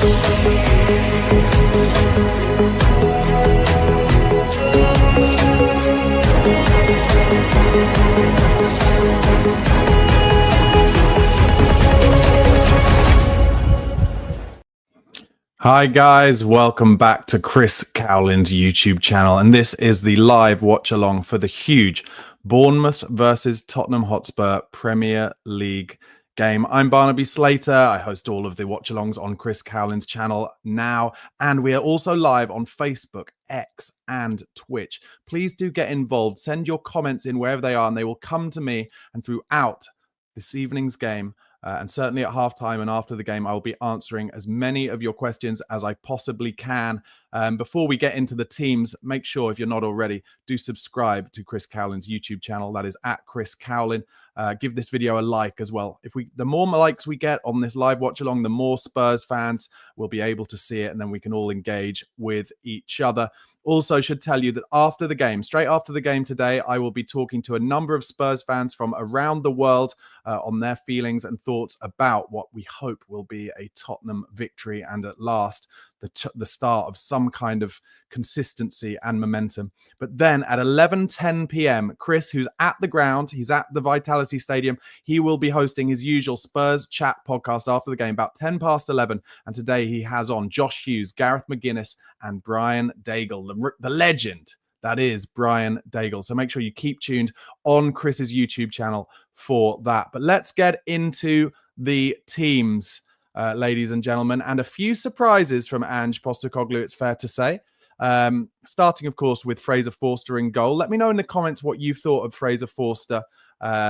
Hi guys, welcome back to Chris Cowlin's YouTube channel, and this is the live watch along for the huge Bournemouth versus Tottenham Hotspur Premier League game. I'm Barnaby Slater. I host all of the watch alongs on Chris Cowlin's channel now, and we are also live on Facebook, X, and Twitch. Please do get involved. Send your comments in wherever they are, and they will come to me. And throughout this evening's game, and certainly at halftime and after the game, I will be answering as many of your questions as I possibly can. Before we get into the teams, make sure, if you're not already, do subscribe to Chris Cowlin's YouTube channel. That is at Chris Cowlin. Give this video a like as well. The more likes we get on this live watch along, the more Spurs fans will be able to see it, and then we can all engage with each other. Also, should tell you that after the game, straight after the game today, I will be talking to a number of Spurs fans from around the world on their feelings and thoughts about what we hope will be a Tottenham victory, and at last the start of some kind of consistency and momentum. But then at 11:10 p.m, Chris, who's at the ground, he's at the Vitality Stadium, he will be hosting his usual Spurs chat podcast after the game, about 10 past 11. And today he has on Josh Hughes, Gareth McGuinness, and Brian Daigle, the legend that is Brian Daigle. So make sure you keep tuned on Chris's YouTube channel for that. But let's get into the teams, ladies and gentlemen, and a few surprises from Ange Postecoglou, it's fair to say. Starting, of course, with Fraser Forster in goal. Let me know in the comments what you thought of Fraser Forster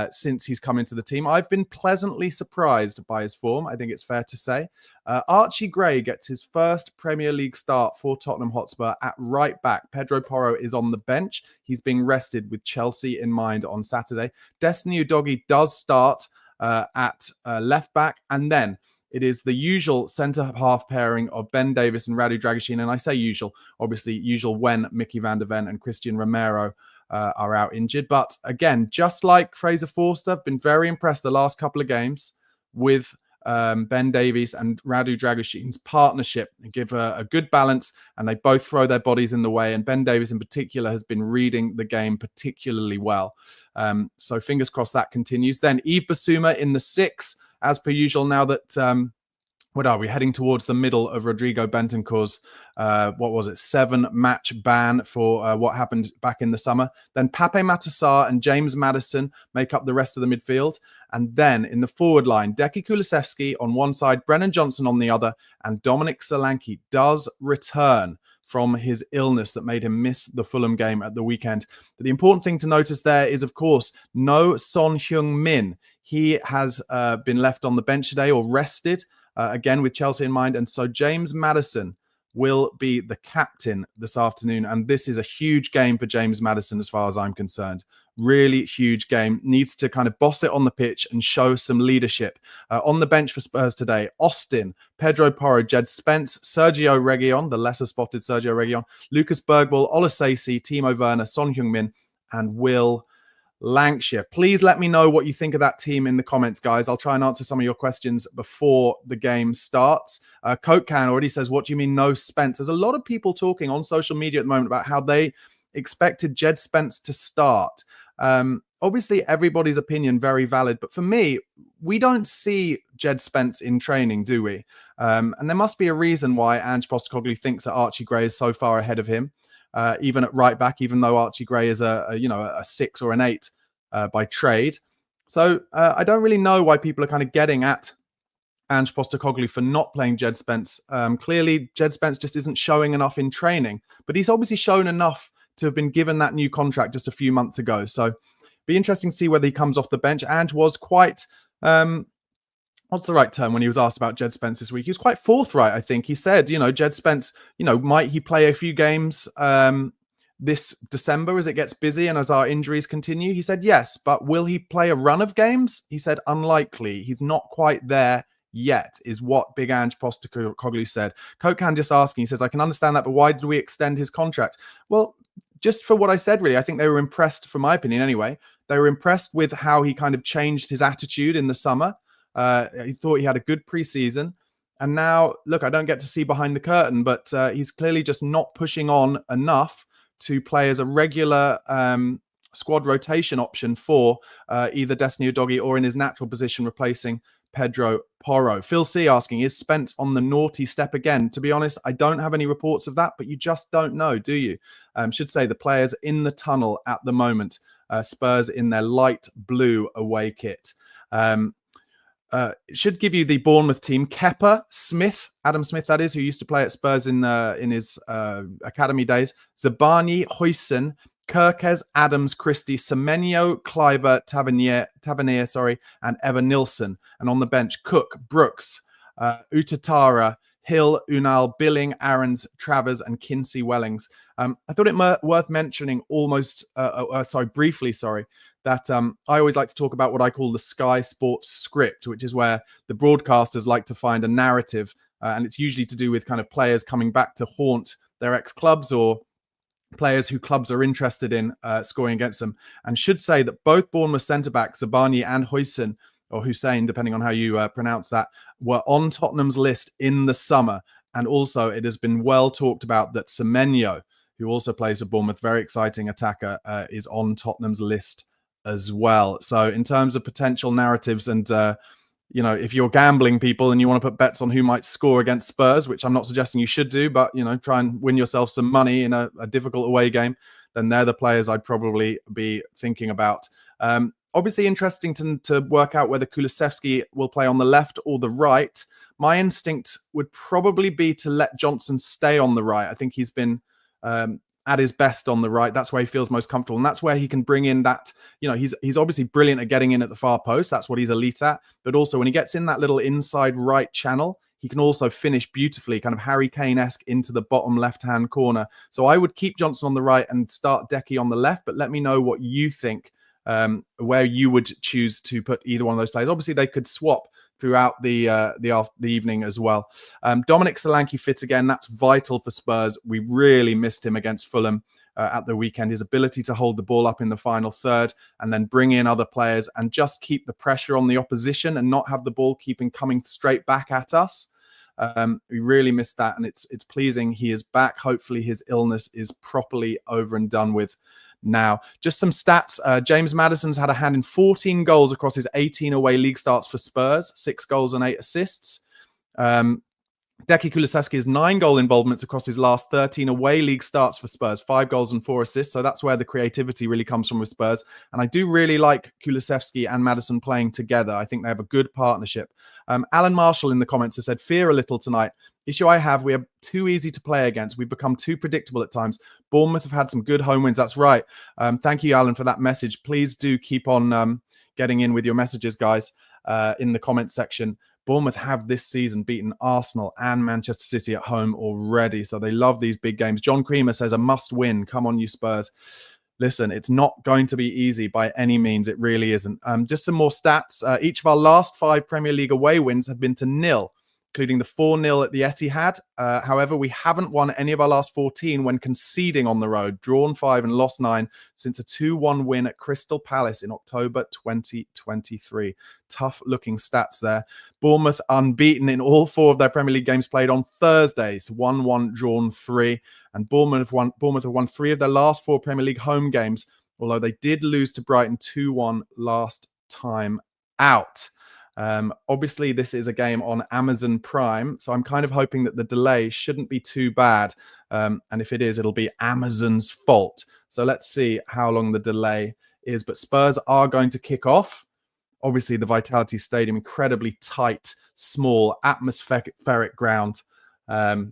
since he's come into the team. I've been pleasantly surprised by his form, I think it's fair to say. Archie Gray gets his first Premier League start for Tottenham Hotspur at right back. Pedro Porro is on the bench. He's being rested with Chelsea in mind on Saturday. Destiny Udogie does start at left back, and then it is the usual centre-half pairing of Ben Davies and Radu Dragusin. And I say usual, obviously usual when Mickey van der Ven and Christian Romero are out injured. But again, just like Fraser Forster, I've been very impressed the last couple of games with Ben Davies and Radu Dragusin's partnership. They give a good balance, and they both throw their bodies in the way. And Ben Davies in particular has been reading the game particularly well. So fingers crossed that continues. Then Yves Bissouma in the 6. As per usual, now that, what are we, heading towards the middle of Rodrigo Bentancur's, 7-match ban for what happened back in the summer. Then Pape Matar and James Maddison make up the rest of the midfield. And then in the forward line, Decky Kulusevski on one side, Brennan Johnson on the other, and Dominic Solanke does return from his illness that made him miss the Fulham game at the weekend. But the important thing to notice there is, of course, no Son Heung-min. He has been left on the bench today, or rested, again with Chelsea in mind. And so James Maddison will be the captain this afternoon. And this is a huge game for James Maddison as far as I'm concerned. Really huge game. Needs to kind of boss it on the pitch and show some leadership. On the bench for Spurs today, Austin, Pedro Porro, Jed Spence, Sergio Reguilon, the lesser spotted Sergio Reguilon, Lucas Bergwall, Olasesi, Timo Werner, Son Heung-min, and Will Lancashire. Please let me know what you think of that team in the comments, guys. I'll try and answer some of your questions before the game starts. Coke Can already says, what do you mean no Spence? There's a lot of people talking on social media at the moment about how they expected Jed Spence to start. Obviously, everybody's opinion very valid, but for me, we don't see Jed Spence in training, do we? And there must be a reason why Ange Postecoglou thinks that Archie Gray is so far ahead of him. Even at right back, even though Archie Gray is a 6 or an 8 by trade. So I don't really know why people are kind of getting at Ange Postecoglou for not playing Jed Spence. Clearly, Jed Spence just isn't showing enough in training, but he's obviously shown enough to have been given that new contract just a few months ago. So be interesting to see whether he comes off the bench. Ange was quite... what's the right term when he was asked about Jed Spence this week? He was quite forthright, I think. He said, Jed Spence, might he play a few games this December as it gets busy and as our injuries continue? He said, yes, but will he play a run of games? He said, unlikely. He's not quite there yet, is what Big Ange Postecoglou said. Kokan just asking, he says, I can understand that, but why did we extend his contract? Well, just for what I said, really, I think they were impressed, from my opinion anyway, they were impressed with how he kind of changed his attitude in the summer. He thought he had a good preseason. And now, look, I don't get to see behind the curtain, but he's clearly just not pushing on enough to play as a regular squad rotation option for either Destiny Udogie or in his natural position replacing Pedro Porro. Phil C asking, is Spence on the naughty step again? To be honest, I don't have any reports of that, but you just don't know, do you? Should say the players in the tunnel at the moment. Spurs in their light blue away kit. It should give you the Bournemouth team. Kepa, Smith, Adam Smith, that is, who used to play at Spurs in his academy days. Zabani, Huijsen, Kirkes, Adams, Christie, Semenyo, Kleiber, Tavernier, and Evan Nilsson. And on the bench, Cook, Brooks, Utatara, Hill, Unal, Billing, Aarons, Travers, and Kinsey Wellings. I thought it worth mentioning briefly, that I always like to talk about what I call the Sky Sports script, which is where the broadcasters like to find a narrative, and it's usually to do with kind of players coming back to haunt their ex-clubs or players who clubs are interested in scoring against them. And should say that both Bournemouth centre-backs, Zabani and Huijsen, or Hussein, depending on how you pronounce that, were on Tottenham's list in the summer. And also it has been well talked about that Semenyo, who also plays for Bournemouth, very exciting attacker, is on Tottenham's list as well. So in terms of potential narratives and, if you're gambling people and you want to put bets on who might score against Spurs, which I'm not suggesting you should do, but, try and win yourself some money in a difficult away game, then they're the players I'd probably be thinking about. Obviously interesting to work out whether Kulusevski will play on the left or the right. My instinct would probably be to let Johnson stay on the right. I think he's been at his best on the right. That's where he feels most comfortable. And that's where he can bring in that, he's obviously brilliant at getting in at the far post. That's what he's elite at. But also when he gets in that little inside right channel, he can also finish beautifully, kind of Harry Kane-esque into the bottom left-hand corner. So I would keep Johnson on the right and start Decky on the left, but let me know what you think, where you would choose to put either one of those players. Obviously, they could swap throughout the evening as well. Dominic Solanke fit again. That's vital for Spurs. We really missed him against Fulham at the weekend. His ability to hold the ball up in the final third and then bring in other players and just keep the pressure on the opposition and not have the ball coming straight back at us. We really missed that, and it's pleasing he is back. Hopefully his illness is properly over and done with now. Just some stats. James Maddison's had a hand in 14 goals across his 18 away league starts for Spurs, 6 goals and 8 assists. Decky Kulusevski has 9 goal involvements across his last 13 away league starts for Spurs, 5 goals and 4 assists. So that's where the creativity really comes from with Spurs. And I do really like Kulusevski and Maddison playing together. I think they have a good partnership. Alan Marshall in the comments has said, fear a little tonight. Issue I have, we are too easy to play against. We've become too predictable at times. Bournemouth have had some good home wins. That's right. Thank you, Alan, for that message. Please do keep on getting in with your messages, guys, in the comment section. Bournemouth have this season beaten Arsenal and Manchester City at home already, so they love these big games. John Creamer says a must win. Come on, you Spurs. Listen, it's not going to be easy by any means. It really isn't. Just some more stats. Each of our last 5 Premier League away wins have been to 0, including the 4-0 at the Etihad. However, we haven't won any of our last 14 when conceding on the road, drawn 5 and lost 9 since a 2-1 win at Crystal Palace in October 2023. Tough looking stats there. Bournemouth unbeaten in all 4 of their Premier League games played on Thursdays, 1-1, drawn 3. And Bournemouth have won 3 of their last 4 Premier League home games, although they did lose to Brighton 2-1 last time out. Obviously, this is a game on Amazon Prime, so I'm kind of hoping that the delay shouldn't be too bad. And if it is, it'll be Amazon's fault. So let's see how long the delay is. But Spurs are going to kick off. Obviously, the Vitality Stadium, incredibly tight, small, atmospheric ground. But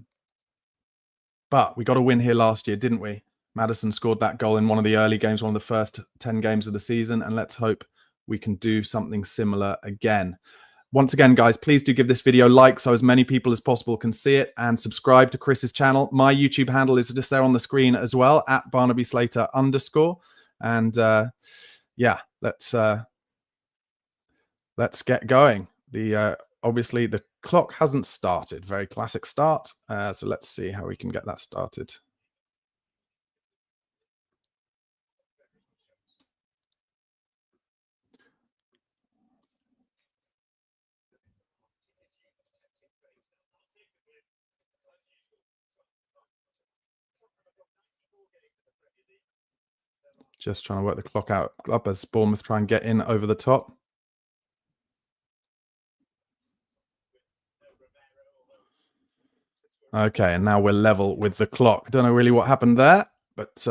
we got a win here last year, didn't we? Maddison scored that goal in one of the early games, one of the first 10 games of the season. And let's hope we can do something similar again. Once again, guys, please do give this video a like so as many people as possible can see it, and subscribe to Chris's channel. My YouTube handle is just there on the screen as well, at Barnaby Slater _. And yeah, let's get going. Obviously the clock hasn't started. Very classic start. So let's see how we can get that started. Just trying to work the clock out up as Bournemouth try and get in over the top. Okay, and now we're level with the clock. Don't know really what happened there, but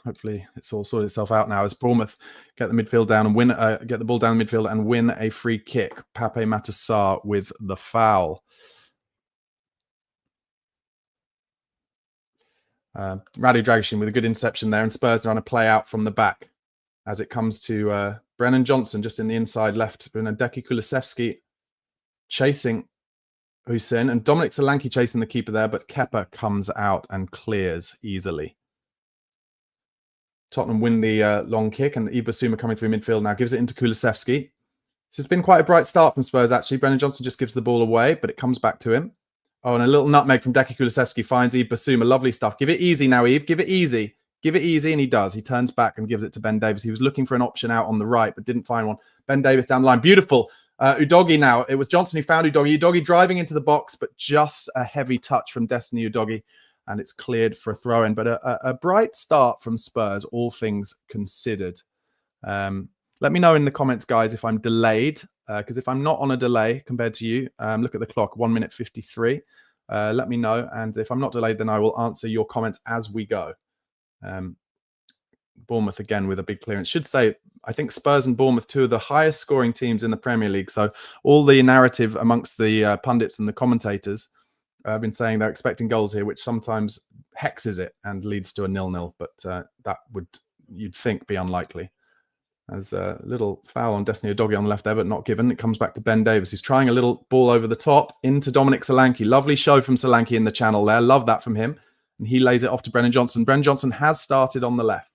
hopefully it's all sorted itself out now as Bournemouth get the midfield down and win, get the ball down the midfield and win a free kick. Pape Matar with the foul. Radu Dragusin with a good interception there, and Spurs trying to play out from the back as it comes to Brennan Johnson just in the inside left, and Deki Kulusevski chasing Hussein, and Dominic Solanke chasing the keeper there, but Kepa comes out and clears easily. Tottenham win the long kick, and Ibasuma coming through midfield now gives it into Kulusevski. This has been quite a bright start from Spurs, actually. Brennan Johnson just gives the ball away, but it comes back to him. Oh, and a little nutmeg from Deki Kulusevski finds Ibasuma. Lovely stuff. Give it easy now, Eve. Give it easy. Give it easy, and he does. He turns back and gives it to Ben Davies. He was looking for an option out on the right, but didn't find one. Ben Davies down the line. Beautiful. Udogie now. It was Johnson who found Udogie. Udogie driving into the box, but just a heavy touch from Destiny Udogie, and it's cleared for a throw-in. But a bright start from Spurs, all things considered. Let me know in the comments, guys, if I'm delayed, because if I'm not on a delay compared to you, look at the clock, 1 minute 53. Let me know, and if I'm not delayed, then I will answer your comments as we go. Bournemouth again with a big clearance. Should say, I think Spurs and Bournemouth, two of the highest scoring teams in the Premier League. So all the narrative amongst the pundits and the commentators have been saying they're expecting goals here, which sometimes hexes it and leads to a 0-0. But that would, you'd think, be unlikely. There's a little foul on Destiny Udogie on the left there, but not given. It comes back to Ben Davies. He's trying a little ball over the top into Dominic Solanke. Lovely show from Solanke in the channel there. Love that from him. And he lays it off to Brennan Johnson. Brennan Johnson has started on the left.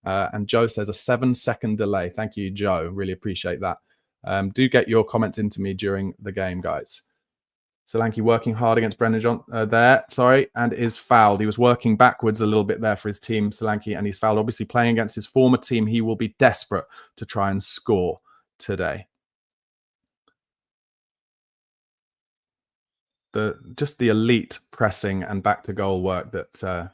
And Joe says a 7-second delay. Thank you, Joe. Really appreciate that. Do get your comments into me during the game, guys. Solanke working hard against Brennan Johnson there, sorry, and is fouled. He was working backwards a little bit there for his team, Solanke, and he's fouled. Obviously, playing against his former team, he will be desperate to try and score today. Just the elite pressing and back to goal work that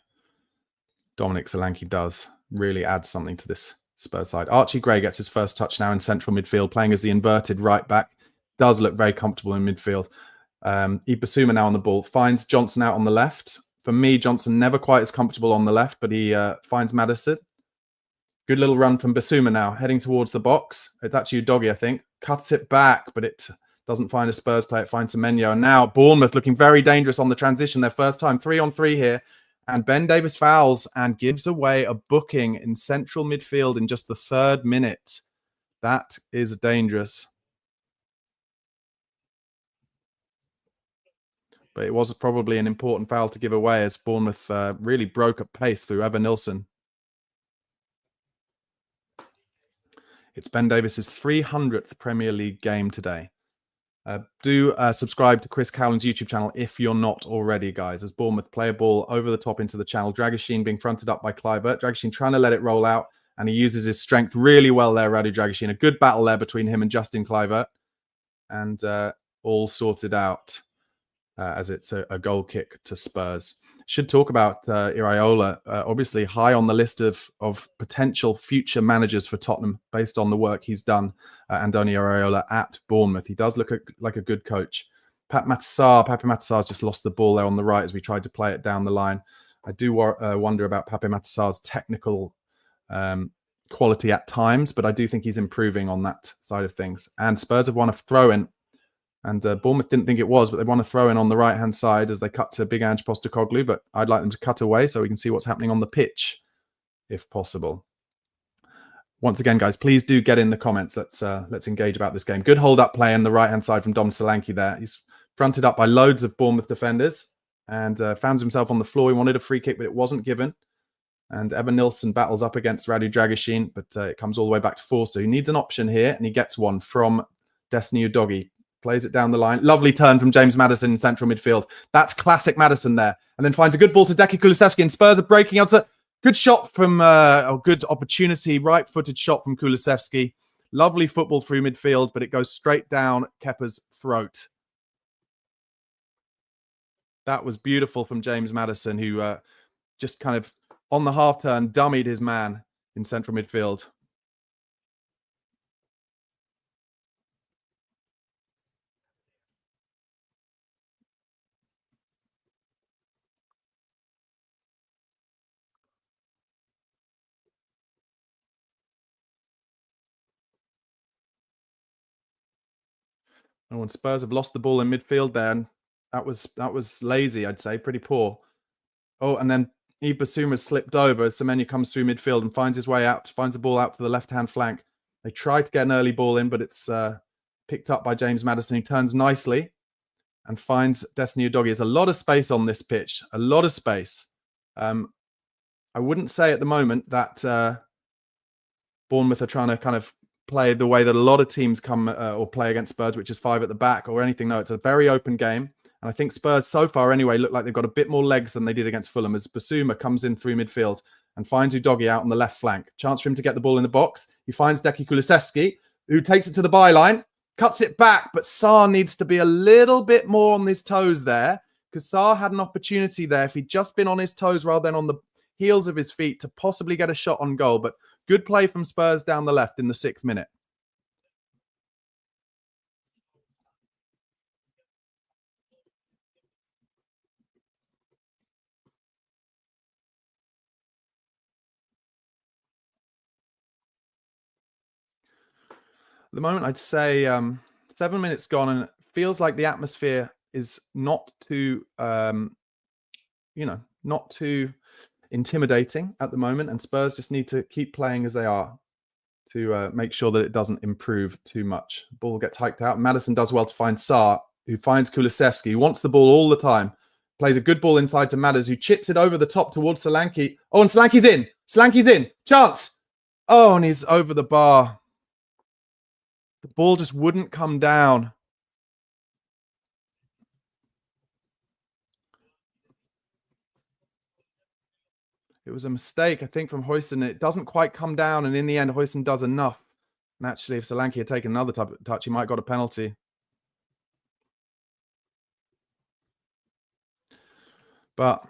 Dominic Solanke does really adds something to this Spurs side. Archie Gray gets his first touch now in central midfield, playing as the inverted right back. Does look very comfortable in midfield. Ibasuma now on the ball, finds Johnson out on the left. For me, Johnson never quite as comfortable on the left, but he finds Maddison. Good little run from Basuma now, heading towards the box. It's actually Udogie, I think. Cuts it back, but it doesn't find a Spurs player. It finds Semenyo. And now Bournemouth looking very dangerous on the transition. Their first time, 3-on-3 here. And Ben Davies fouls and gives away a booking in central midfield in just the 3rd minute. That is dangerous. But it was probably an important foul to give away as Bournemouth really broke at pace through Evan Nilsson. It's Ben Davies' 300th Premier League game today. Do subscribe to Chris Cowlin's YouTube channel if you're not already, guys, as Bournemouth play a ball over the top into the channel. Dragusin being fronted up by Kluivert. Dragusin trying to let it roll out, and he uses his strength really well there, Radu Dragusin. A good battle there between him and Justin Kluivert, and all sorted out as it's a goal kick to Spurs. Should talk about Iraola, obviously high on the list of potential future managers for Tottenham based on the work he's done, Andoni Iraola at Bournemouth. He does look like a good coach. Pape Matar's just lost the ball there on the right as we tried to play it down the line. I do wonder about Pape Matar's technical quality at times, but I do think he's improving on that side of things. And Spurs have won a throw-in. And Bournemouth didn't think it was, but they want to throw in on the right-hand side as they cut to Big Ange Postecoglou. But I'd like them to cut away so we can see what's happening on the pitch, if possible. Once again, guys, please do get in the comments. Let's engage about this game. Good hold-up play on the right-hand side from Dom Solanke there. He's fronted up by loads of Bournemouth defenders and found himself on the floor. He wanted a free kick, but it wasn't given. And Evan Nilsson battles up against Radu Dragusin, but it comes all the way back to Forster, who needs an option here, and he gets one from Destiny Udogie. Plays it down the line. Lovely turn from James Maddison in central midfield. That's classic Maddison there. And then finds a good ball to Deki Kulusevski. And Spurs are breaking out. Good shot from, a good opportunity. Right-footed shot from Kulusevski. Lovely football through midfield, but it goes straight down Kepa's throat. That was beautiful from James Maddison, who just kind of on the half turn, dummied his man in central midfield. And when Spurs have lost the ball in midfield there, and that was lazy, I'd say, pretty poor. Oh, and then Yves Bissouma slipped over. Semenya comes through midfield and finds his way out, finds the ball out to the left-hand flank. They try to get an early ball in, but it's picked up by James Maddison. He turns nicely and finds Destiny Udogie. There's a lot of space on this pitch, a lot of space. I wouldn't say at the moment that Bournemouth are trying to kind of play the way that a lot of teams come or play against Spurs, which is 5 at the back or anything. No, it's a very open game. And I think Spurs so far anyway look like they've got a bit more legs than they did against Fulham as Bissouma comes in through midfield and finds Udogie out on the left flank. Chance for him to get the ball in the box. He finds Decky Kulusevski, who takes it to the byline, cuts it back, but Sarr needs to be a little bit more on his toes there because Sarr had an opportunity there if he'd just been on his toes rather than on the heels of his feet to possibly get a shot on goal. But good play from Spurs down the left in the 6th minute. At the moment, I'd say 7 minutes gone, and it feels like the atmosphere is not too, not too intimidating at the moment. And Spurs just need to keep playing as they are to make sure that it doesn't improve too much. Ball gets hiked out. Maddison does well to find Sarr, who finds Kulusevski, who wants the ball all the time. Plays a good ball inside to Madders, who chips it over the top towards Solanke. Oh, and Solanke's in. Solanke's in. Chance. Oh, and he's over the bar. The ball just wouldn't come down. It was a mistake, I think, from Huijsen. It doesn't quite come down, and in the end, Huijsen does enough. And actually, if Solanke had taken another touch, he might have got a penalty. But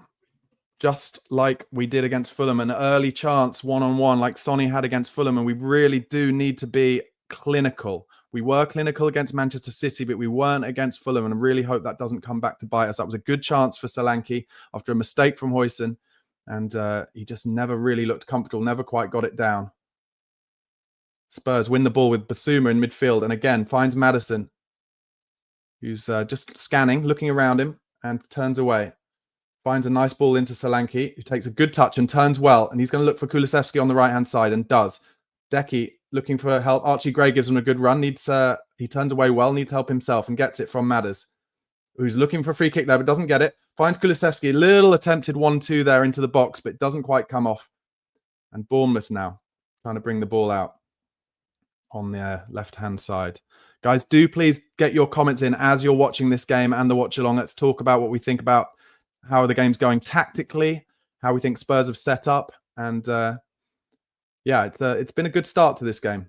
just like we did against Fulham, an early chance one-on-one like Sonny had against Fulham, and we really do need to be clinical. We were clinical against Manchester City, but we weren't against Fulham, and I really hope that doesn't come back to bite us. That was a good chance for Solanke after a mistake from Huijsen, and he just never really looked comfortable, never quite got it down. Spurs win the ball with Bissouma in midfield, and again finds Maddison, who's just scanning, looking around him, and turns away. Finds a nice ball into Solanke, who takes a good touch and turns well. And he's going to look for Kulusevski on the right-hand side and does. Decky looking for help. Archie Gray gives him a good run. He turns away well, needs help himself and gets it from Madders, who's looking for a free kick there but doesn't get it. Finds Kulusevski, a little attempted 1-2 there into the box, but it doesn't quite come off. And Bournemouth now trying to bring the ball out on the left-hand side. Guys, do please get your comments in as you're watching this game and the watch-along. Let's talk about what we think about how the game's going tactically, how we think Spurs have set up, and yeah, it's been a good start to this game.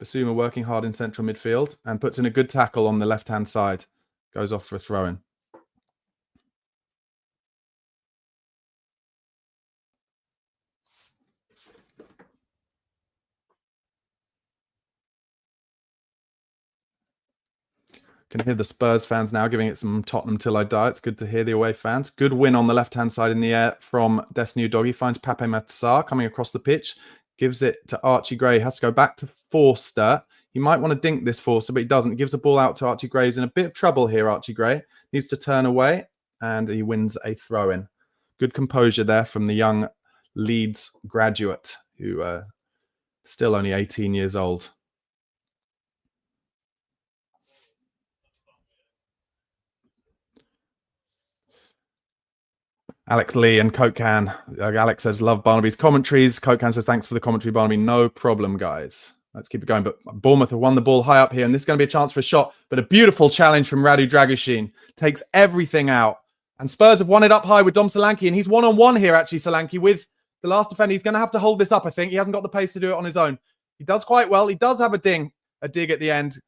Bissouma working hard in central midfield and puts in a good tackle on the left-hand side. Goes off for a throw-in. Can hear the Spurs fans now giving it some Tottenham till I die. It's good to hear the away fans. Good win on the left-hand side in the air from Destiny Udogie. Finds Pape Matsar coming across the pitch. Gives it to Archie Gray. Has to go back to Forster. He might want to dink this Forster, but he doesn't. He gives the ball out to Archie Gray. He's in a bit of trouble here, Archie Gray. Needs to turn away, and he wins a throw-in. Good composure there from the young Leeds graduate, who still only 18 years old. Alex Lee and Coke Can. Alex says, love Barnaby's commentaries. Coke Can says, thanks for the commentary, Barnaby. No problem, guys. Let's keep it going. But Bournemouth have won the ball high up here, and this is going to be a chance for a shot. But a beautiful challenge from Radu Dragushin. Takes everything out. And Spurs have won it up high with Dom Solanke, and he's one-on-one here, actually, Solanke, with the last defender. He's going to have to hold this up, I think. He hasn't got the pace to do it on his own. He does quite well. He does have a dig at the end.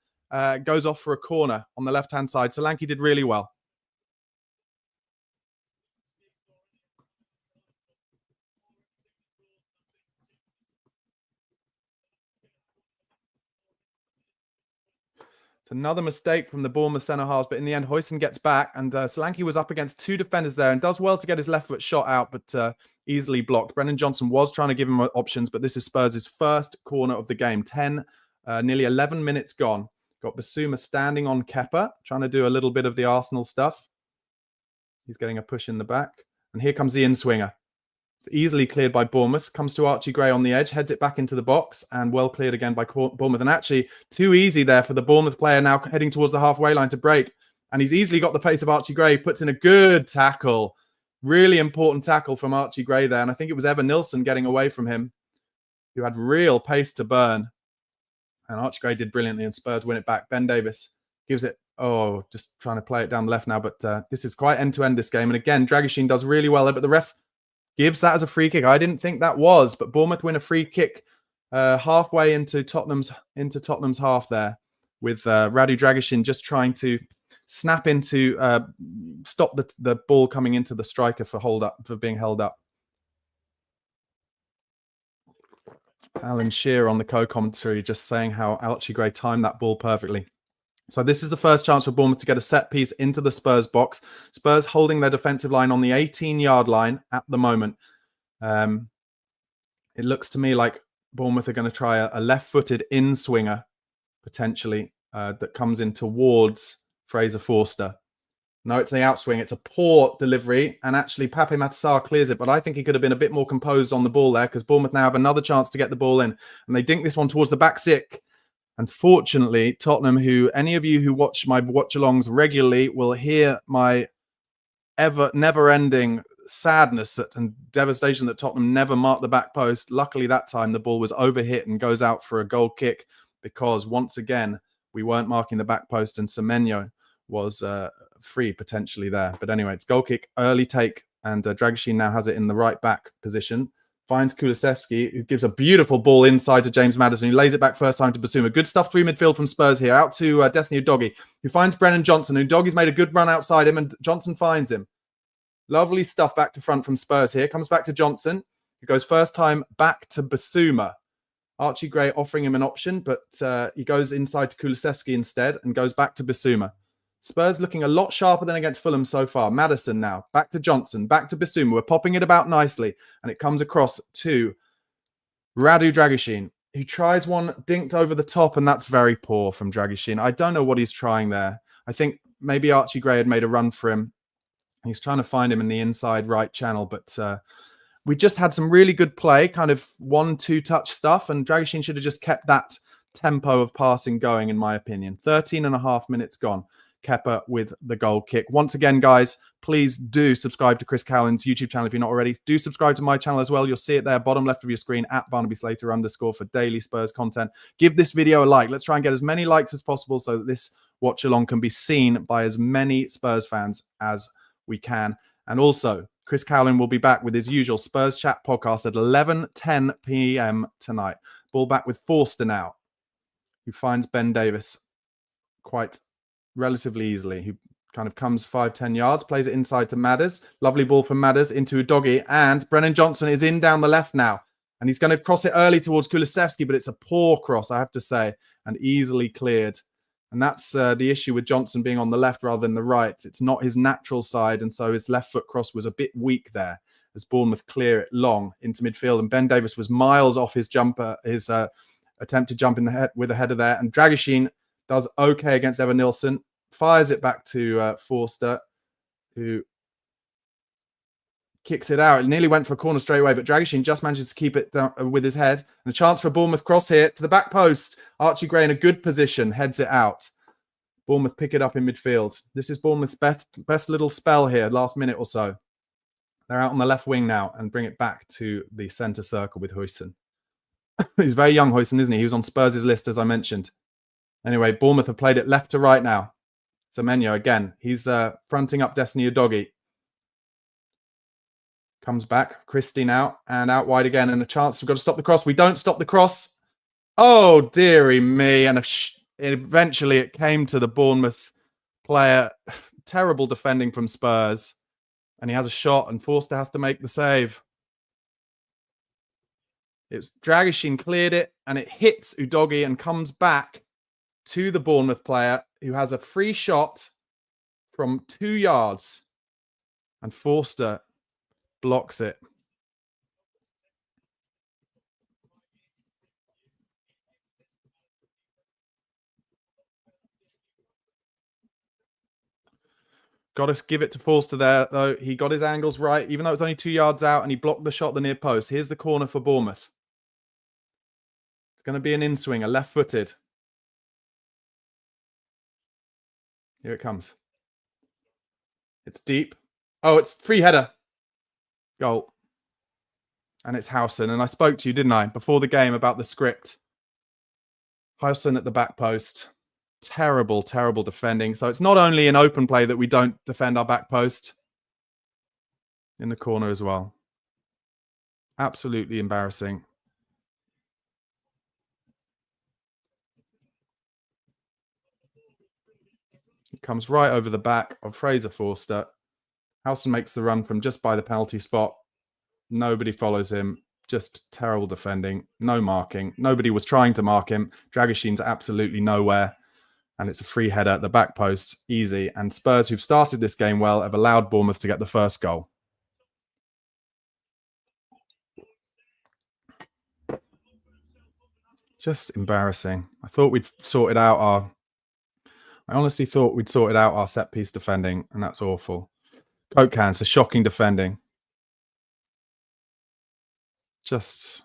Goes off for a corner on the left-hand side. Solanke did really well. It's another mistake from the Bournemouth centre-halves, but in the end, Huijsen gets back, and Solanke was up against 2 defenders there and does well to get his left foot shot out, but easily blocked. Brennan Johnson was trying to give him options, but this is Spurs' first corner of the game. Nearly 11 minutes gone. Got Bissouma standing on Kepa, trying to do a little bit of the Arsenal stuff. He's getting a push in the back. And here comes the in-swinger. It's easily cleared by Bournemouth. Comes to Archie Gray on the edge, heads it back into the box, and well cleared again by Bournemouth. And actually, too easy there for the Bournemouth player now heading towards the halfway line to break. And he's easily got the pace of Archie Gray, puts in a good tackle. Really important tackle from Archie Gray there. And I think it was Evan Nilsson getting away from him, who had real pace to burn. And Archie Gray did brilliantly, and Spurs win it back. Ben Davies gives it, just trying to play it down the left now. But this is quite end-to-end, this game. And again, Dragusin does really well there, but the ref gives that as a free kick. I didn't think that was, but Bournemouth win a free kick halfway into Tottenham's half there, with Radu Dragusin just trying to snap into, stop the ball coming into the striker for being held up. Alan Shearer on the co-commentary just saying how Archie Gray timed that ball perfectly. So this is the first chance for Bournemouth to get a set piece into the Spurs box. Spurs holding their defensive line on the 18-yard line at the moment. It looks to me like Bournemouth are going to try a left-footed in-swinger, potentially, that comes in towards Fraser Forster. No, it's the outswing. It's a poor delivery, and actually Pape Matar clears it, but I think he could have been a bit more composed on the ball there, because Bournemouth now have another chance to get the ball in, and they dink this one towards the back stick. Unfortunately, Tottenham, who any of you who watch my watch-alongs regularly will hear my never-ending sadness and devastation that Tottenham never marked the back post. Luckily, that time the ball was overhit and goes out for a goal kick, because once again, we weren't marking the back post, and Semenyo was free potentially there. But anyway, it's goal kick, early take, and Dragusin now has it in the right back position. Finds Kulusevski, who gives a beautiful ball inside to James Maddison, who lays it back first time to Bissouma. Good stuff through midfield from Spurs here. Out to Destiny Udogie, who finds Brennan Johnson, who Udogi's made a good run outside him, and Johnson finds him. Lovely stuff back to front from Spurs here. Comes back to Johnson, who goes first time back to Bissouma. Archie Gray offering him an option, but he goes inside to Kulusevski instead and goes back to Bissouma. Spurs looking a lot sharper than against Fulham so far. Maddison now, back to Johnson, back to Bissouma. We're popping it about nicely, and it comes across to Radu Dragusin, who tries one dinked over the top, and that's very poor from Dragusin. I don't know what he's trying there. I think maybe Archie Gray had made a run for him. He's trying to find him in the inside right channel, but we just had some really good play, kind of 1-2 touch stuff, and Dragusin should have just kept that tempo of passing going, in my opinion. 13.5 minutes gone. Kepa with the goal kick. Once again, guys, please do subscribe to Chris Cowlin's YouTube channel if you're not already. Do subscribe to my channel as well. You'll see it there, bottom left of your screen, at Barnaby Slater _ for daily Spurs content. Give this video a like. Let's try and get as many likes as possible so that this watch along can be seen by as many Spurs fans as we can. And also, Chris Cowlin will be back with his usual Spurs Chat podcast at 11:10 p.m. tonight. Ball back with Forster now, who finds Ben Davies quite relatively easily. He kind of comes 5-10 yards, plays it inside to Madders. Lovely ball from Madders into Udogie, and Brennan Johnson is in down the left now, and he's going to cross it early towards Kulusevski, but it's a poor cross, I have to say, and easily cleared. And that's the issue with Johnson being on the left rather than the right. It's not his natural side, and so his left foot cross was a bit weak there as Bournemouth clear it long into midfield, and Ben Davies was miles off his jumper, his attempt to jump in the head with a header there, and Dragusin does okay against Evan Nilsson, fires it back to Forster, who kicks it out. It nearly went for a corner straight away, but Dragusin just manages to keep it down with his head. And a chance for a Bournemouth cross here to the back post. Archie Gray in a good position, heads it out. Bournemouth pick it up in midfield. This is Bournemouth's best little spell here, last minute or so. They're out on the left wing now and bring it back to the centre circle with Huijsen. He's very young, Huijsen, isn't he? He was on Spurs' list, as I mentioned. Anyway, Bournemouth have played it left to right now. Semenyo again. He's fronting up Destiny Udogie. Comes back. Christie now. And out wide again. And a chance. We've got to stop the cross. We don't stop the cross. Oh, dearie me. And eventually it came to the Bournemouth player. Terrible defending from Spurs. And he has a shot. And Forster has to make the save. It was Dragusin cleared it. And it hits Udogie and comes back to the Bournemouth player who has a free shot from 2 yards. And Forster blocks it. Got to give it to Forster there, though. He got his angles right, even though it's only 2 yards out, and he blocked the shot at the near post. Here's the corner for Bournemouth. It's going to be an in-swinger, left-footed. Here it comes. It's deep. Oh, it's free header. Goal. And it's Howson. And I spoke to you, didn't I, before the game about the script. Howson at the back post. Terrible, terrible defending. So it's not only in open play that we don't defend our back post. In the corner as well. Absolutely embarrassing. It comes right over the back of Fraser Forster. Howson makes the run from just by the penalty spot. Nobody follows him. Just terrible defending. No marking. Nobody was trying to mark him. Dragoshin's absolutely nowhere. And it's a free header at the back post. Easy. And Spurs, who've started this game well, have allowed Bournemouth to get the first goal. Just embarrassing. I thought we'd sorted out our... I honestly thought we'd sorted out our set-piece defending, and that's awful. Coke cans, a shocking defending. Just...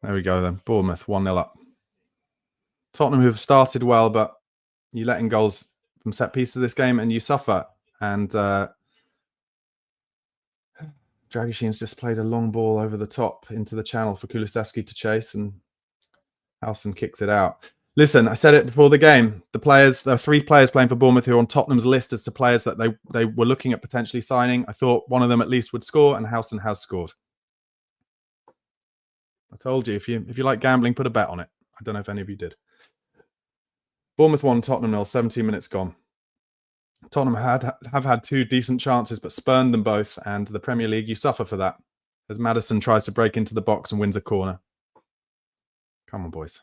There we go then. Bournemouth, 1-0 up. Tottenham, who've started well, but you let in goals from set pieces this game and you suffer. And Dragoshin's just played a long ball over the top into the channel for Kulusevski to chase, and Howson kicks it out. Listen, I said it before the game. The players, there are 3 players playing for Bournemouth who are on Tottenham's list as to players that they were looking at potentially signing. I thought one of them at least would score, and Howson has scored. I told you, if you like gambling, put a bet on it. I don't know if any of you did. Bournemouth 1, Tottenham 0, 17 minutes gone. Tottenham have had 2 decent chances, but spurned them both. And the Premier League, you suffer for that. As Maddison tries to break into the box and wins a corner. Come on, boys.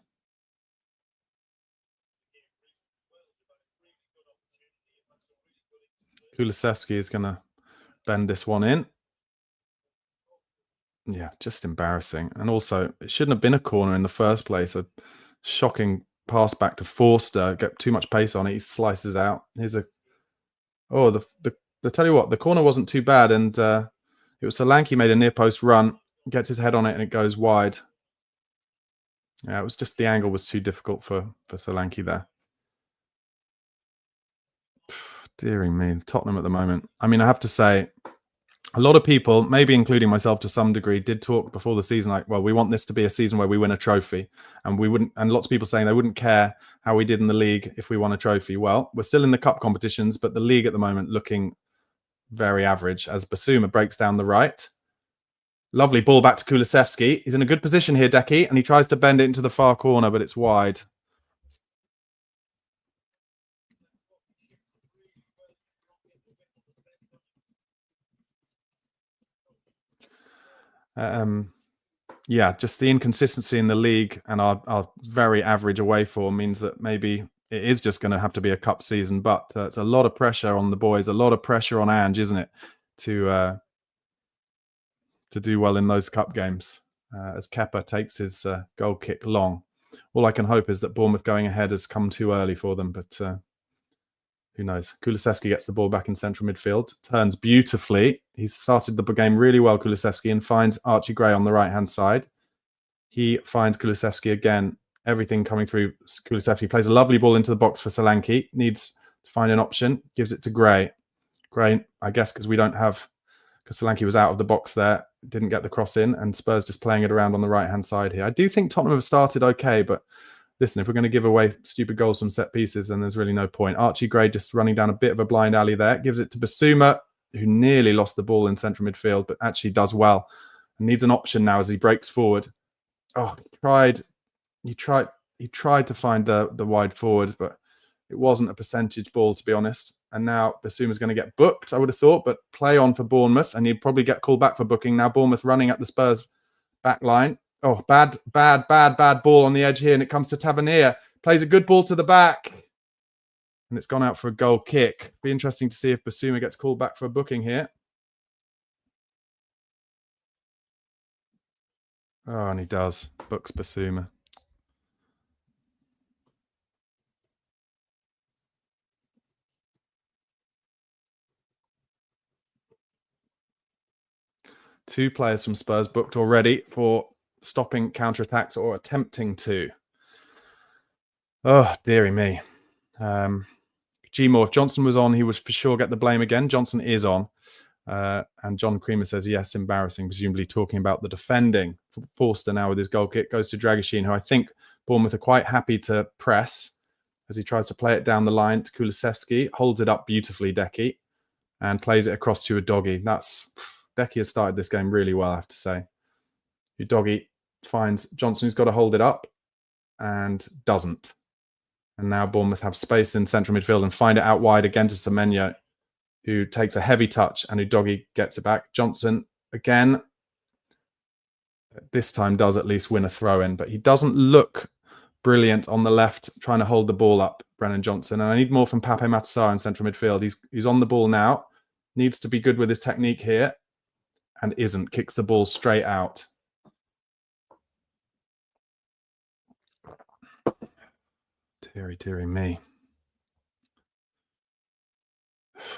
Kulusevski is going to bend this one in. Yeah, just embarrassing. And also, it shouldn't have been a corner in the first place. A shocking pass back to Forster. Get too much pace on it. He slices out. Here's a... Oh, the tell you what, the corner wasn't too bad. And it was Solanke made a near post run. Gets his head on it and it goes wide. Yeah, it was just the angle was too difficult for Solanke there. Dearing me, Tottenham at the moment. I mean, I have to say, a lot of people, maybe including myself to some degree, did talk before the season like, well, we want this to be a season where we win a trophy. And we wouldn't, and lots of people saying they wouldn't care how we did in the league if we won a trophy. Well, we're still in the cup competitions, but the league at the moment looking very average as Basuma breaks down the right. Lovely ball back to Kulusevski. He's in a good position here, Decky, and he tries to bend it into the far corner, but it's wide. Yeah, just the inconsistency in the league and our very average away form means that maybe it is just going to have to be a cup season. But it's a lot of pressure on the boys, a lot of pressure on Ange, isn't it, to do well in those cup games as Kepa takes his goal kick long. All I can hope is that Bournemouth going ahead has come too early for them, but who knows? Kulusevski gets the ball back in central midfield, turns beautifully. He's started the game really well, Kulusevski, and finds Archie Gray on the right-hand side. He finds Kulusevski again. Everything coming through Kulusevski. Plays a lovely ball into the box for Solanke. Needs to find an option. Gives it to Gray. Gray, I guess, because Solanke was out of the box there. Didn't get the cross in, and Spurs just playing it around on the right-hand side here. I do think Tottenham have started okay, but listen, if we're going to give away stupid goals from set pieces, then there's really no point. Archie Gray just running down a bit of a blind alley there. Gives it to Basuma, who nearly lost the ball in central midfield, but actually does well. And needs an option now as he breaks forward. Oh, he tried to find the wide forward, but it wasn't a percentage ball, to be honest. And now Basuma's going to get booked, I would have thought, but play on for Bournemouth, and he'd probably get called back for booking. Now Bournemouth running at the Spurs back line. Oh, bad ball on the edge here, and it comes to Tavernier. Plays a good ball to the back. And it's gone out for a goal kick. Be interesting to see if Basuma gets called back for a booking here. Oh, and he does. Books Basuma. Two players from Spurs booked already for stopping counterattacks or attempting to. Oh, dearie me. Gmore, if Johnson was on, he would for sure get the blame again. Johnson is on. And John Creamer says, yes, embarrassing, presumably talking about the defending. Forster now with his goal kick goes to Dragoshin, who I think Bournemouth are quite happy to press as he tries to play it down the line to Kulusevski, holds it up beautifully, Decky, and plays it across to Udogie. Decky has started this game really well, I have to say. Udogie finds Johnson, who's got to hold it up, and doesn't. And now Bournemouth have space in central midfield and find it out wide again to Semenyo, who takes a heavy touch, and Udogie gets it back. Johnson, again, this time does at least win a throw-in, but he doesn't look brilliant on the left, trying to hold the ball up, Brennan Johnson. And I need more from Pape Matar in central midfield. He's on the ball now, needs to be good with his technique here, and isn't. Kicks the ball straight out. Dearie me.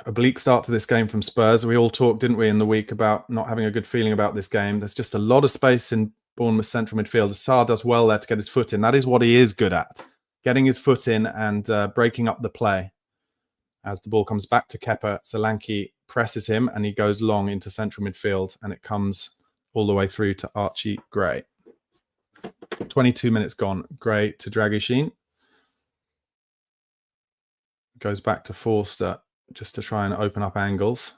A bleak start to this game from Spurs. We all talked, didn't we, in the week about not having a good feeling about this game. There's just a lot of space in Bournemouth central midfield. Sarr does well there to get his foot in. That is what he is good at, getting his foot in and breaking up the play. As the ball comes back to Kepa, Solanke presses him and he goes long into central midfield, and it comes all the way through to Archie Gray. 22 minutes gone. Gray to Dragoshin. Goes back to Forster just to try and open up angles.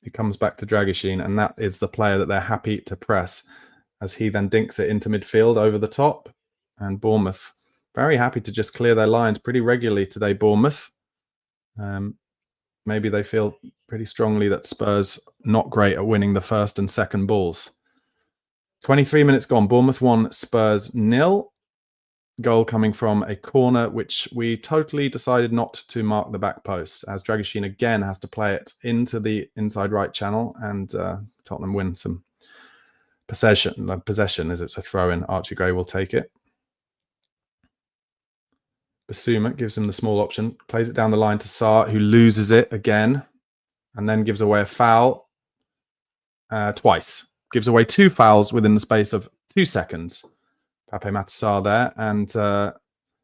He comes back to Dragoshin, and that is the player that they're happy to press, as he then dinks it into midfield over the top. And Bournemouth very happy to just clear their lines pretty regularly today, Bournemouth. Maybe they feel pretty strongly that Spurs not great at winning the first and second balls. 23 minutes gone. Bournemouth 1, Spurs 0. Goal coming from a corner, which we totally decided not to mark the back post, as Dragoshin again has to play it into the inside right channel, and Tottenham win some possession as it's a throw-in. Archie Gray will take it. Basuma gives him the small option, plays it down the line to Sarr, who loses it again, and then gives away a foul twice. Gives away 2 fouls within the space of 2 seconds. Pape Matar there, and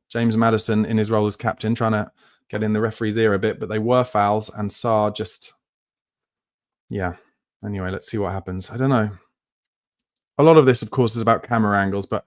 James Maddison in his role as captain, trying to get in the referee's ear a bit, but they were fouls, and Sarr just, yeah. Anyway, let's see what happens. I don't know. A lot of this, of course, is about camera angles, but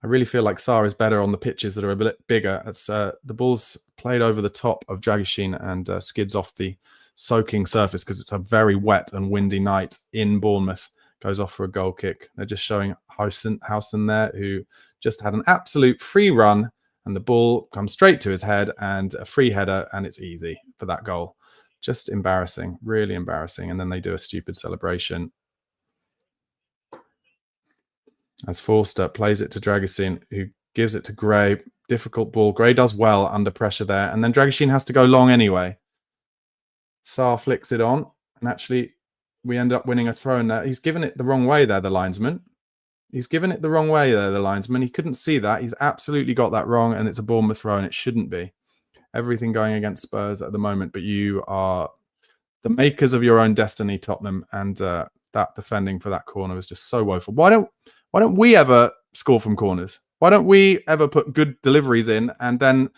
I really feel like Sarr is better on the pitches that are a bit bigger. It's the ball's played over the top of Dragoshin and skids off the soaking surface because it's a very wet and windy night in Bournemouth. Goes off for a goal kick. They're just showing Housen there, who just had an absolute free run, and the ball comes straight to his head, and a free header, and it's easy for that goal. Just embarrassing, really embarrassing. And then they do a stupid celebration as Forster plays it to Dragoshin, who gives it to Gray. Difficult ball. Gray does well under pressure there, and then Dragoshin has to go long anyway. Sarr flicks it on, and actually we end up winning a throw in there. He's given it the wrong way there, the linesman. He's given it the wrong way there, the linesman. He couldn't see that. He's absolutely got that wrong, and it's a Bournemouth throw, and it shouldn't be. Everything going against Spurs at the moment, but you are the makers of your own destiny, Tottenham, and that defending for that corner was just so woeful. Why don't we ever score from corners? Why don't we ever put good deliveries in and then,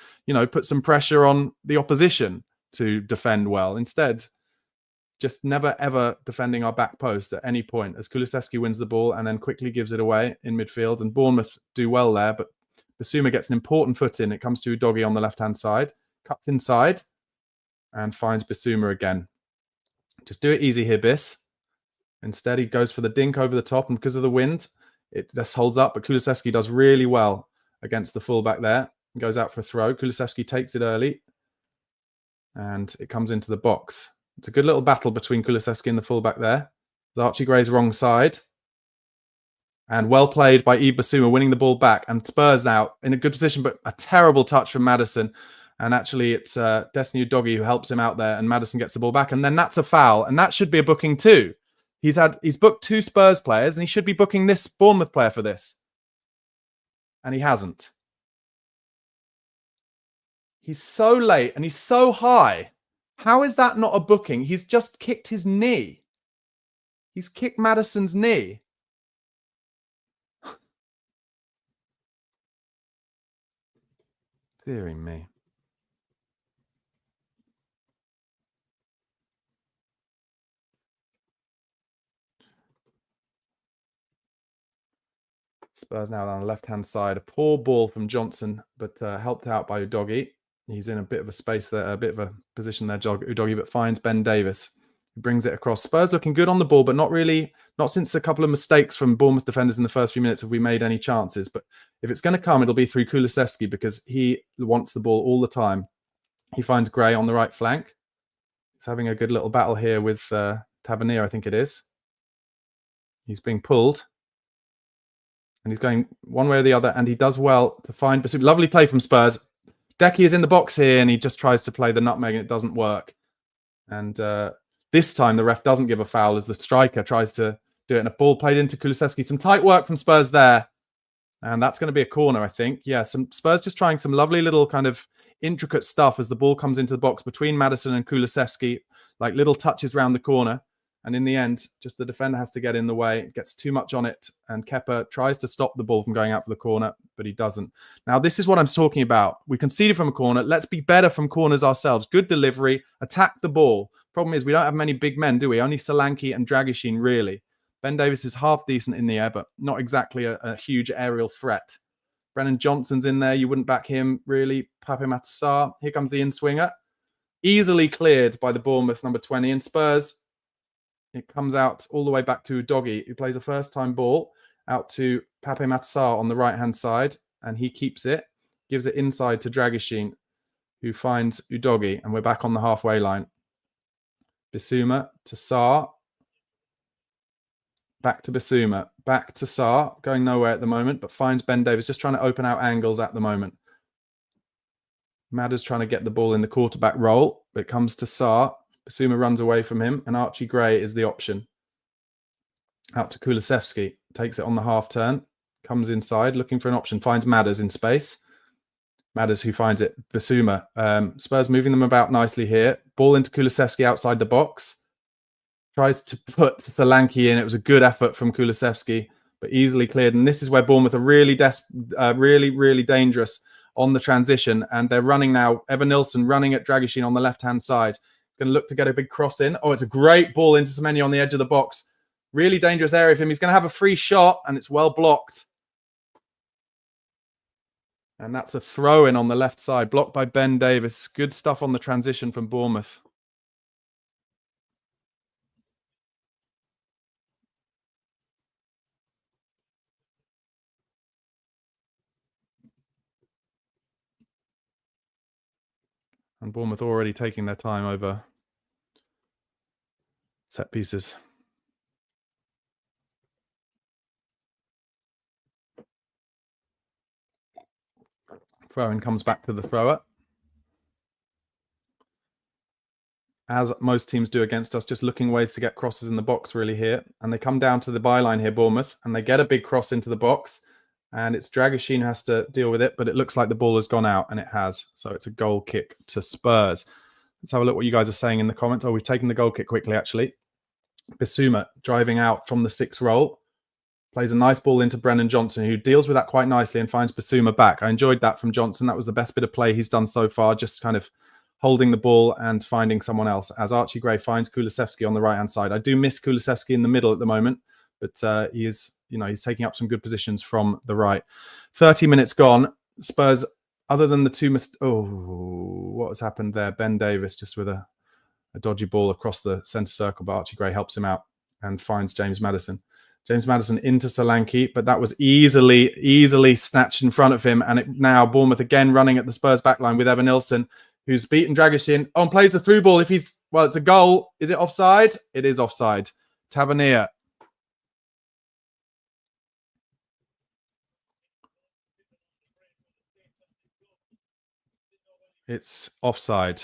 put some pressure on the opposition to defend well? Instead, just never, ever defending our back post at any point, as Kulusevski wins the ball and then quickly gives it away in midfield. And Bournemouth do well there, but Basuma gets an important foot in. It comes to Udogie on the left-hand side, cuts inside, and finds Basuma again. Just do it easy here, Bis. Instead, he goes for the dink over the top, and because of the wind, it just holds up. But Kulusevski does really well against the fullback there. He goes out for a throw. Kulusevski takes it early, and it comes into the box. It's a good little battle between Kulusevski and the fullback there. Archie Gray's wrong side. And well played by Yves Bissouma, winning the ball back. And Spurs now in a good position, but a terrible touch from Maddison. And actually, it's Destiny Udogie who helps him out there, and Maddison gets the ball back. And then that's a foul, and that should be a booking too. He's booked 2 Spurs players, and he should be booking this Bournemouth player for this. And he hasn't. He's so late, and he's so high. How is that not a booking? He's just kicked his knee. He's kicked Maddison's knee. Deary me. Spurs now on the left-hand side. A poor ball from Johnson, but helped out by Udogie. He's in a bit of a space there, a bit of a position there, Udogie, but finds Ben Davies. He brings it across. Spurs looking good on the ball, but not since a couple of mistakes from Bournemouth defenders in the first few minutes have we made any chances. But if it's going to come, it'll be through Kulusevski because he wants the ball all the time. He finds Gray on the right flank. He's having a good little battle here with Tavernier, I think it is. He's being pulled. And he's going one way or the other, and he does well to find Basuma. Lovely play from Spurs. Decky is in the box here, and he just tries to play the nutmeg, and it doesn't work. And this time, the ref doesn't give a foul as the striker tries to do it. And a ball played into Kulusevski. Some tight work from Spurs there. And that's going to be a corner, I think. Yeah, some Spurs just trying some lovely little kind of intricate stuff as the ball comes into the box between Maddison and Kulusevski, like little touches round the corner. And in the end, just the defender has to get in the way, gets too much on it, and Kepa tries to stop the ball from going out for the corner, but he doesn't. Now, this is what I'm talking about. We conceded from a corner. Let's be better from corners ourselves. Good delivery, attack the ball. Problem is, we don't have many big men, do we? Only Solanke and Dragusin, really. Ben Davies is half decent in the air, but not exactly a huge aerial threat. Brennan Johnson's in there. You wouldn't back him, really. Pape Matar Sarr. Here comes the in-swinger. Easily cleared by the Bournemouth number 20. And Spurs, it comes out all the way back to Udogie, who plays a first-time ball out to Pape Matar Sarr on the right-hand side, and he keeps it, gives it inside to Dragusin, who finds Udogie, and we're back on the halfway line. Bissouma to Sarr, back to Bissouma, back to Sarr, going nowhere at the moment, but finds Ben Davies, just trying to open out angles at the moment. Madder's trying to get the ball in the quarterback role, but it comes to Sarr. Bissouma runs away from him, and Archie Gray is the option. Out to Kulusevski, takes it on the half turn, comes inside, looking for an option, finds Madders in space. Madders who finds it, Bissouma. Spurs moving them about nicely here. Ball into Kulusevski outside the box. Tries to put Solanke in. It was a good effort from Kulusevski, but easily cleared. And this is where Bournemouth are really, really dangerous on the transition. And they're running now. Evan Nilsson running at Dragusin on the left-hand side. Going to look to get a big cross in. Oh, it's a great ball into Semenyo on the edge of the box. Really dangerous area for him. He's going to have a free shot, and it's well blocked. And that's a throw-in on the left side, blocked by Ben Davies. Good stuff on the transition from Bournemouth. And Bournemouth already taking their time over set pieces. Throw-in comes back to the thrower. As most teams do against us, just looking ways to get crosses in the box really here. And they come down to the byline here, Bournemouth, and they get a big cross into the box. And it's Dragusin who has to deal with it, but it looks like the ball has gone out, and it has. So it's a goal kick to Spurs. Let's have a look what you guys are saying in the comments. Oh, we've taken the goal kick quickly, actually. Bissouma driving out from the 6 roll. Plays a nice ball into Brennan Johnson, who deals with that quite nicely and finds Bissouma back. I enjoyed that from Johnson. That was the best bit of play he's done so far, just kind of holding the ball and finding someone else, as Archie Gray finds Kulusevski on the right-hand side. I do miss Kulusevski in the middle at the moment, but he is, he's taking up some good positions from the right. 30 minutes gone. Spurs, other than the two... what has happened there? Ben Davies just with a dodgy ball across the centre circle, but Archie Gray helps him out and finds James Maddison. James Maddison into Solanke, but that was easily snatched in front of him. And now Bournemouth again running at the Spurs backline with Evan Nilsson, who's beaten Dragusin. Oh, and plays the through ball. It's a goal. Is it offside? It is offside. Tavernier. It's offside.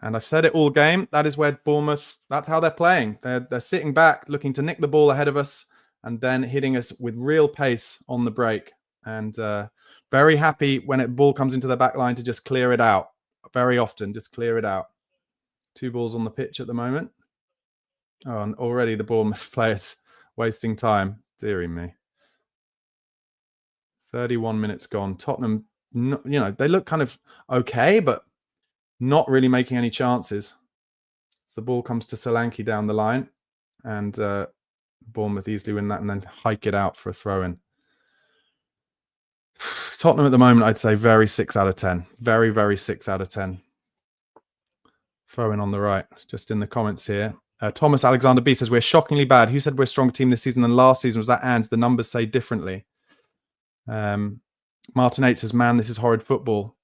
And I've said it all game. That is where Bournemouth, that's how they're playing. They're sitting back, looking to nick the ball ahead of us and then hitting us with real pace on the break. And very happy when a ball comes into the back line to just clear it out. Very often, just clear it out. 2 balls on the pitch at the moment. Oh, and already the Bournemouth players wasting time. Deary me. 31 minutes gone. Tottenham, they look kind of okay, but not really making any chances. So the ball comes to Solanke down the line, and Bournemouth easily win that and then hike it out for a throw-in. Tottenham at the moment, I'd say very 6 out of 10. Very, very 6 out of 10. Throw-in on the right. Just in the comments here. Thomas Alexander B says, we're shockingly bad. Who said we're a stronger team this season than last season? Was that and the numbers say differently? Martin 8 says, man, this is horrid football.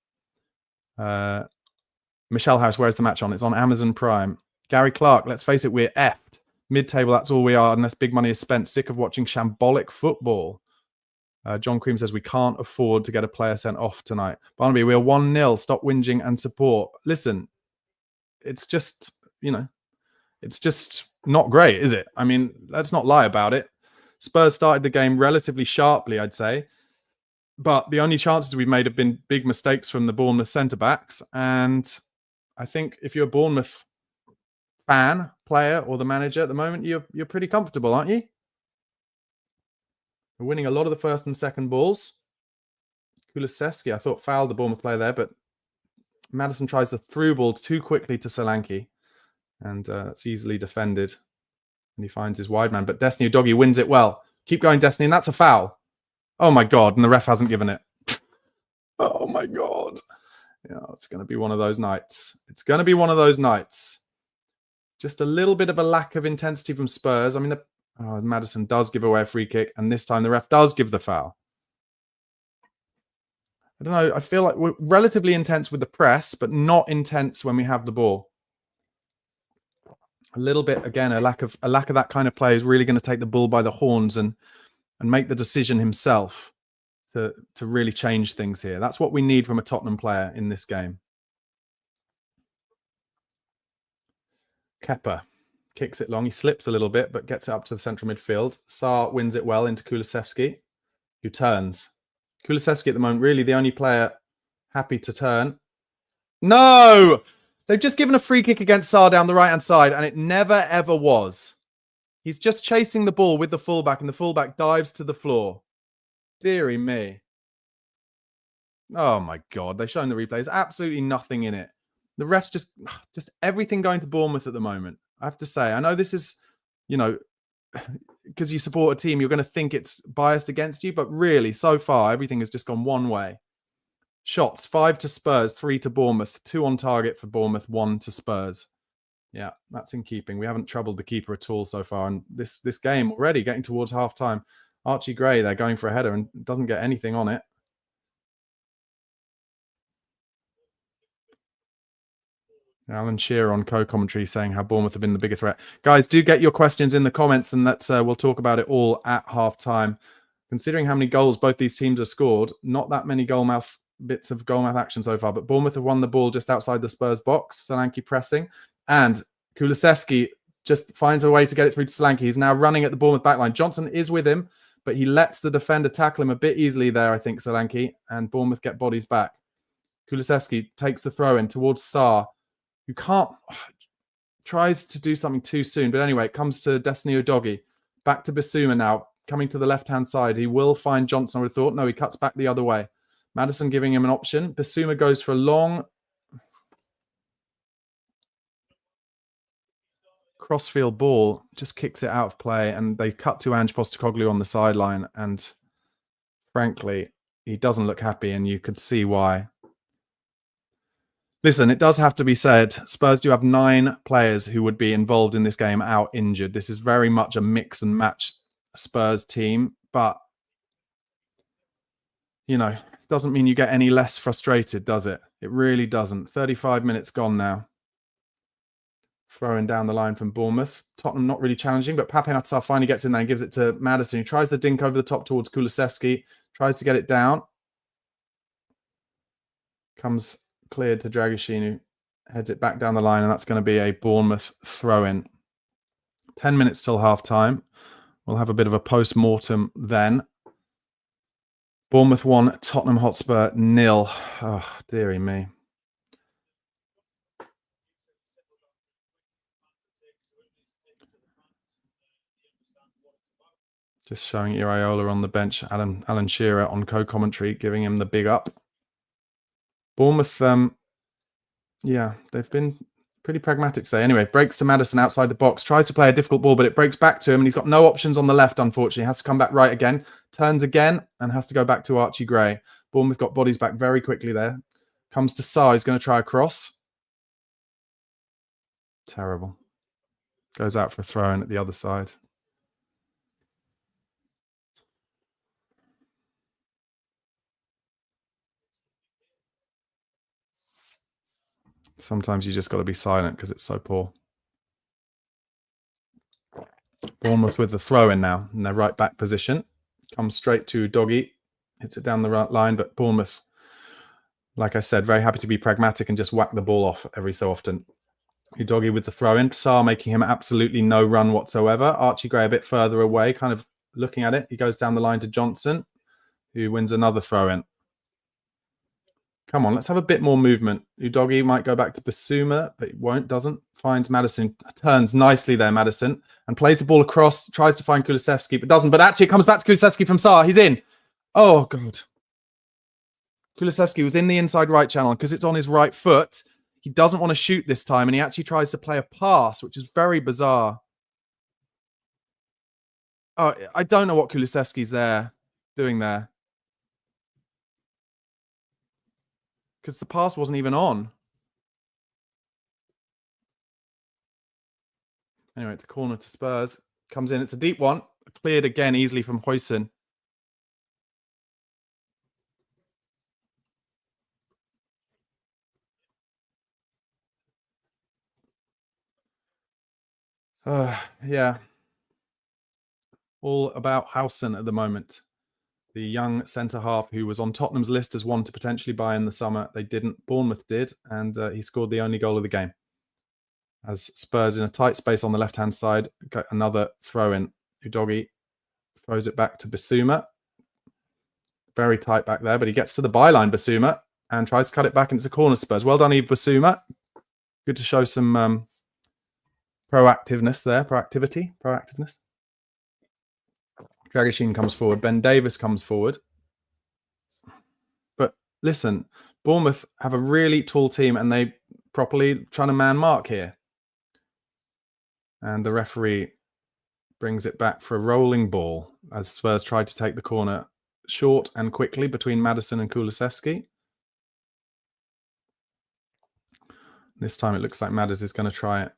Michelle House, where's the match on? It's on Amazon Prime. Gary Clark, let's face it, we're effed. Mid-table, that's all we are, unless big money is spent. Sick of watching shambolic football. John Cream says, we can't afford to get a player sent off tonight. Barnaby, we're 1-0. Stop whinging and support. Listen, it's just, it's just not great, is it? I mean, let's not lie about it. Spurs started the game relatively sharply, I'd say. But the only chances we've made have been big mistakes from the Bournemouth centre-backs. And I think if you're a Bournemouth fan, player, or the manager at the moment, you're pretty comfortable, aren't you? We're winning a lot of the first and second balls. Kulusevski, I thought, fouled the Bournemouth player there, but Maddison tries the through ball too quickly to Solanke. And that's easily defended. And he finds his wide man. But Destiny Udogie wins it well. Keep going, Destiny, and that's a foul. Oh, my God. And the ref hasn't given it. Oh, my God. It's going to be one of those nights. It's going to be one of those nights. Just a little bit of a lack of intensity from Spurs. I mean, Maddison does give away a free kick, and this time the ref does give the foul. I don't know. I feel like we're relatively intense with the press, but not intense when we have the ball. A little bit, again, a lack of that kind of player is really going to take the bull by the horns and make the decision himself to really change things here. That's what we need from a Tottenham player in this game. Kepa kicks it long. He slips a little bit, but gets it up to the central midfield. Sarr wins it well into Kulusevski, who turns. Kulusevski at the moment, really the only player happy to turn. No! They've just given a free kick against Sarr down the right-hand side, and it never, ever was. He's just chasing the ball with the fullback, and the fullback dives to the floor. Deary me. Oh, my God. They've shown the replay. There's absolutely nothing in it. The refs just everything going to Bournemouth at the moment. I have to say, I know this is, because you support a team, you're going to think it's biased against you, but really, so far, everything has just gone one way. Shots, 5 to Spurs, 3 to Bournemouth, 2 on target for Bournemouth, 1 to Spurs. Yeah, that's in keeping. We haven't troubled the keeper at all so far. And this game already getting towards half-time. Archie Gray, they're going for a header and doesn't get anything on it. Alan Shearer on co-commentary saying how Bournemouth have been the biggest threat. Guys, do get your questions in the comments, and we'll talk about it all at half-time. Considering how many goals both these teams have scored, not that many bits of goalmouth action so far, but Bournemouth have won the ball just outside the Spurs box. Solanke pressing, and Kulusevski just finds a way to get it through to Solanke. He's now running at the Bournemouth backline. Johnson is with him, but he lets the defender tackle him a bit easily there, I think, Solanke, and Bournemouth get bodies back. Kulusevski takes the throw in towards Sarr, who tries to do something too soon. But anyway, it comes to Destiny Udogie. Back to Bissouma now, coming to the left-hand side. He will find Johnson, I would have thought. No, he cuts back the other way. Maddison giving him an option. Bissouma goes for a long crossfield ball, just kicks it out of play, and they cut to Ange Postecoglou on the sideline. And frankly, he doesn't look happy, and you could see why. Listen, it does have to be said, Spurs do have 9 players who would be involved in this game out injured. This is very much a mix and match Spurs team, but, doesn't mean you get any less frustrated, does it? It really doesn't. 35 minutes gone now. Throwing down the line from Bournemouth. Tottenham not really challenging, but Pape Matar finally gets in there and gives it to Maddison, who tries the dink over the top towards Kulusevski, tries to get it down. Comes cleared to Dragoshin, who heads it back down the line, and that's going to be a Bournemouth throw-in. 10 minutes till half-time. We'll have a bit of a post-mortem then. Bournemouth 1, Tottenham Hotspur 0. Oh, dearie me. Just showing Iraola on the bench. Alan Shearer on co-commentary, giving him the big up. Bournemouth, yeah, they've been pretty pragmatic today. Anyway, breaks to Maddison outside the box. Tries to play a difficult ball, but it breaks back to him, and he's got no options on the left, unfortunately. Has to come back right again. Turns again, and has to go back to Archie Gray. Bournemouth got bodies back very quickly there. Comes to Sarr. He's going to try a cross. Terrible. Goes out for a throw-in at the other side. Sometimes you just got to be silent because it's so poor. Bournemouth with the throw-in now in their right back position. Comes straight to Doggy. Hits it down the right line, but Bournemouth, like I said, very happy to be pragmatic and just whack the ball off every so often. Doggy with the throw-in. Sarr making him absolutely no run whatsoever. Archie Gray a bit further away, kind of looking at it. He goes down the line to Johnson, who wins another throw-in. Come on, let's have a bit more movement. Udogie might go back to Basuma, but he won't, doesn't. Finds Maddison, turns nicely there, Maddison, and plays the ball across, tries to find Kulusevski, but doesn't. But actually, it comes back to Kulusevski from Sarr. He's in. Oh, God. Kulusevski was in the inside right channel because it's on his right foot. He doesn't want to shoot this time, and he actually tries to play a pass, which is very bizarre. Oh, I don't know what Kulusevski's doing there. Because the pass wasn't even on. Anyway, it's a corner to Spurs. Comes in. It's a deep one. Cleared again easily from Huijsen. Yeah. All about Huijsen at the moment. The young centre-half who was on Tottenham's list as one to potentially buy in the summer. They didn't. Bournemouth did, and he scored the only goal of the game. As Spurs in a tight space on the left-hand side, got another throw-in. Udogie throws it back to Basuma. Very tight back there, but he gets to the byline, Basuma, and tries to cut it back into the corner. Spurs. Well done, Yves Basuma. Good to show some proactiveness there. Proactiveness. Dragoshin comes forward. Ben Davis comes forward. But listen, Bournemouth have a really tall team, and they properly trying to man mark here. And the referee brings it back for a rolling ball as Spurs tried to take the corner short and quickly between Maddison and Kulusevski. This time it looks like Maddison is going to try it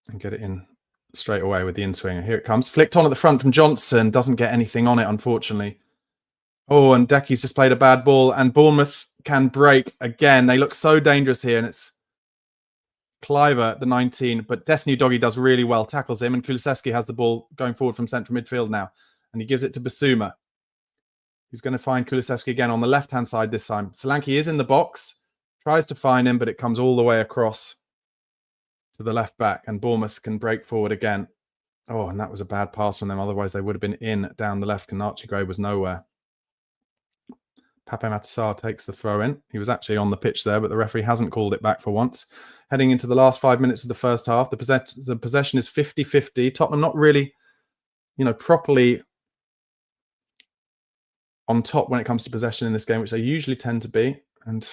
and get it in straight away with the in-swinger. Here it comes. Flicked on at the front from Johnson. Doesn't get anything on it, unfortunately. Oh, and Decky's just played a bad ball, and Bournemouth can break again. They look so dangerous here, and it's Cliver, the 19, but Destiny Udogie does really well, tackles him, and Kulusevski has the ball going forward from central midfield now, and he gives it to Basuma, who's going to find Kulusevski again on the left-hand side this time. Solanke is in the box, tries to find him, but it comes all the way across to the left back, and Bournemouth can break forward again. Oh, and that was a bad pass from them. Otherwise, they would have been in down the left, and Archie Gray was nowhere. Pape Matar takes the throw in. He was actually on the pitch there, but the referee hasn't called it back for once. Heading into the last 5 minutes of the first half, the possession is 50-50. Tottenham not really, properly on top when it comes to possession in this game, which they usually tend to be. And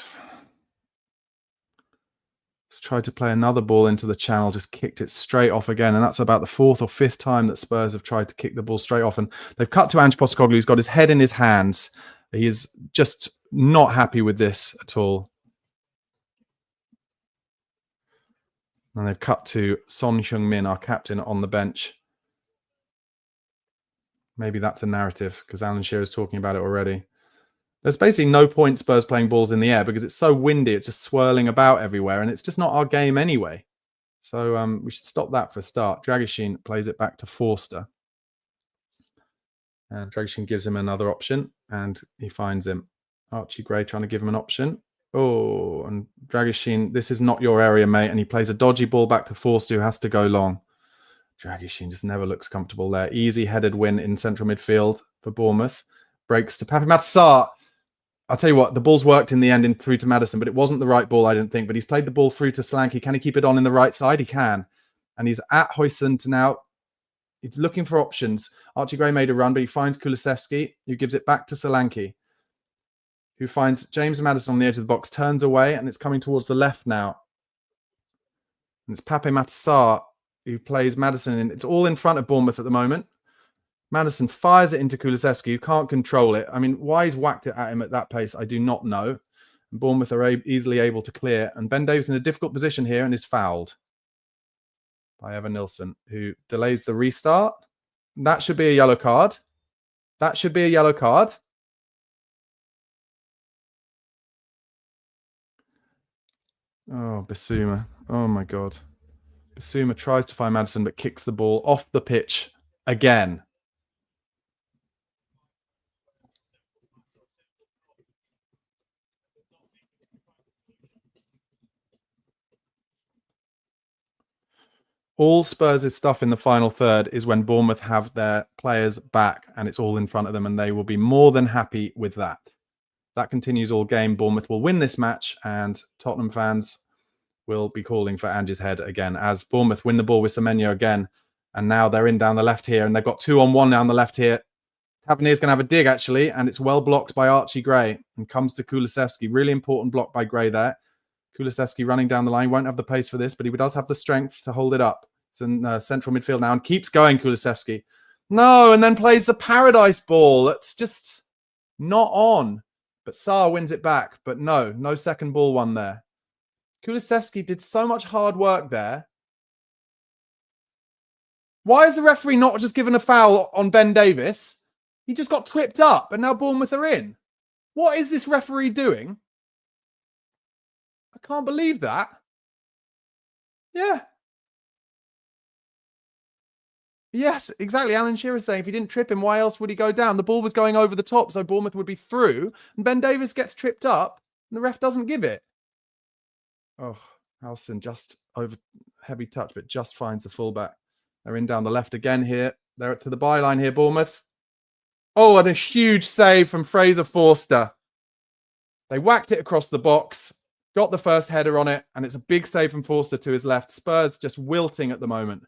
tried to play another ball into the channel, just kicked it straight off again. And that's about the fourth or fifth time that Spurs have tried to kick the ball straight off. And they've cut to Ange Postecoglou, who's got his head in his hands. He is just not happy with this at all. And they've cut to Son Heung-min, our captain, on the bench. Maybe that's a narrative, because Alan Shearer is talking about it already. There's basically no point Spurs playing balls in the air because it's so windy. It's just swirling about everywhere, and it's just not our game anyway. So we should stop that for a start. Dragishin plays it back to Forster. And Dragishin gives him another option, and he finds him. Archie Gray trying to give him an option. Oh, and Dragishin, this is not your area, mate. And he plays a dodgy ball back to Forster, who has to go long. Dragishin just never looks comfortable there. Easy headed win in central midfield for Bournemouth. Breaks to Papi Matsar. I'll tell you what, the ball's worked in the end in through to Maddison, but it wasn't the right ball, I didn't think. But he's played the ball through to Solanke. Can he keep it on in the right side? He can. And he's at Huijsen now. He's looking for options. Archie Gray made a run, but he finds Kulusevski, who gives it back to Solanke, who finds James Maddison on the edge of the box, turns away, and it's coming towards the left now. And it's Pape Matsar who plays Maddison in. It's all in front of Bournemouth at the moment. Maddison fires it into Kulusevski, who can't control it. I mean, why he's whacked it at him at that pace, I do not know. Bournemouth are easily able to clear. And Ben Davies in a difficult position here and is fouled by Evan Nilsson, who delays the restart. That should be a yellow card. That should be a yellow card. Oh, Bissouma. Oh, my God. Bissouma tries to find Maddison, but kicks the ball off the pitch again. All Spurs' stuff in the final third is when Bournemouth have their players back and it's all in front of them, and they will be more than happy with that. That continues all game. Bournemouth will win this match, and Tottenham fans will be calling for Ange's head again as Bournemouth win the ball with Semenyo again. And now they're in down the left here, and they've got 2-on-1 down the left here. Tavernier's going to have a dig, actually, and it's well blocked by Archie Gray and comes to Kulusevski. Really important block by Gray there. Kulusevski running down the line. Won't have the pace for this, but he does have the strength to hold it up. It's in central midfield now and keeps going, Kulusevski. No, and then plays a paradise ball. That's just not on. But Sarr wins it back. But no second ball one there. Kulusevski did so much hard work there. Why is the referee not just given a foul on Ben Davies? He just got tripped up and now Bournemouth are in. What is this referee doing? I can't believe that. Yeah. Yes, exactly. Alan Shearer saying if he didn't trip him, why else would he go down? The ball was going over the top, so Bournemouth would be through. And Ben Davies gets tripped up, and the ref doesn't give it. Oh, Howson just over heavy touch, but just finds the fullback. They're in down the left again here. They're to the byline here, Bournemouth. Oh, and a huge save from Fraser Forster. They whacked it across the box, got the first header on it, and it's a big save from Forster to his left. Spurs just wilting at the moment.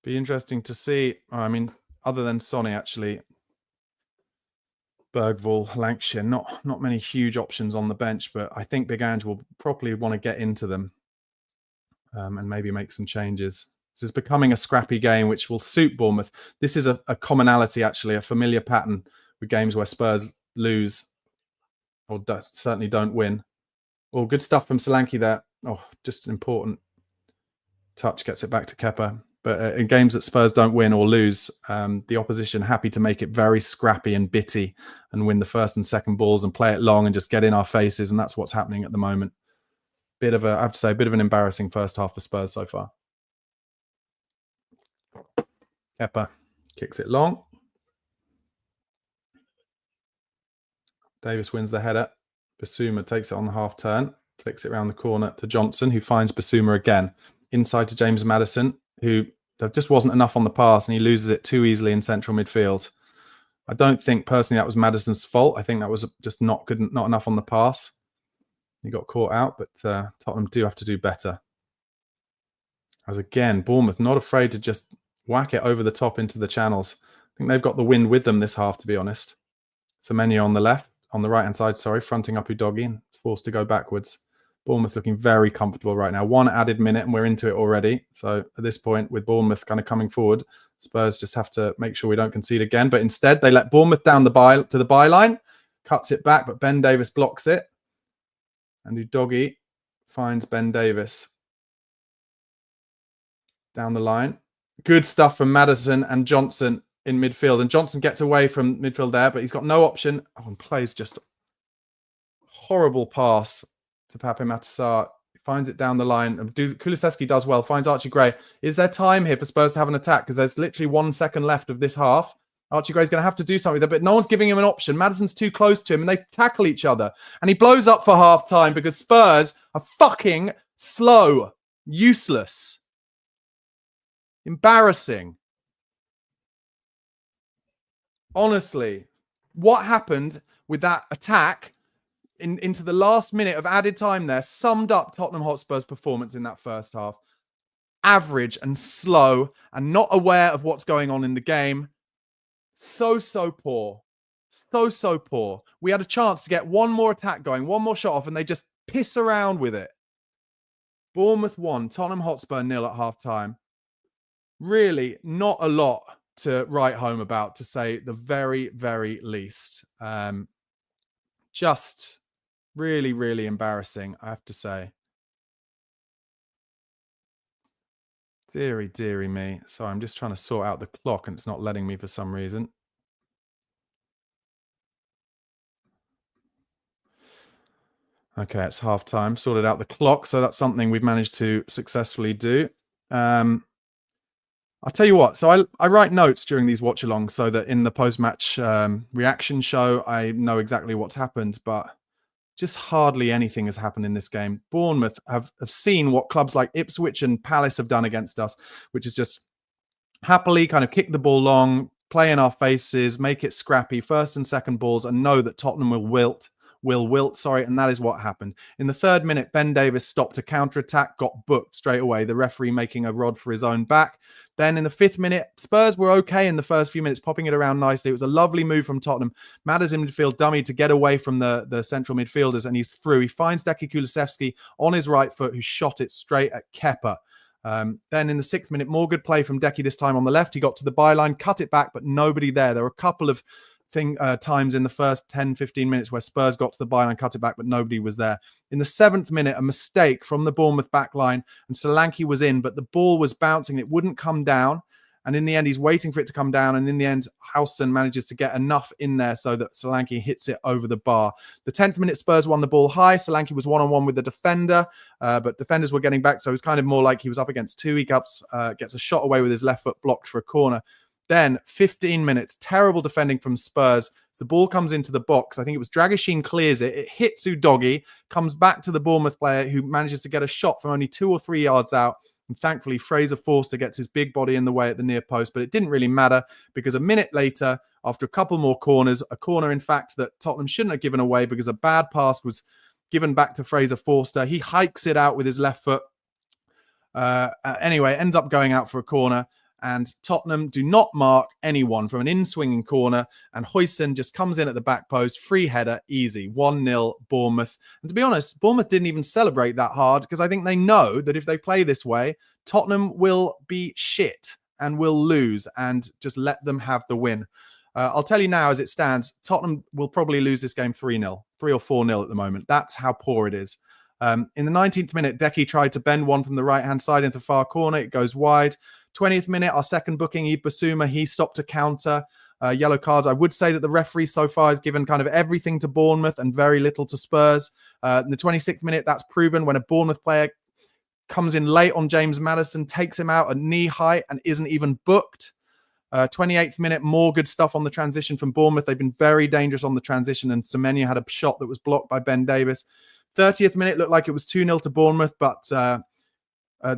Be interesting to see. I mean, other than Sonny, actually, Bergvall, Lancashire, not many huge options on the bench, but I think Big Ange will probably want to get into them and maybe make some changes. This is becoming a scrappy game, which will suit Bournemouth. This is a commonality, actually, a familiar pattern with games where Spurs lose or certainly don't win. Oh, good stuff from Solanke there. Oh, just an important touch, gets it back to Kepa. But in games that Spurs don't win or lose, the opposition happy to make it very scrappy and bitty and win the first and second balls and play it long and just get in our faces. And that's what's happening at the moment. I have to say, a bit of an embarrassing first half for Spurs so far. Kepa kicks it long. Davis wins the header. Bissouma takes it on the half turn, flicks it around the corner to Johnson, who finds Bissouma again. Inside to James Maddison, who there just wasn't enough on the pass, and he loses it too easily in central midfield. I don't think personally that was Maddison's fault. I think that was just not enough on the pass. He got caught out, but Tottenham do have to do better. As again, Bournemouth not afraid to just whack it over the top into the channels. I think they've got the wind with them this half, to be honest. Semenyo on the right-hand side, fronting up Udogi and forced to go backwards. Bournemouth looking very comfortable right now. 1 added minute and we're into it already. So at this point, with Bournemouth kind of coming forward, Spurs just have to make sure we don't concede again. But instead, they let Bournemouth down to the byline, cuts it back, but Ben Davies blocks it. And Udogie finds Ben Davies down the line. Good stuff from Maddison and Johnson in midfield. And Johnson gets away from midfield there, but he's got no option. Oh, and plays just horrible pass to Pape Matar. He finds it down the line. Kulusevski does well, finds Archie Gray. Is there time here for Spurs to have an attack? Because there's literally 1 second left of this half. Archie Gray's going to have to do something there, but no one's giving him an option. Maddison's too close to him, and they tackle each other. And he blows up for half-time because Spurs are fucking slow. Useless. Embarrassing. Honestly, what happened with that attack into the last minute of added time there summed up Tottenham Hotspur's performance in that first half. Average and slow and not aware of what's going on in the game. So poor. So poor. We had a chance to get one more attack going, one more shot off, and they just piss around with it. Bournemouth 1, Tottenham Hotspur 0 at half-time. Really not a lot to write home about, to say the very, very least. Just really, really embarrassing, I have to say. Deary me. Sorry, I'm just trying to sort out the clock and it's not letting me for some reason. Okay, it's half time. Sorted out the clock. So that's something we've managed to successfully do. I'll tell you what. So I write notes during these watch-alongs so that in the post-match reaction show, I know exactly what's happened. But just hardly anything has happened in this game. Bournemouth have seen what clubs like Ipswich and Palace have done against us, which is just happily kind of kick the ball long, play in our faces, make it scrappy, first and second balls, and know that Tottenham will wilt, and that is what happened. In the 3rd minute, Ben Davies stopped a counter-attack, got booked straight away, the referee making a rod for his own back. Then in the 5th minute, Spurs were okay in the first few minutes, popping it around nicely. It was a lovely move from Tottenham. Matters in midfield, dummy to get away from the central midfielders, and he's through. He finds Decky Kulusevski on his right foot, who shot it straight at Kepa. Then in the 6th minute, more good play from Decky, this time on the left. He got to the byline, cut it back, but nobody there. There were a couple of times in the first 10-15 minutes where Spurs got to the byline, cut it back, but nobody was there. In the 7th minute, a mistake from the Bournemouth back line, and Solanke was in, but the ball was bouncing. It wouldn't come down, and in the end, he's waiting for it to come down, and in the end, Howson manages to get enough in there so that Solanke hits it over the bar. The 10th minute, Spurs won the ball high. Solanke was one-on-one with the defender, but defenders were getting back, so it was kind of more like he was up against 2 gets a shot away with his left foot blocked for a corner. Then 15 minutes, terrible defending from Spurs. So the ball comes into the box. I think it was Dragusin clears it. It hits Udogie, comes back to the Bournemouth player who manages to get a shot from only 2 or 3 yards out. And thankfully, Fraser Forster gets his big body in the way at the near post. But it didn't really matter because a minute later, after a couple more corners, a corner, in fact, that Tottenham shouldn't have given away because a bad pass was given back to Fraser Forster. He hikes it out with his left foot. Anyway, ends up going out for a corner. And Tottenham do not mark anyone from an in-swinging corner. And Huijsen just comes in at the back post. Free header, easy. 1-0 Bournemouth. And to be honest, Bournemouth didn't even celebrate that hard because I think they know that if they play this way, Tottenham will be shit and will lose, and just let them have the win. I'll tell you now, as it stands, Tottenham will probably lose this game 3-0, 3 or 4-0 at the moment. That's how poor it is. In the 19th minute, Decky tried to bend one from the right-hand side into the far corner. It goes wide. 20th minute, our second booking, Yves Bissouma, he stopped a counter. Yellow cards. I would say that the referee so far has given kind of everything to Bournemouth and very little to Spurs. In the 26th minute, that's proven when a Bournemouth player comes in late on James Maddison, takes him out at knee height and isn't even booked. 28th minute, more good stuff on the transition from Bournemouth. They've been very dangerous on the transition, and Semenya had a shot that was blocked by Ben Davies. 30th minute looked like it was 2-0 to Bournemouth, but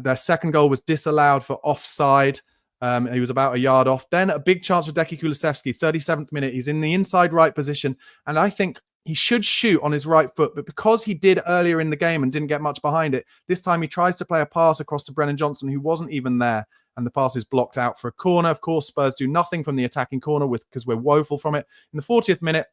their second goal was disallowed for offside. He was about a yard off. Then a big chance for Decky Kulusevski, 37th minute. He's in the inside right position, and I think he should shoot on his right foot, but because he did earlier in the game and didn't get much behind it, this time he tries to play a pass across to Brennan Johnson, who wasn't even there, and the pass is blocked out for a corner. Of course, Spurs do nothing from the attacking corner because we're woeful from it. In the 40th minute,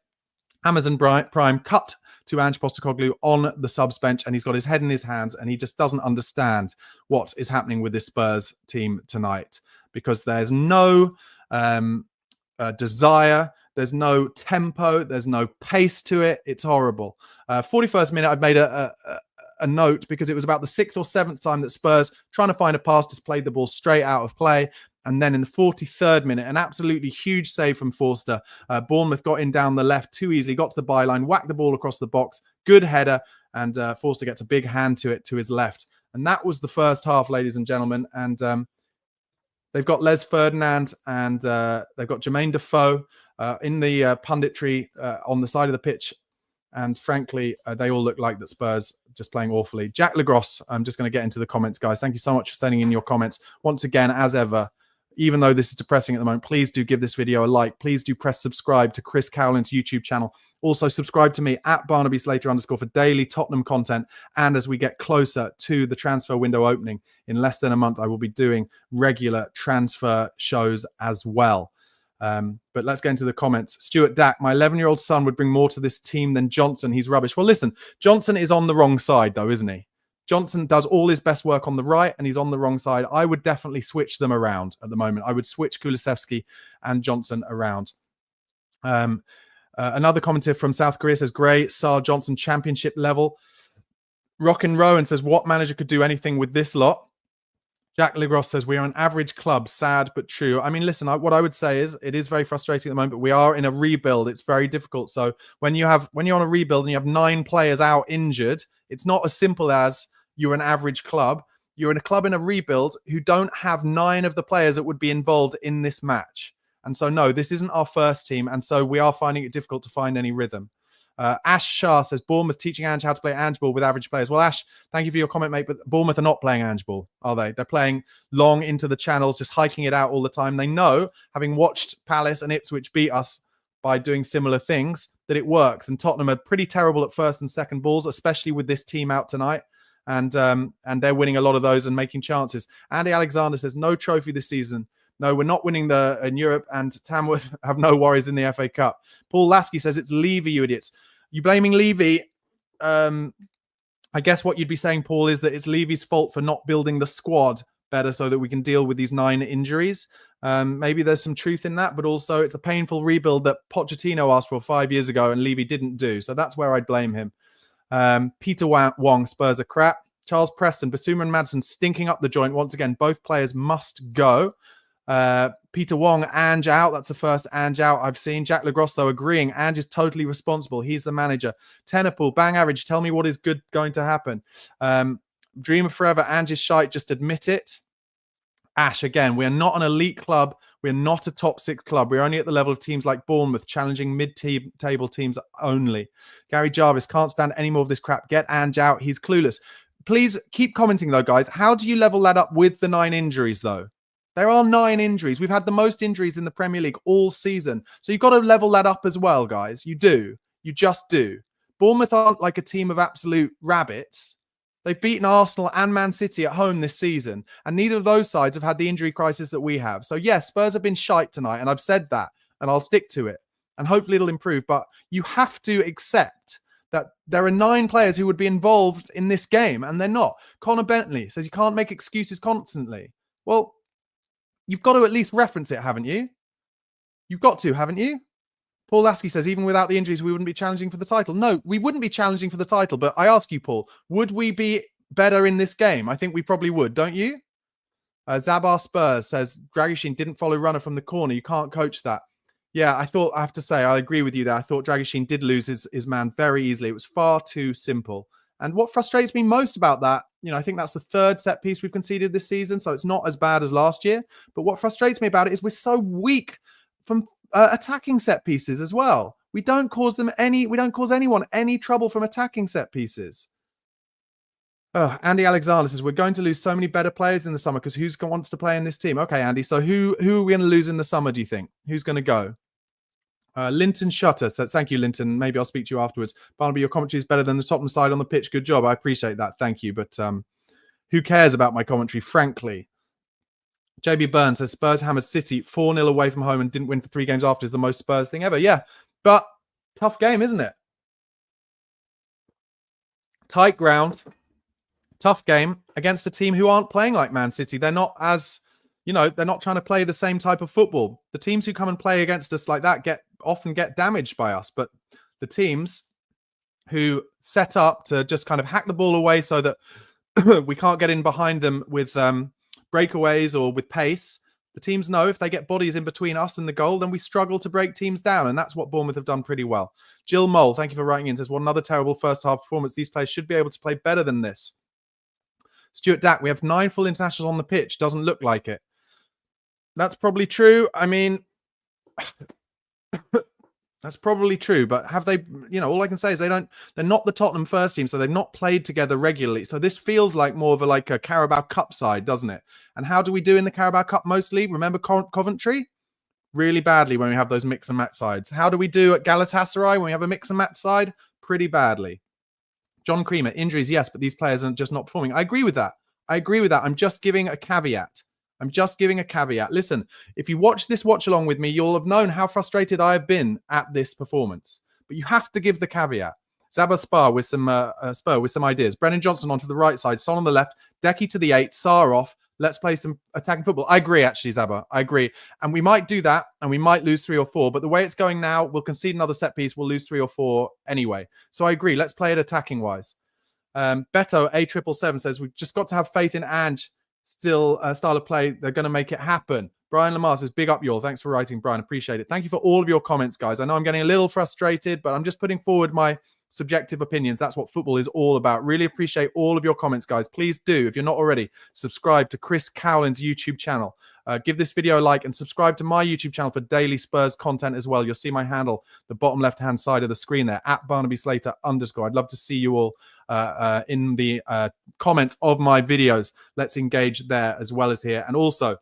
Amazon Prime cut to Ange Postecoglou on the subs bench, and he's got his head in his hands, and he just doesn't understand what is happening with this Spurs team tonight, because there's no desire, there's no tempo, there's no pace to it. It's horrible. 41st minute, I've made a note because it was about the 6th or 7th time that Spurs, trying to find a pass, just played the ball straight out of play. And then in the 43rd minute, an absolutely huge save from Forster. Bournemouth got in down the left too easily, got to the byline, whacked the ball across the box, good header, and Forster gets a big hand to it to his left. And that was the first half, ladies and gentlemen. And they've got Les Ferdinand and they've got Jermaine Defoe in the punditry on the side of the pitch. And frankly, they all look like that Spurs just playing awfully. Jack Lagros, I'm just going to get into the comments, guys. Thank you so much for sending in your comments. Once again, as ever, even though this is depressing at the moment, please do give this video a like. Please do press subscribe to Chris Cowlin's YouTube channel. Also, subscribe to me at Barnaby Slater _ for daily Tottenham content. And as we get closer to the transfer window opening in less than a month, I will be doing regular transfer shows as well. But let's get into the comments. Stuart Dack, my 11-year-old son would bring more to this team than Johnson. He's rubbish. Well, listen, Johnson is on the wrong side, though, isn't he? Johnson does all his best work on the right, and he's on the wrong side. I would definitely switch them around at the moment. I would switch Kulusevski and Johnson around. Another commenter from South Korea says, Gray, Sarr, Johnson, championship level. Rock and Rowan says, what manager could do anything with this lot? Jack Legros says, we are an average club, sad but true. I mean, listen, what I would say is it is very frustrating at the moment, but we are in a rebuild. It's very difficult. So when you're on a rebuild and you have 9 players out injured, it's not as simple as you're an average club. You're in a club in a rebuild who don't have 9 of the players that would be involved in this match. And so, no, this isn't our first team. And so we are finding it difficult to find any rhythm. Ash Shah says, Bournemouth teaching Ange how to play Ange ball with average players. Well, Ash, thank you for your comment, mate, but Bournemouth are not playing Ange ball, are they? They're playing long into the channels, just hiking it out all the time. They know, having watched Palace and Ipswich beat us by doing similar things, that it works. And Tottenham are pretty terrible at first and second balls, especially with this team out tonight. And they're winning a lot of those and making chances. Andy Alexander says, no trophy this season. No, we're not winning in Europe, and Tamworth have no worries in the FA Cup. Paul Lasky says, it's Levy, you idiots. You blaming Levy? I guess what you'd be saying, Paul, is that it's Levy's fault for not building the squad better so that we can deal with these 9 injuries. Maybe there's some truth in that, but also it's a painful rebuild that Pochettino asked for 5 years ago and Levy didn't do. So that's where I'd blame him. Peter Wong, Spurs are crap. Charles Preston, Basuma and Madsen stinking up the joint. Once again, both players must go. Peter Wong, Ange out. That's the first Ange out I've seen. Jack Legros, though, agreeing. Ange is totally responsible. He's the manager. Tenerpool, bang average. Tell me what is good going to happen. Dreamer forever. Ange is shite. Just admit it. Ash, again, we are not an elite club. We're not a top 6 club. We're only at the level of teams like Bournemouth, challenging mid-table teams only. Gary Jarvis, can't stand any more of this crap. Get Ange out. He's clueless. Please keep commenting, though, guys. How do you level that up with the 9 injuries, though? There are 9 injuries. We've had the most injuries in the Premier League all season. So you've got to level that up as well, guys. You do. You just do. Bournemouth aren't like a team of absolute rabbits. They've beaten Arsenal and Man City at home this season. And neither of those sides have had the injury crisis that we have. So yes, Spurs have been shite tonight. And I've said that. And I'll stick to it. And hopefully it'll improve. But you have to accept that there are 9 players who would be involved in this game. And they're not. Connor Bentley says you can't make excuses constantly. Well, you've got to at least reference it, haven't you? You've got to, haven't you? Paul Lasky says, even without the injuries, we wouldn't be challenging for the title. No, we wouldn't be challenging for the title. But I ask you, Paul, would we be better in this game? I think we probably would, don't you? Zabar Spurs says, Dragishin didn't follow runner from the corner. You can't coach that. Yeah, I have to say, I agree with you there. I thought Dragishin did lose his man very easily. It was far too simple. And what frustrates me most about that, I think that's the 3rd set piece we've conceded this season, so it's not as bad as last year. But what frustrates me about it is we're so weak from attacking set pieces as well. We don't cause anyone any trouble from attacking set pieces. Oh, Andy Alexander says, we're going to lose so many better players in the summer because who wants to play in this team? Okay, Andy, so who are we going to lose in the summer, do you think? Who's going to go? Linton Shutter says, thank you, Linton. Maybe I'll speak to you afterwards. Barnaby, your commentary is better than the Tottenham side on the pitch. Good job. I appreciate that. Thank you. But who cares about my commentary, frankly? JB Burns says, Spurs hammered City 4-0 away from home and didn't win for 3 games after is the most Spurs thing ever. Yeah, but tough game, isn't it? Tight ground, tough game against a team who aren't playing like Man City. They're not as, they're not trying to play the same type of football. The teams who come and play against us like that often get damaged by us. But the teams who set up to just kind of hack the ball away so that we can't get in behind them with breakaways or with pace, the teams know if they get bodies in between us and the goal, then we struggle to break teams down. And that's what Bournemouth have done pretty well. Jill Mole, thank you for writing in, says, well, another terrible first half performance. These players should be able to play better than this. Stuart Dack, we have 9 full internationals on the pitch. Doesn't look like it. That's probably true. I mean, that's probably true. But have they, all I can say is they're not the Tottenham first team. So they've not played together regularly. So this feels like more of a Carabao Cup side, doesn't it? And how do we do in the Carabao Cup mostly? Remember Coventry? Really badly when we have those mix and match sides. How do we do at Galatasaray when we have a mix and match side? Pretty badly. John Creamer, injuries, yes, but these players are just not performing. I agree with that. I'm just giving a caveat. Listen, if you watch this watch along with me, you'll have known how frustrated I have been at this performance. But you have to give the caveat. Zabba Spur with some ideas. Brennan Johnson onto the right side, Son on the left, Decky to the 8, Sarr off. Let's play some attacking football. I agree, actually, Zabba. I agree. And we might do that, and we might lose 3 or 4. But the way it's going now, we'll concede another set piece. We'll lose 3 or 4 anyway. So I agree. Let's play it attacking-wise. Beto, A777, says, we've just got to have faith in Ange. Still, style of play. They're going to make it happen. Brian Lamar says, big up, y'all. Thanks for writing, Brian. Appreciate it. Thank you for all of your comments, guys. I know I'm getting a little frustrated, but I'm just putting forward my subjective opinions. That's what football is all about. Really appreciate all of your comments, guys. Please do, if you're not already, subscribe to Chris Cowlin's YouTube channel. Give this video a like and subscribe to my YouTube channel for daily Spurs content as well. You'll see my handle, the bottom left-hand side of the screen there, at Barnaby Slater _. I'd love to see you all in the comments of my videos. Let's engage there as well as here. And also,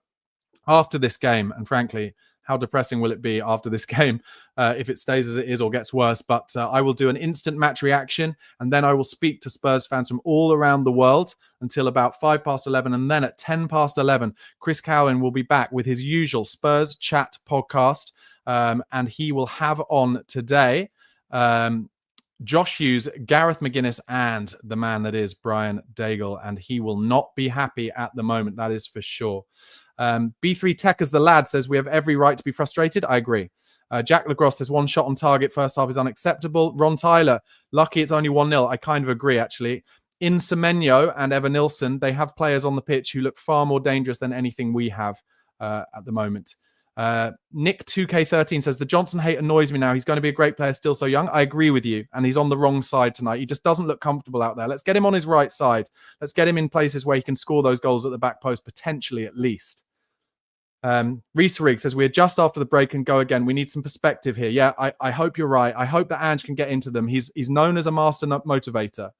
after this game, and frankly, how depressing will it be after this game if it stays as it is or gets worse? But I will do an instant match reaction, and then I will speak to Spurs fans from all around the world until about 11:05. And then at 11:10, Chris Cowlin will be back with his usual Spurs Chat podcast. And he will have on today Josh Hughes, Gareth McGuinness, and the man that is Brian Daigle. And he will not be happy at the moment, that is for sure. B3 Tech as the lad says, we have every right to be frustrated. I agree. Jack Lagrosse says, 1 shot on target first half is unacceptable. Ron Tyler, lucky it's only 1-0. I kind of agree, actually. In Semenyo and Evan Nilsson, they have players on the pitch who look far more dangerous than anything we have at the moment. Nick 2K13 says, the Johnson hate annoys me now. He's going to be a great player, still so young. I agree with you. And he's on the wrong side tonight. He just doesn't look comfortable out there. Let's get him on his right side. Let's get him in places where he can score those goals at the back post, potentially at least. Reese Riggs says, we are just after the break and go again. We need some perspective here. Yeah, I hope you're right. I hope that Ange can get into them. He's known as a master motivator.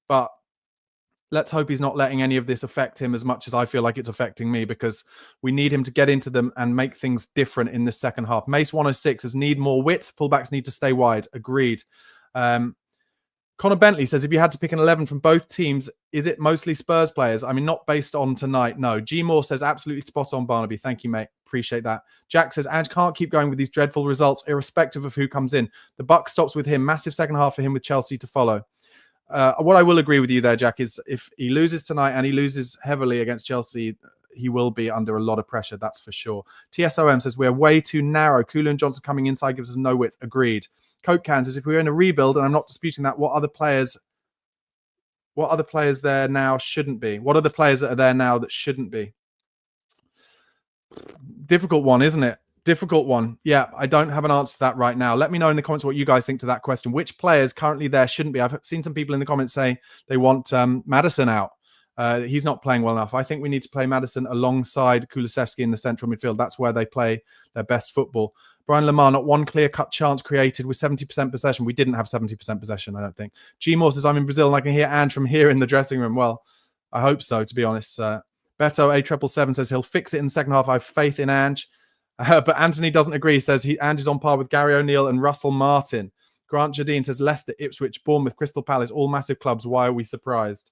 But let's hope he's not letting any of this affect him as much as I feel like it's affecting me, because we need him to get into them and make things different in the second half. Mace 106 says, need more width. Fullbacks need to stay wide. Agreed. Connor Bentley says, if you had to pick an 11 from both teams, is it mostly Spurs players? I mean, not based on tonight, no. G Moore says, absolutely spot on, Barnaby. Thank you, mate. Appreciate that. Jack says, Ange can't keep going with these dreadful results, irrespective of who comes in. The buck stops with him. Massive second half for him with Chelsea to follow. What I will agree with you there, Jack, is if he loses tonight and he loses heavily against Chelsea, he will be under a lot of pressure, that's for sure. TSOM says, we're way too narrow. Kulu and Johnson coming inside gives us no width. Agreed. Coke Can says, if we're in a rebuild, and I'm not disputing that, what other players there now shouldn't be? What are the players that are there now that shouldn't be? Difficult one, isn't it? Difficult one. Yeah, I don't have an answer to that right now. Let me know in the comments what you guys think to that question. Which players currently there shouldn't be? I've seen some people in the comments say they want Maddison out. He's not playing well enough. I think we need to play Maddison alongside Kulusevski in the central midfield. That's where they play their best football. Brian Lamar, not one clear-cut chance created with 70% possession. We didn't have 70% possession, I don't think. G Moore says, I'm in Brazil and I can hear Ange from here in the dressing room. Well, I hope so, to be honest. Beto A777 says he'll fix it in the second half. I have faith in Ange. But Anthony doesn't agree. He says Ange is on par with Gary O'Neill and Russell Martin. Grant Jardine says Leicester, Ipswich, Bournemouth, Crystal Palace, all massive clubs. Why are we surprised?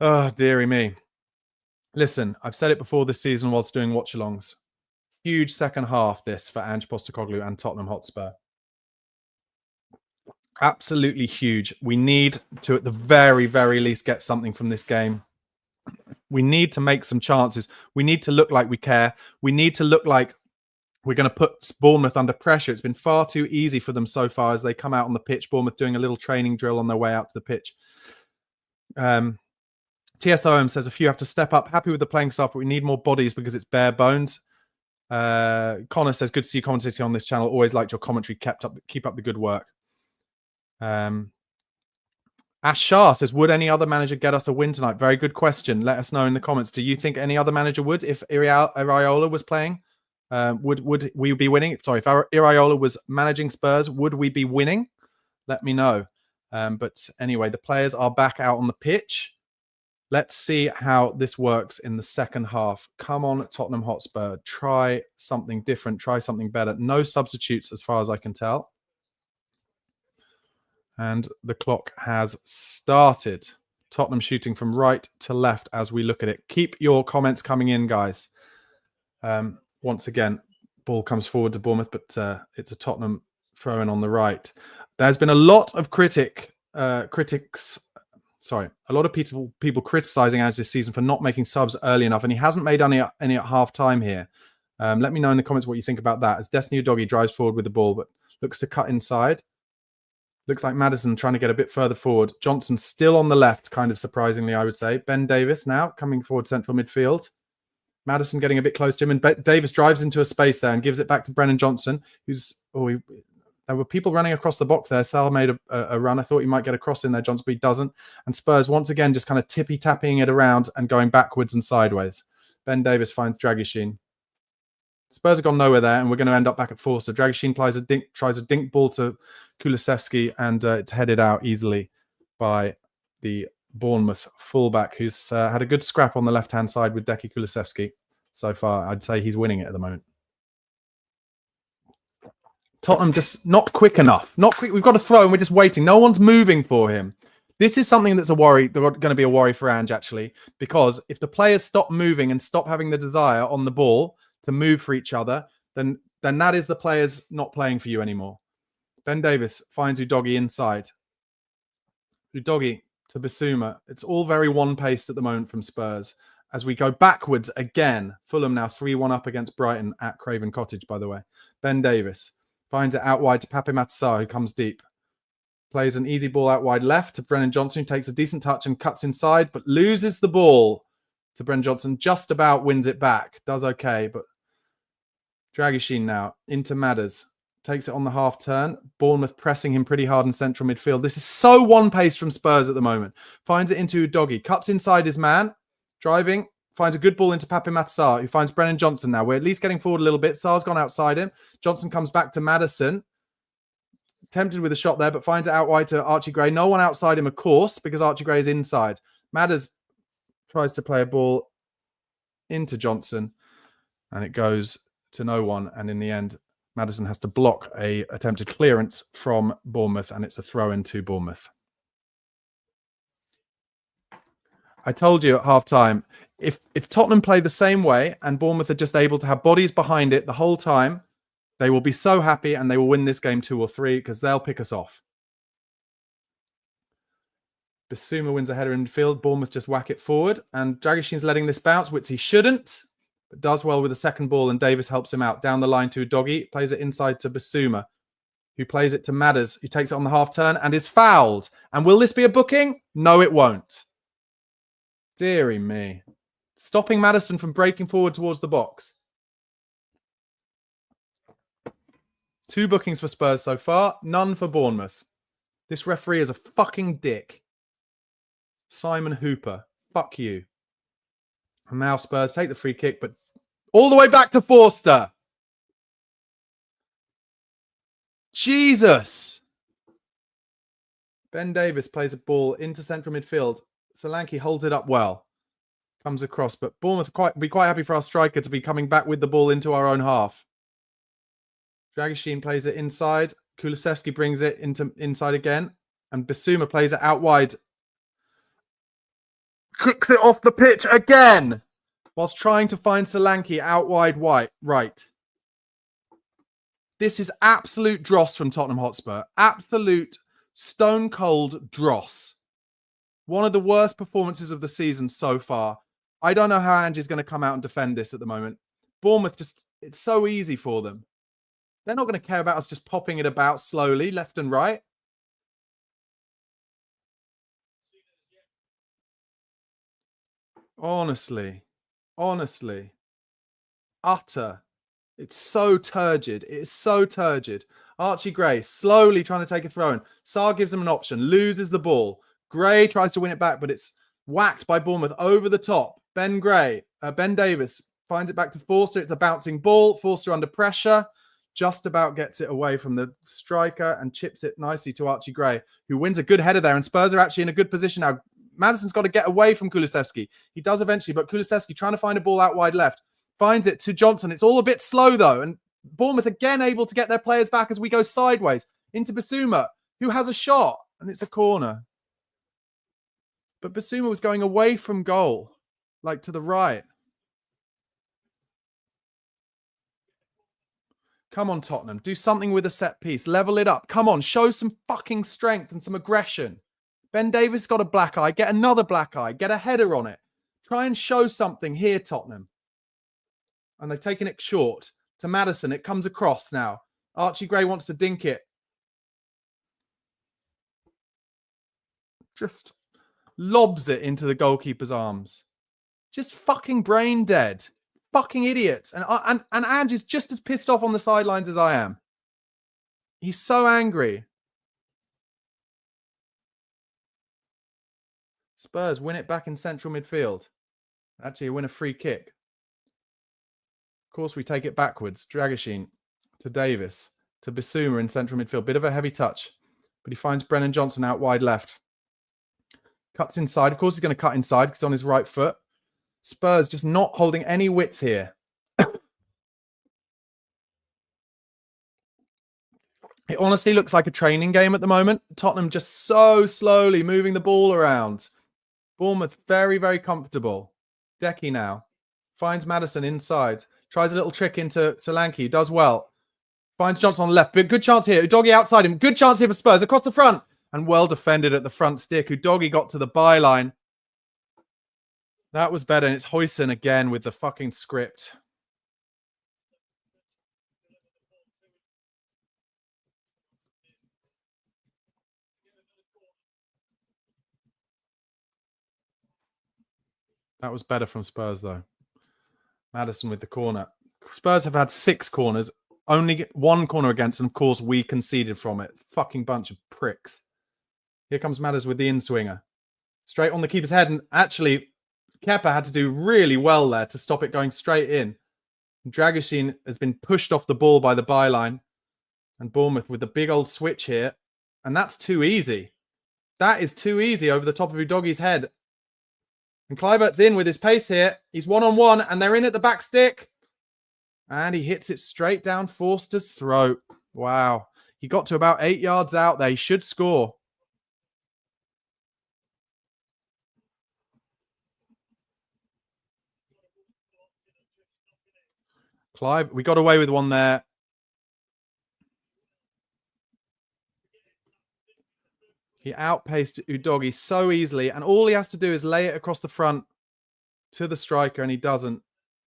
Oh, dearie me. Listen, I've said it before this season whilst doing watch-alongs. Huge second half this for Ange Postecoglou and Tottenham Hotspur. Absolutely huge. We need to, at the very, very least, get something from this game. We need to make some chances. We need to look like we care. We need to look like we're going to put Bournemouth under pressure. It's been far too easy for them so far as they come out on the pitch. Bournemouth doing a little training drill on their way out to the pitch. TSOM says a few have to step up. Happy with the playing staff, but we need more bodies because it's bare bones. Connor says, good to see you commentating on this channel. Always liked your commentary. Keep up the good work. Ash Shah says, would any other manager get us a win tonight? Very good question. Let us know in the comments. Do you think any other manager would if Iraola was playing? Would we be winning? Sorry, if Iraola was managing Spurs, would we be winning? Let me know. But anyway, the players are back out on the pitch. Let's see how this works in the second half. Come on, Tottenham Hotspur. Try something different. Try something better. No substitutes as far as I can tell. And the clock has started. Tottenham shooting from right to left as we look at it. Keep your comments coming in, guys. Once again, ball comes forward to Bournemouth, but it's a Tottenham throw-in on the right. There's been a lot of a lot of people criticising Ange this season for not making subs early enough, and he hasn't made any at half-time here. Let me know in the comments what you think about that. As Destiny Udogie drives forward with the ball, but looks to cut inside. Looks like Maddison trying to get a bit further forward. Johnson still on the left, kind of surprisingly, I would say. Ben Davis now coming forward central midfield. Maddison getting a bit close to him, and Davis drives into a space there and gives it back to Brennan Johnson, who's... there were people running across the box there. Sal made a run. I thought he might get a cross in there, Johnson, but he doesn't. And Spurs, once again, just kind of tippy-tapping it around and going backwards and sideways. Ben Davis finds Dragishin. Spurs have gone nowhere there, and we're going to end up back at 4. So Dragishin tries a dink ball to Kulusevski, and it's headed out easily by the Bournemouth fullback, who's had a good scrap on the left-hand side with Deki Kulusevski. So far, I'd say he's winning it at the moment. Tottenham just not quick enough. Not quick. We've got to throw, and we're just waiting. No one's moving for him. This is something that's a worry. They're going to be a worry for Ange, actually, because if the players stop moving and stop having the desire on the ball to move for each other, then that is the players not playing for you anymore. Ben Davis finds Udogie inside. Udogie to Bissouma. It's all very one-paced at the moment from Spurs. As we go backwards again, Fulham now 3-1 up against Brighton at Craven Cottage, by the way. Ben Davis finds it out wide to Pape Matar, who comes deep. Plays an easy ball out wide left to Brennan Johnson, who takes a decent touch and cuts inside, but loses the ball to Brennan Johnson. Just about wins it back. Does okay, but Dragishin now into Madders. Takes it on the half turn. Bournemouth pressing him pretty hard in central midfield. This is so one-pace from Spurs at the moment. Finds it into Udogie. Cuts inside his man. Driving. Finds a good ball into Pape Matar, who finds Brennan Johnson now. We're at least getting forward a little bit. Sarr's gone outside him. Johnson comes back to Maddison. Tempted with a shot there, but finds it out wide to Archie Gray. No one outside him, of course, because Archie Gray is inside. Madders tries to play a ball into Johnson, and it goes to no one. And in the end, Maddison has to block a attempted clearance from Bournemouth, and it's a throw-in to Bournemouth. I told you at half-time, if Tottenham play the same way and Bournemouth are just able to have bodies behind it the whole time, they will be so happy and they will win this game 2 or 3 because they'll pick us off. Bissouma wins a header in midfield. Bournemouth just whack it forward. And Dragishin's letting this bounce, which he shouldn't, but does well with the second ball, and Davis helps him out. Down the line to Udogie, plays it inside to Bissouma, who plays it to Madders, who takes it on the half-turn and is fouled. And will this be a booking? No, it won't. Deary me. Stopping Maddison from breaking forward towards the box. 2 bookings for Spurs so far, none for Bournemouth. This referee is a fucking dick. Simon Hooper. Fuck you. And now Spurs take the free kick, but all the way back to Forster. Jesus. Ben Davis plays a ball into central midfield. Solanke holds it up well. Comes across, but Bournemouth be quite happy for our striker to be coming back with the ball into our own half. Dragishin plays it inside. Kulusevski brings it inside again. And Bissouma plays it out wide. Kicks it off the pitch again. Whilst trying to find Solanke out wide right. This is absolute dross from Tottenham Hotspur. Absolute Stone cold dross. One of the worst performances of the season so far. I don't know how Angie's going to come out and defend this at the moment. Bournemouth it's so easy for them. They're not going to care about us just popping it about slowly, left and right. Honestly. Utter. It's so turgid. It's so turgid. Archie Gray slowly trying to take a throw in. Sarr gives him an option, loses the ball. Gray tries to win it back, but it's whacked by Bournemouth over the top. Ben Davis finds it back to Forster. It's a bouncing ball. Forster under pressure. Just about gets it away from the striker and chips it nicely to Archie Gray, who wins a good header there. And Spurs are actually in a good position now. Maddison's got to get away from Kulusevski. He does eventually, but Kulusevski trying to find a ball out wide left. Finds it to Johnson. It's all a bit slow, though. And Bournemouth again able to get their players back as we go sideways into Bissouma, who has a shot. And it's a corner. But Bissouma was going away from goal, like to the right. Come on, Tottenham. Do something with a set piece. Level it up. Come on. Show some fucking strength and some aggression. Ben Davis got a black eye. Get another black eye. Get a header on it. Try and show something here, Tottenham. And they've taken it short to Maddison. It comes across now. Archie Gray wants to dink it. Just lobs it into the goalkeeper's arms. Just fucking brain dead. Fucking idiots. And Ange is just as pissed off on the sidelines as I am. He's so angry. Spurs win it back in central midfield. Actually, win a free kick. Of course, we take it backwards. Dragoshin to Davis, to Bissouma in central midfield. Bit of a heavy touch, but he finds Brennan Johnson out wide left. Cuts inside. Of course, he's going to cut inside because he's on his right foot. Spurs just not holding any width here. It honestly looks like a training game at the moment. Tottenham just so slowly moving the ball around. Bournemouth very, very comfortable. Decky now finds Maddison inside. Tries a little trick into Solanke. Does well. Finds Johnson on the left. But good chance here. Udogie outside him. Good chance here for Spurs. Across the front. And well defended at the front stick. Udogie got to the byline. That was better. And it's Huijsen again with the fucking script. That was better from Spurs, though. Maddison with the corner. Spurs have had 6 corners. Only get 1 corner against, and of course, we conceded from it. Fucking bunch of pricks. Here comes Maddison with the in-swinger. Straight on the keeper's head. And actually, Kepa had to do really well there to stop it going straight in. Dragoshin has been pushed off the ball by the byline. And Bournemouth with the big old switch here. And that's too easy. That is too easy over the top of Udogie's head. And Kluivert's in with his pace here. He's one-on-one, and they're in at the back stick. And he hits it straight down Forster's throat. Wow. He got to about 8 yards out there. He should score. Clive, we got away with one there. He outpaced Udogie so easily, and all he has to do is lay it across the front to the striker, and he doesn't.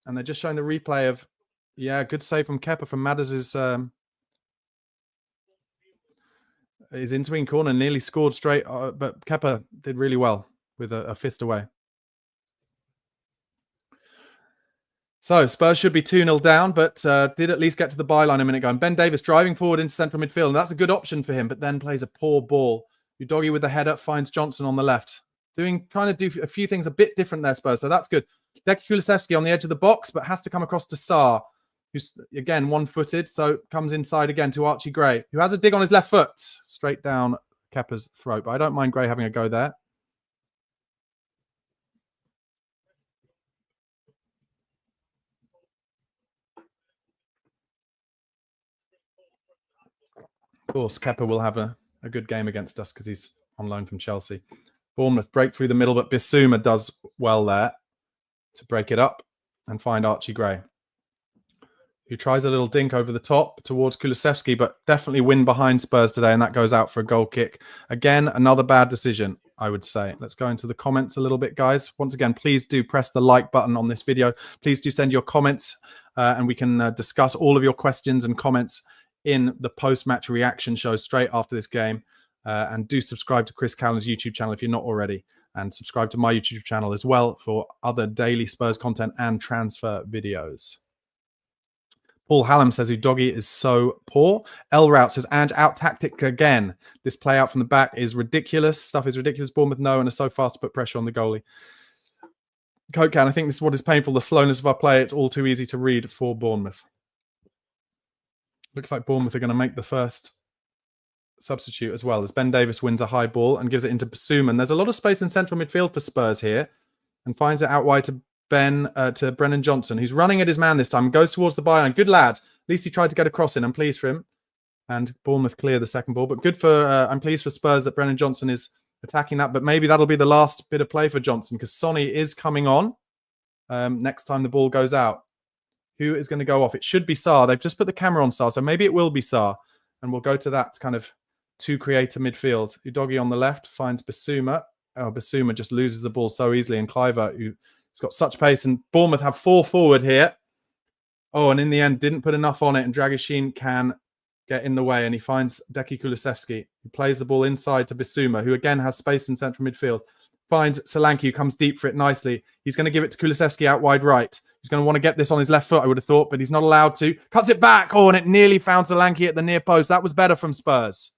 And they're just showing the replay of, yeah, good save from Kepa from Maddis's his in-swing corner, nearly scored straight, but Kepa did really well with a fist away. So Spurs should be 2-0 down, but did at least get to the byline a minute ago. And Ben Davis driving forward into central midfield, and that's a good option for him, but then plays a poor ball. Udogie with the header finds Johnson on the left. Trying to do a few things a bit different there, Spurs, so that's good. Decky Kulusevski on the edge of the box, but has to come across to Sarr, who's, again, one-footed, so comes inside again to Archie Gray, who has a dig on his left foot, straight down Kepa's throat. But I don't mind Gray having a go there. Of course, Kepa will have a good game against us because he's on loan from Chelsea. Bournemouth break through the middle, but Bissouma does well there to break it up and find Archie Gray, who tries a little dink over the top towards Kulusevski, but definitely win behind Spurs today, and that goes out for a goal kick. Again, another bad decision, I would say. Let's go into the comments a little bit, guys. Once again, please do press the like button on this video. Please do send your comments, and we can discuss all of your questions and comments in the post-match reaction show straight after this game. And do subscribe to Chris Cowlin's YouTube channel if you're not already. And subscribe to my YouTube channel as well for other daily Spurs content and transfer videos. Paul Hallam says Udogie is so poor. L Route says, and out tactic again. This play out from the back is ridiculous. Stuff is ridiculous. Bournemouth know and are so fast to put pressure on the goalie. Coke Can, I think this is what is painful. The slowness of our play. It's all too easy to read for Bournemouth. Looks like Bournemouth are going to make the first substitute as well, as Ben Davis wins a high ball and gives it into Basuma. And there's a lot of space in central midfield for Spurs here, and finds it out wide to Brennan Johnson, who's running at his man this time, goes towards the byline. Good lad. At least he tried to get a cross in. I'm pleased for him. And Bournemouth clear the second ball. But good for, I'm pleased for Spurs that Brennan Johnson is attacking that. But maybe that'll be the last bit of play for Johnson, because Sonny is coming on next time the ball goes out. Who is going to go off? It should be Sarr. They've just put the camera on Sarr, so maybe it will be Sarr. And we'll go to that kind of to create a midfield. Udogie on the left finds Basuma. Oh, Basuma just loses the ball so easily. And Cliver, who's got such pace. And Bournemouth have 4 forward here. Oh, and in the end, didn't put enough on it. And Dragusin can get in the way. And he finds Deki Kulusevski, who plays the ball inside to Basuma, who again has space in central midfield. Finds Solanke, who comes deep for it nicely. He's going to give it to Kulusevski out wide right. He's going to want to get this on his left foot, I would have thought, but he's not allowed to. Cuts it back. Oh, and it nearly found Solanke at the near post. That was better from Spurs.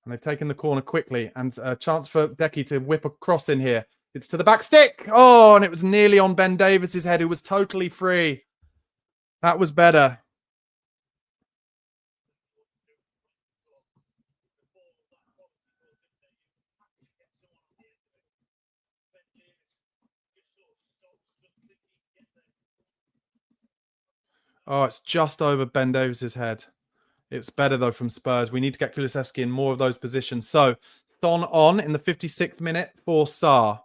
And they've taken the corner quickly. And a chance for Deki to whip a cross in here. It's to the back stick. Oh, and it was nearly on Ben Davis's head, who was totally free. That was better. Oh, it's just over Ben Davis's head. It's better, though, from Spurs. We need to get Kulusevski in more of those positions. So, Son on in the 56th minute for Sarr.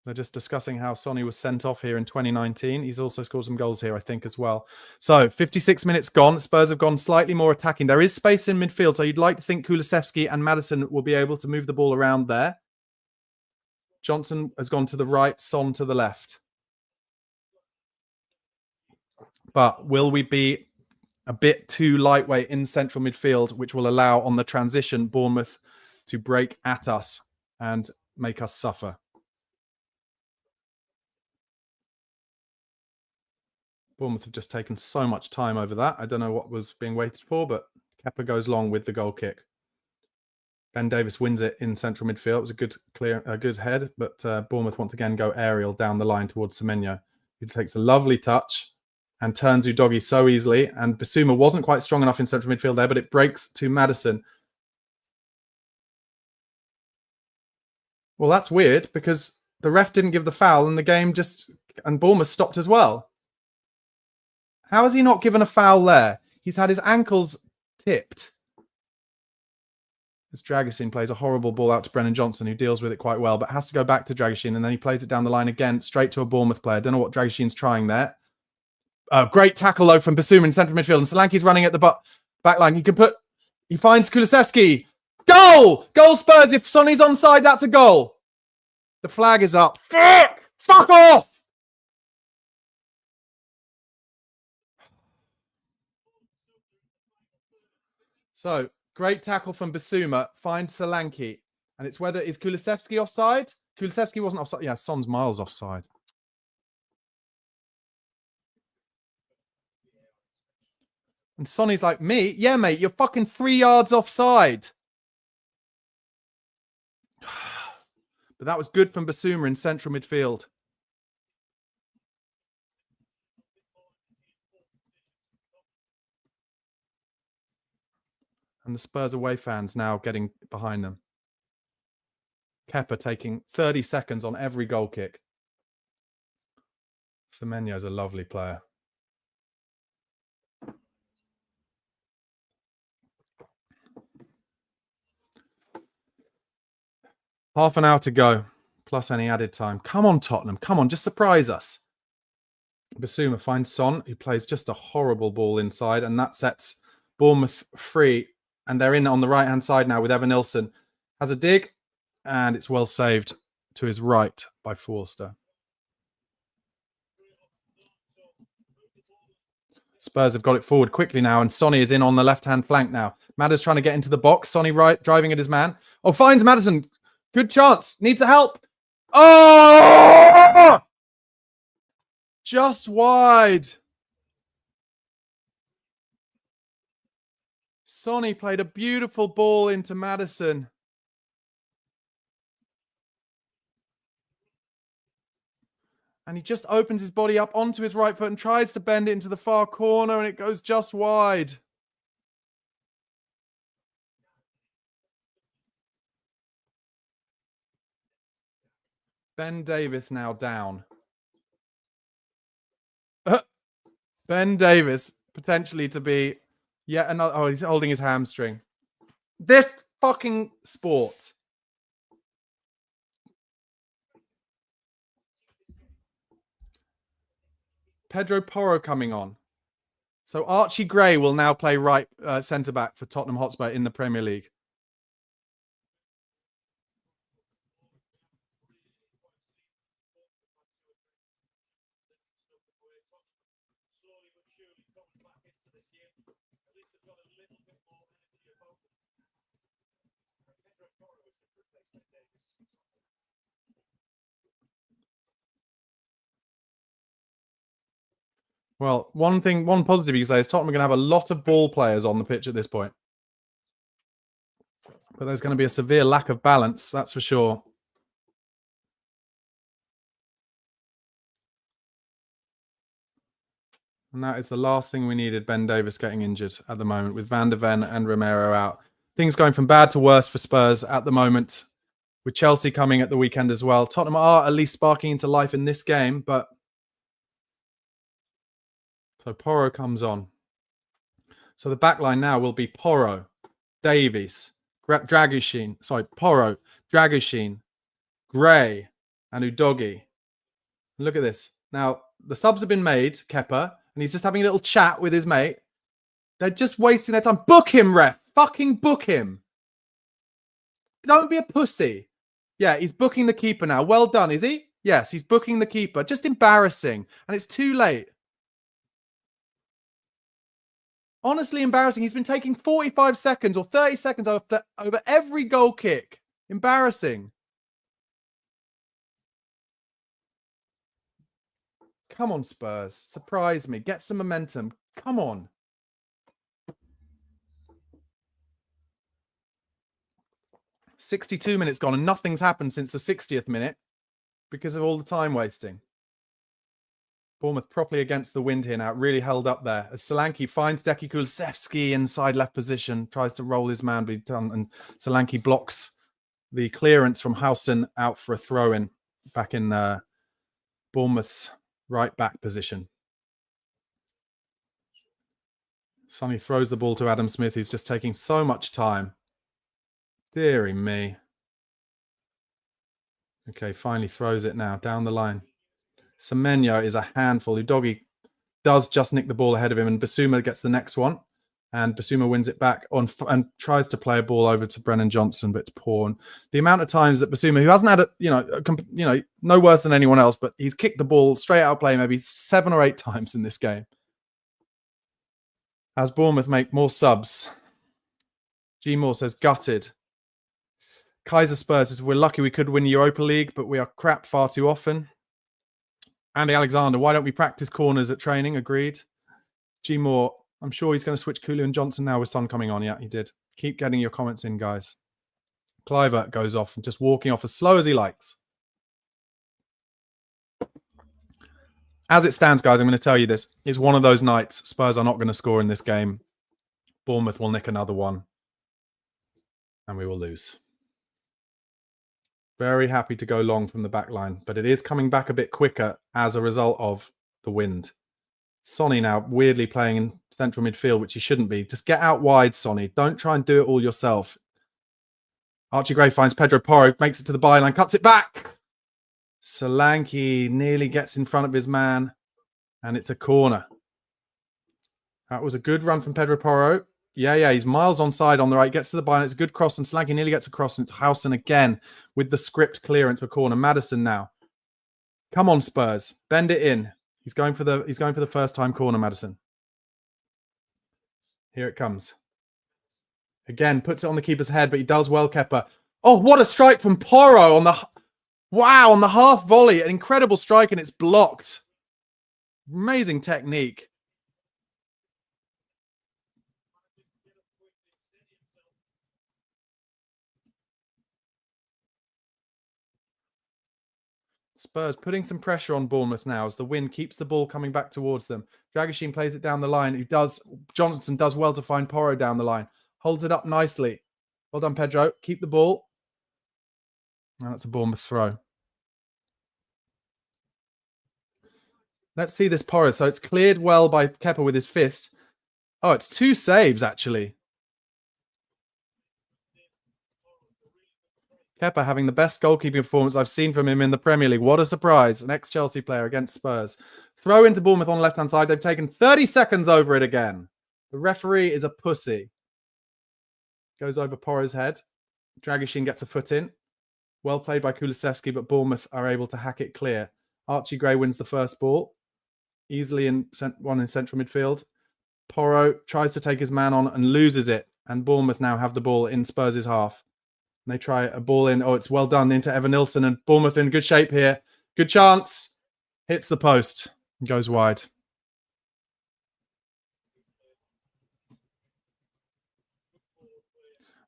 They're just discussing how Sonny was sent off here in 2019. He's also scored some goals here, I think, as well. So, 56 minutes gone. Spurs have gone slightly more attacking. There is space in midfield, so you'd like to think Kulusevski and Maddison will be able to move the ball around there. Johnson has gone to the right, Son to the left. But will we be a bit too lightweight in central midfield, which will allow on the transition Bournemouth to break at us and make us suffer? Bournemouth have just taken so much time over that. I don't know what was being waited for, but Kepa goes long with the goal kick. Ben Davis wins it in central midfield. It was a good head, but Bournemouth once again go aerial down the line towards Semenyo. He takes a lovely touch and turns Udogie so easily. And Basuma wasn't quite strong enough in central midfield there, but it breaks to Maddison. Well, that's weird because the ref didn't give the foul and the game and Bournemouth stopped as well. How has he not given a foul there? He's had his ankles tipped. As Dragusin plays a horrible ball out to Brennan Johnson, who deals with it quite well, but has to go back to Dragusin, and then he plays it down the line again, straight to a Bournemouth player. Don't know what Dragusin's trying there. Great tackle, though, from Basuma in central midfield, and Solanke's running at the back line. He finds Kulusevski. Goal! Goal Spurs. If Sonny's onside, that's a goal. The flag is up. Fuck off! So, great tackle from Basuma. Finds Solanke. And it's is Kulusevski offside? Kulusevski wasn't offside. Yeah, Son's miles offside. And Sonny's like, me? Yeah, mate, you're fucking 3 yards offside. But that was good from Basuma in central midfield. And the Spurs away fans now getting behind them. Kepa taking 30 seconds on every goal kick. Semenyo's a lovely player. Half an hour to go, plus any added time. Come on, Tottenham. Come on, just surprise us. Basuma finds Son, who plays just a horrible ball inside, and that sets Bournemouth free. And they're in on the right-hand side now with Evan Nilsson. Has a dig, and it's well saved to his right by Forster. Spurs have got it forward quickly now, and Sonny is in on the left-hand flank now. Madder's trying to get into the box. Sonny right, driving at his man. Oh, finds Maddison. Good chance. Needs the help. Oh! Just wide. Sonny played a beautiful ball into Maddison. And he just opens his body up onto his right foot and tries to bend it into the far corner, and it goes just wide. Ben Davis now down. Ben Davis potentially to be yet another. Oh, he's holding his hamstring. This fucking sport. Pedro Porro coming on. So Archie Gray will now play right centre-back for Tottenham Hotspur in the Premier League. Well, one positive you can say is Tottenham are going to have a lot of ball players on the pitch at this point. But there's going to be a severe lack of balance, that's for sure. And that is the last thing we needed, Ben Davis getting injured at the moment with Van der Ven and Romero out. Things going from bad to worse for Spurs at the moment, with Chelsea coming at the weekend as well. Tottenham are at least sparking into life in this game, but... So Porro comes on. So the back line now will be Porro, Davies, Porro, Dragushin, Gray, and Udogie. Look at this. Now, the subs have been made, Kepa, and he's just having a little chat with his mate. They're just wasting their time. Book him, ref. Fucking book him. Don't be a pussy. Yeah, he's booking the keeper now. Well done, is he? Yes, he's booking the keeper. Just embarrassing. And it's too late. Honestly embarrassing. He's been taking 45 seconds or 30 seconds over every goal kick. Embarrassing. Come on, Spurs. Surprise me. Get some momentum. Come on. $62 minutes gone and nothing's happened since the 60th minute because of all the time wasting. Bournemouth properly against the wind here now. Really held up there. As Solanke finds Deki Kulusevski inside left position, tries to roll his man, but he's done, and Solanke blocks the clearance from Howson out for a throw-in back in Bournemouth's right back position. Sonny throws the ball to Adam Smith, who's just taking so much time. Deary me. Okay, finally throws it now down the line. Semenyo is a handful. Udogie does just nick the ball ahead of him, and Basuma gets the next one. And Basuma wins it back on and tries to play a ball over to Brennan Johnson, but it's poor. And the amount of times that Basuma, who hasn't had no worse than anyone else, but he's kicked the ball straight out of play maybe 7 or 8 times in this game. As Bournemouth make more subs. G Moore says gutted. Kaiser Spurs says we're lucky we could win Europa League, but we are crap far too often. Andy Alexander, why don't we practice corners at training? Agreed. G Moore, I'm sure he's going to switch Cooley and Johnson now with Son coming on. Yeah, he did. Keep getting your comments in, guys. Clivert goes off and just walking off as slow as he likes. As it stands, guys, I'm going to tell you this. It's one of those nights. Spurs are not going to score in this game. Bournemouth will nick another one. And we will lose. Very happy to go long from the back line, but it is coming back a bit quicker as a result of the wind. Sonny now weirdly playing in central midfield, which he shouldn't be. Just get out wide, Sonny. Don't try and do it all yourself. Archie Gray finds Pedro Porro, makes it to the byline, cuts it back. Solanke nearly gets in front of his man, and it's a corner. That was a good run from Pedro Porro. Yeah, he's miles onside on the right. Gets to the byline. It's a good cross, and Solanke nearly gets across, and it's Howson again with the script clear into a corner. Maddison now. Come on, Spurs. Bend it in. He's going for the first time corner, Maddison. Here it comes. Again, puts it on the keeper's head, but he does well, Kepa. Oh, what a strike from Porro on the half volley. An incredible strike, and it's blocked. Amazing technique. Spurs putting some pressure on Bournemouth now as the wind keeps the ball coming back towards them. Dragoshin plays it down the line. Johnson does well to find Porro down the line. Holds it up nicely. Well done, Pedro. Keep the ball. Now that's a Bournemouth throw. Let's see this Porro. So it's cleared well by Kepa with his fist. Oh, it's 2 saves, actually. Kepa having the best goalkeeping performance I've seen from him in the Premier League. What a surprise. An ex-Chelsea player against Spurs. Throw into Bournemouth on the left-hand side. They've taken 30 seconds over it again. The referee is a pussy. Goes over Porro's head. Dragoshin gets a foot in. Well played by Kulusevski, but Bournemouth are able to hack it clear. Archie Gray wins the first ball. Easily one in central midfield. Porro tries to take his man on and loses it. And Bournemouth now have the ball in Spurs' half. And they try a ball in. Oh, it's well done into Evan Nilsson. And Bournemouth in good shape here. Good chance. Hits the post. Goes wide.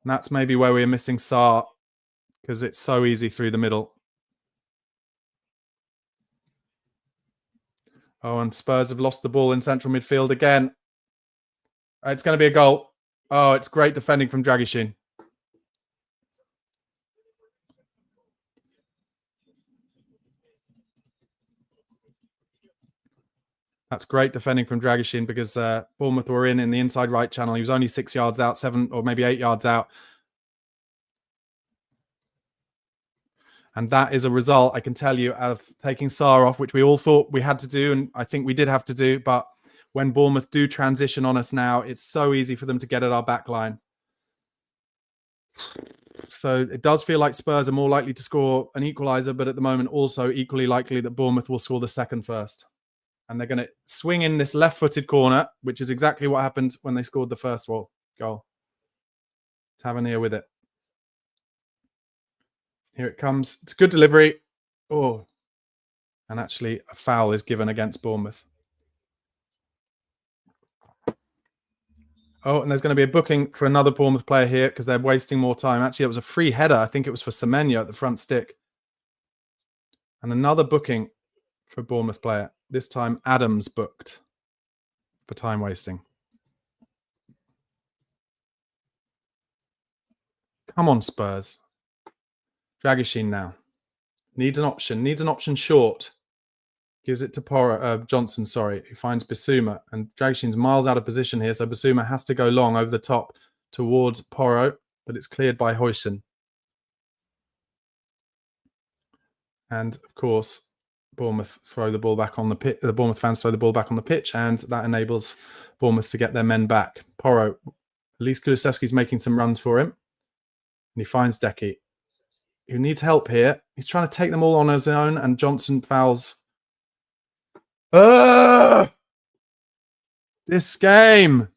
And that's maybe where we're missing Sarr, because it's so easy through the middle. Oh, and Spurs have lost the ball in central midfield again. It's going to be a goal. Oh, it's great defending from Dragoshin. That's great defending from Dragoshin because Bournemouth were in the inside right channel. He was only 6 yards out, 7 or maybe 8 yards out. And that is a result, I can tell you, of taking Sarr off, which we all thought we had to do. And I think we did have to do. But when Bournemouth do transition on us now, it's so easy for them to get at our back line. So it does feel like Spurs are more likely to score an equaliser, but at the moment also equally likely that Bournemouth will score the second first. And they're going to swing in this left-footed corner, which is exactly what happened when they scored the first goal. Tavernier with it. Here it comes. It's a good delivery. Oh, and actually a foul is given against Bournemouth. Oh, and there's going to be a booking for another Bournemouth player here because they're wasting more time. Actually, it was a free header. I think it was for Semenyo at the front stick. And another booking for Bournemouth player. This time, Adams booked for time wasting. Come on, Spurs. Dragoshin now. Needs an option short. Gives it to Johnson, who finds Bissouma. And Dragoshin's miles out of position here, so Bissouma has to go long over the top towards Porro, but it's cleared by Huijsen. And, of course, Bournemouth throw the ball back on the pitch. The Bournemouth fans throw the ball back on the pitch, and that enables Bournemouth to get their men back. Porro, at least Kulusevski's making some runs for him. And he finds Decky, who needs help here. He's trying to take them all on his own, and Johnson fouls. This game.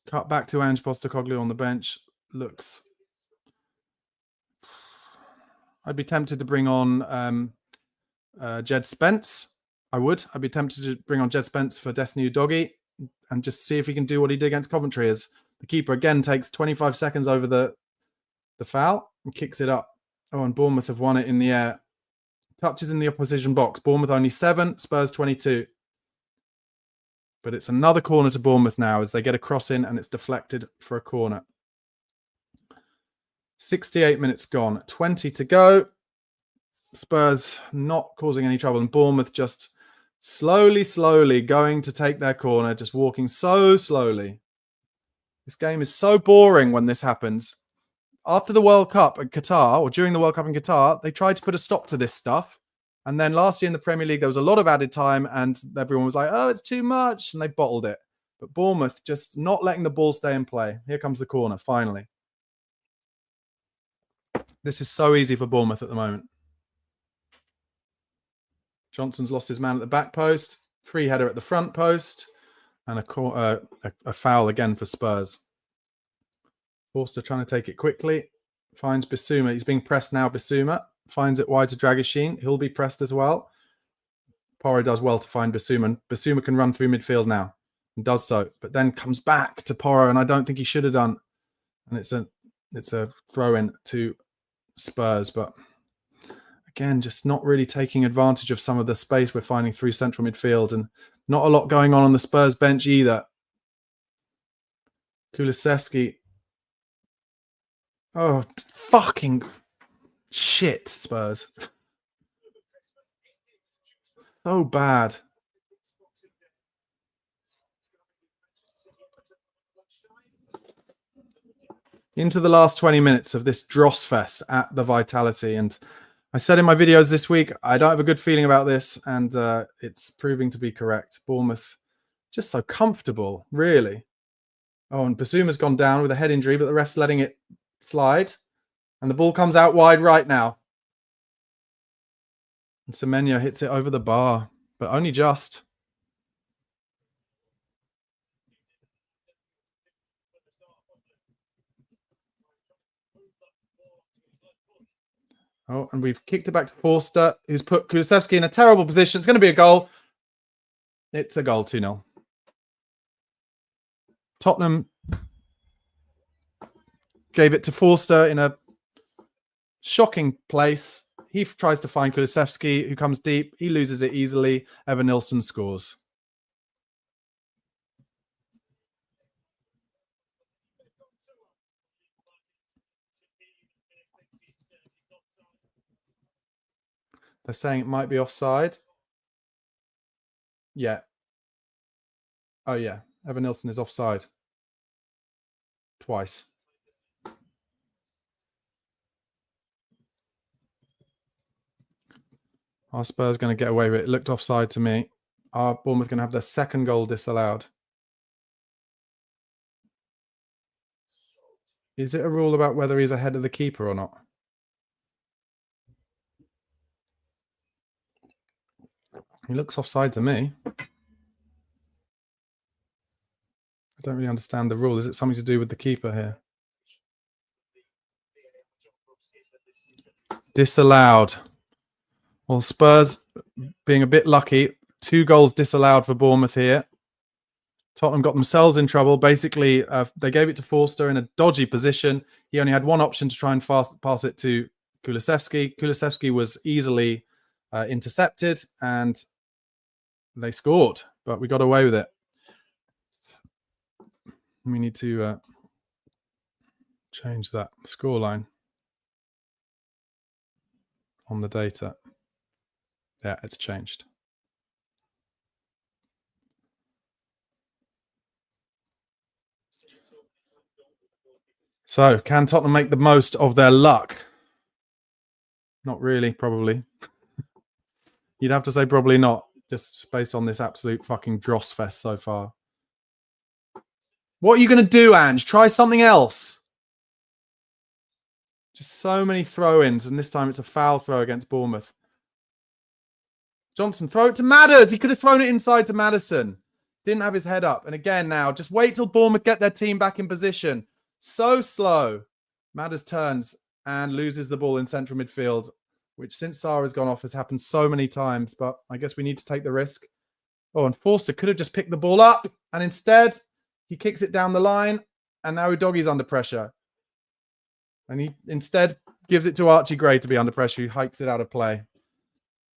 Cut back to Ange Postecoglou on the bench. Looks... I'd be tempted to bring on Jed Spence. I'd be tempted to bring on Jed Spence for Destiny Udogie and just see if he can do what he did against Coventry. As the keeper again takes 25 seconds over the foul and kicks it up. Oh, and Bournemouth have won it in the air. Touches in the opposition box. Bournemouth only 7, Spurs 22. But it's another corner to Bournemouth now as they get a cross in and it's deflected for a corner. 68 minutes gone, 20 to go. Spurs not causing any trouble, and Bournemouth just slowly going to take their corner, just walking so slowly. This game is so boring when this happens. After the World Cup in Qatar, or during the World Cup in Qatar, they tried to put a stop to this stuff. And then last year in the Premier League, there was a lot of added time and everyone was like, oh, it's too much. And they bottled it. But Bournemouth just not letting the ball stay in play. Here comes the corner, finally. This is so easy for Bournemouth at the moment. Johnson's lost his man at the back post. Free header at the front post. And a foul again for Spurs. Forster trying to take it quickly. Finds Bissouma. He's being pressed now, Bissouma. Finds it wide to Dragusin. He'll be pressed as well. Porro does well to find Bissouma. Bissouma can run through midfield now. And does so. But then comes back to Porro. And I don't think he should have done. And it's a throw-in to Spurs. But again, just not really taking advantage of some of the space we're finding through central midfield. And not a lot going on the Spurs bench either. Kulusevski. Oh, fucking shit, Spurs. So bad. Into the last 20 minutes of this dross fest at the Vitality. And I said in my videos this week, I don't have a good feeling about this. And it's proving to be correct. Bournemouth just so comfortable, really. Oh, and Basuma's gone down with a head injury, but the ref's letting it slide. And the ball comes out wide right now. And Semenyo hits it over the bar, but only just. Oh, and we've kicked it back to Forster, who's put Kulusevski in a terrible position. It's going to be a goal. It's a goal, 2-0. Tottenham gave it to Forster in a shocking place. He tries to find Kulusevski, who comes deep. He loses it easily. Evan Nilsson scores. They're saying it might be offside. Yeah. Oh, yeah. Evan Nilsson is offside. Twice. Our Spurs going to get away with it. It looked offside to me. Our Bournemouth going to have their second goal disallowed. Is it a rule about whether he's ahead of the keeper or not? He looks offside to me. I don't really understand the rule. Is it something to do with the keeper here? Disallowed. Well, Spurs being a bit lucky. 2 goals disallowed for Bournemouth here. Tottenham got themselves in trouble. Basically, they gave it to Forster in a dodgy position. He only had one option to try and pass it to Kulusevski. Kulusevski was easily intercepted and they scored, but we got away with it. We need to change that scoreline on the data. Yeah, it's changed. So, can Tottenham make the most of their luck? Not really, probably. You'd have to say probably not, just based on this absolute fucking dross fest so far. What are you going to do, Ange? Try something else. Just so many throw-ins, and this time it's a foul throw against Bournemouth. Johnson, throw it to Madders. He could have thrown it inside to Maddison. Didn't have his head up. And again now, just wait till Bournemouth get their team back in position. So slow. Madders turns and loses the ball in central midfield, which since Sarah's gone off has happened so many times. But I guess we need to take the risk. Oh, and Forster could have just picked the ball up. And instead, he kicks it down the line. And now Udogie's under pressure. And he instead gives it to Archie Gray to be under pressure, who hikes it out of play.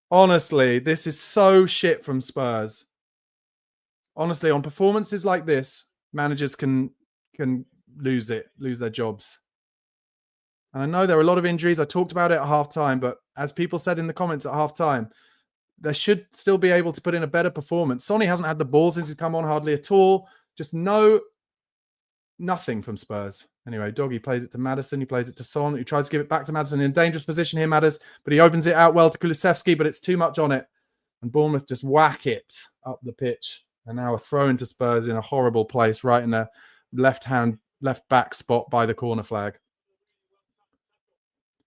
Honestly, this is so shit from Spurs. Honestly, on performances like this, managers can lose their jobs. And I know there are a lot of injuries. I talked about it at half-time, but as people said in the comments at half-time, they should still be able to put in a better performance. Sonny hasn't had the ball since he's come on, hardly at all. Just nothing from Spurs. Anyway, Doggy plays it to Maddison. He plays it to Son, who tries to give it back to Maddison in a dangerous position here, Madders, but he opens it out well to Kulusevski, but it's too much on it. And Bournemouth just whack it up the pitch. And now a throw into Spurs in a horrible place, right in the left back spot by the corner flag.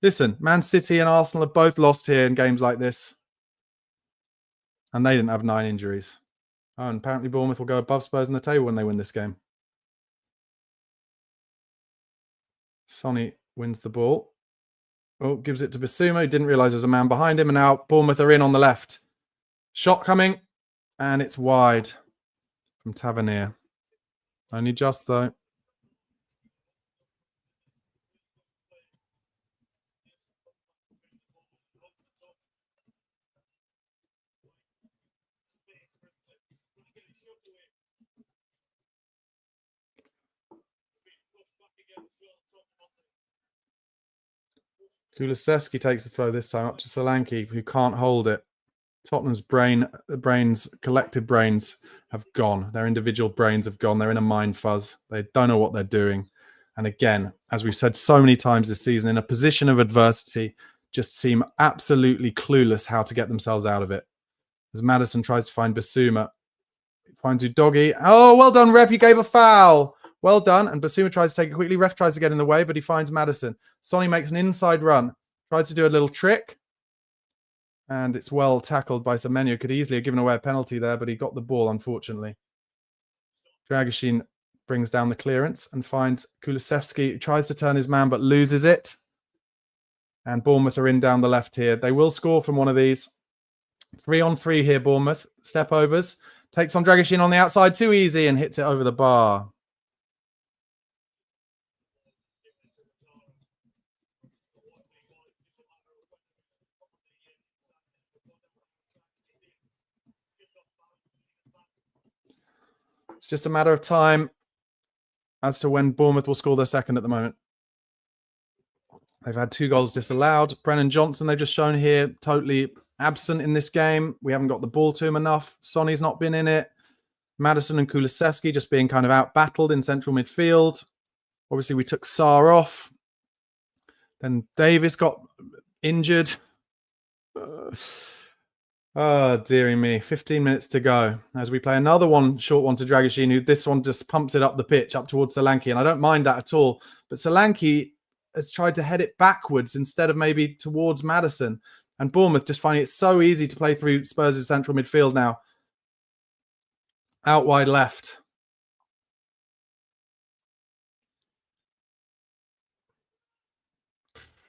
Listen, Man City and Arsenal have both lost here in games like this. And they didn't have 9 injuries. Oh, and apparently Bournemouth will go above Spurs in the table when they win this game. Sonny wins the ball. Oh, gives it to Bissouma. He didn't realise there was a man behind him. And now Bournemouth are in on the left. Shot coming. And it's wide from Tavernier. Only just, though. Kulusevski takes the throw this time up to Solanke, who can't hold it. Tottenham's collective brains have gone. Their individual brains have gone. They're in a mind fuzz. They don't know what they're doing. And again, as we've said so many times this season, in a position of adversity, just seem absolutely clueless how to get themselves out of it. As Maddison tries to find Bissouma, finds Udogie. Oh, well done, ref. You gave a foul. Well done. And Bissouma tries to take it quickly. Ref tries to get in the way, but he finds Maddison. Sonny makes an inside run. Tries to do a little trick. And it's well tackled by Semenyo. Could easily have given away a penalty there, but he got the ball, unfortunately. Dragoshin brings down the clearance and finds Kulusevski, who tries to turn his man, but loses it. And Bournemouth are in down the left here. They will score from one of these. 3-on-3 here, Bournemouth. Step overs. Takes on Dragoshin on the outside. Too easy and hits it over the bar. It's just a matter of time as to when Bournemouth will score their second at the moment. They've had 2 goals disallowed. Brennan Johnson, they've just shown here, totally absent in this game. We haven't got the ball to him enough. Sonny's not been in it. Maddison and Kulusevski just being kind of out-battled in central midfield. Obviously, we took Sarr off. Then Davis got injured. Oh, dearie me. 15 minutes to go as we play another short one to Dragoshin, who this one just pumps it up the pitch, up towards Solanke. And I don't mind that at all. But Solanke has tried to head it backwards instead of maybe towards Maddison. And Bournemouth just finding it so easy to play through Spurs' central midfield now. Out wide left.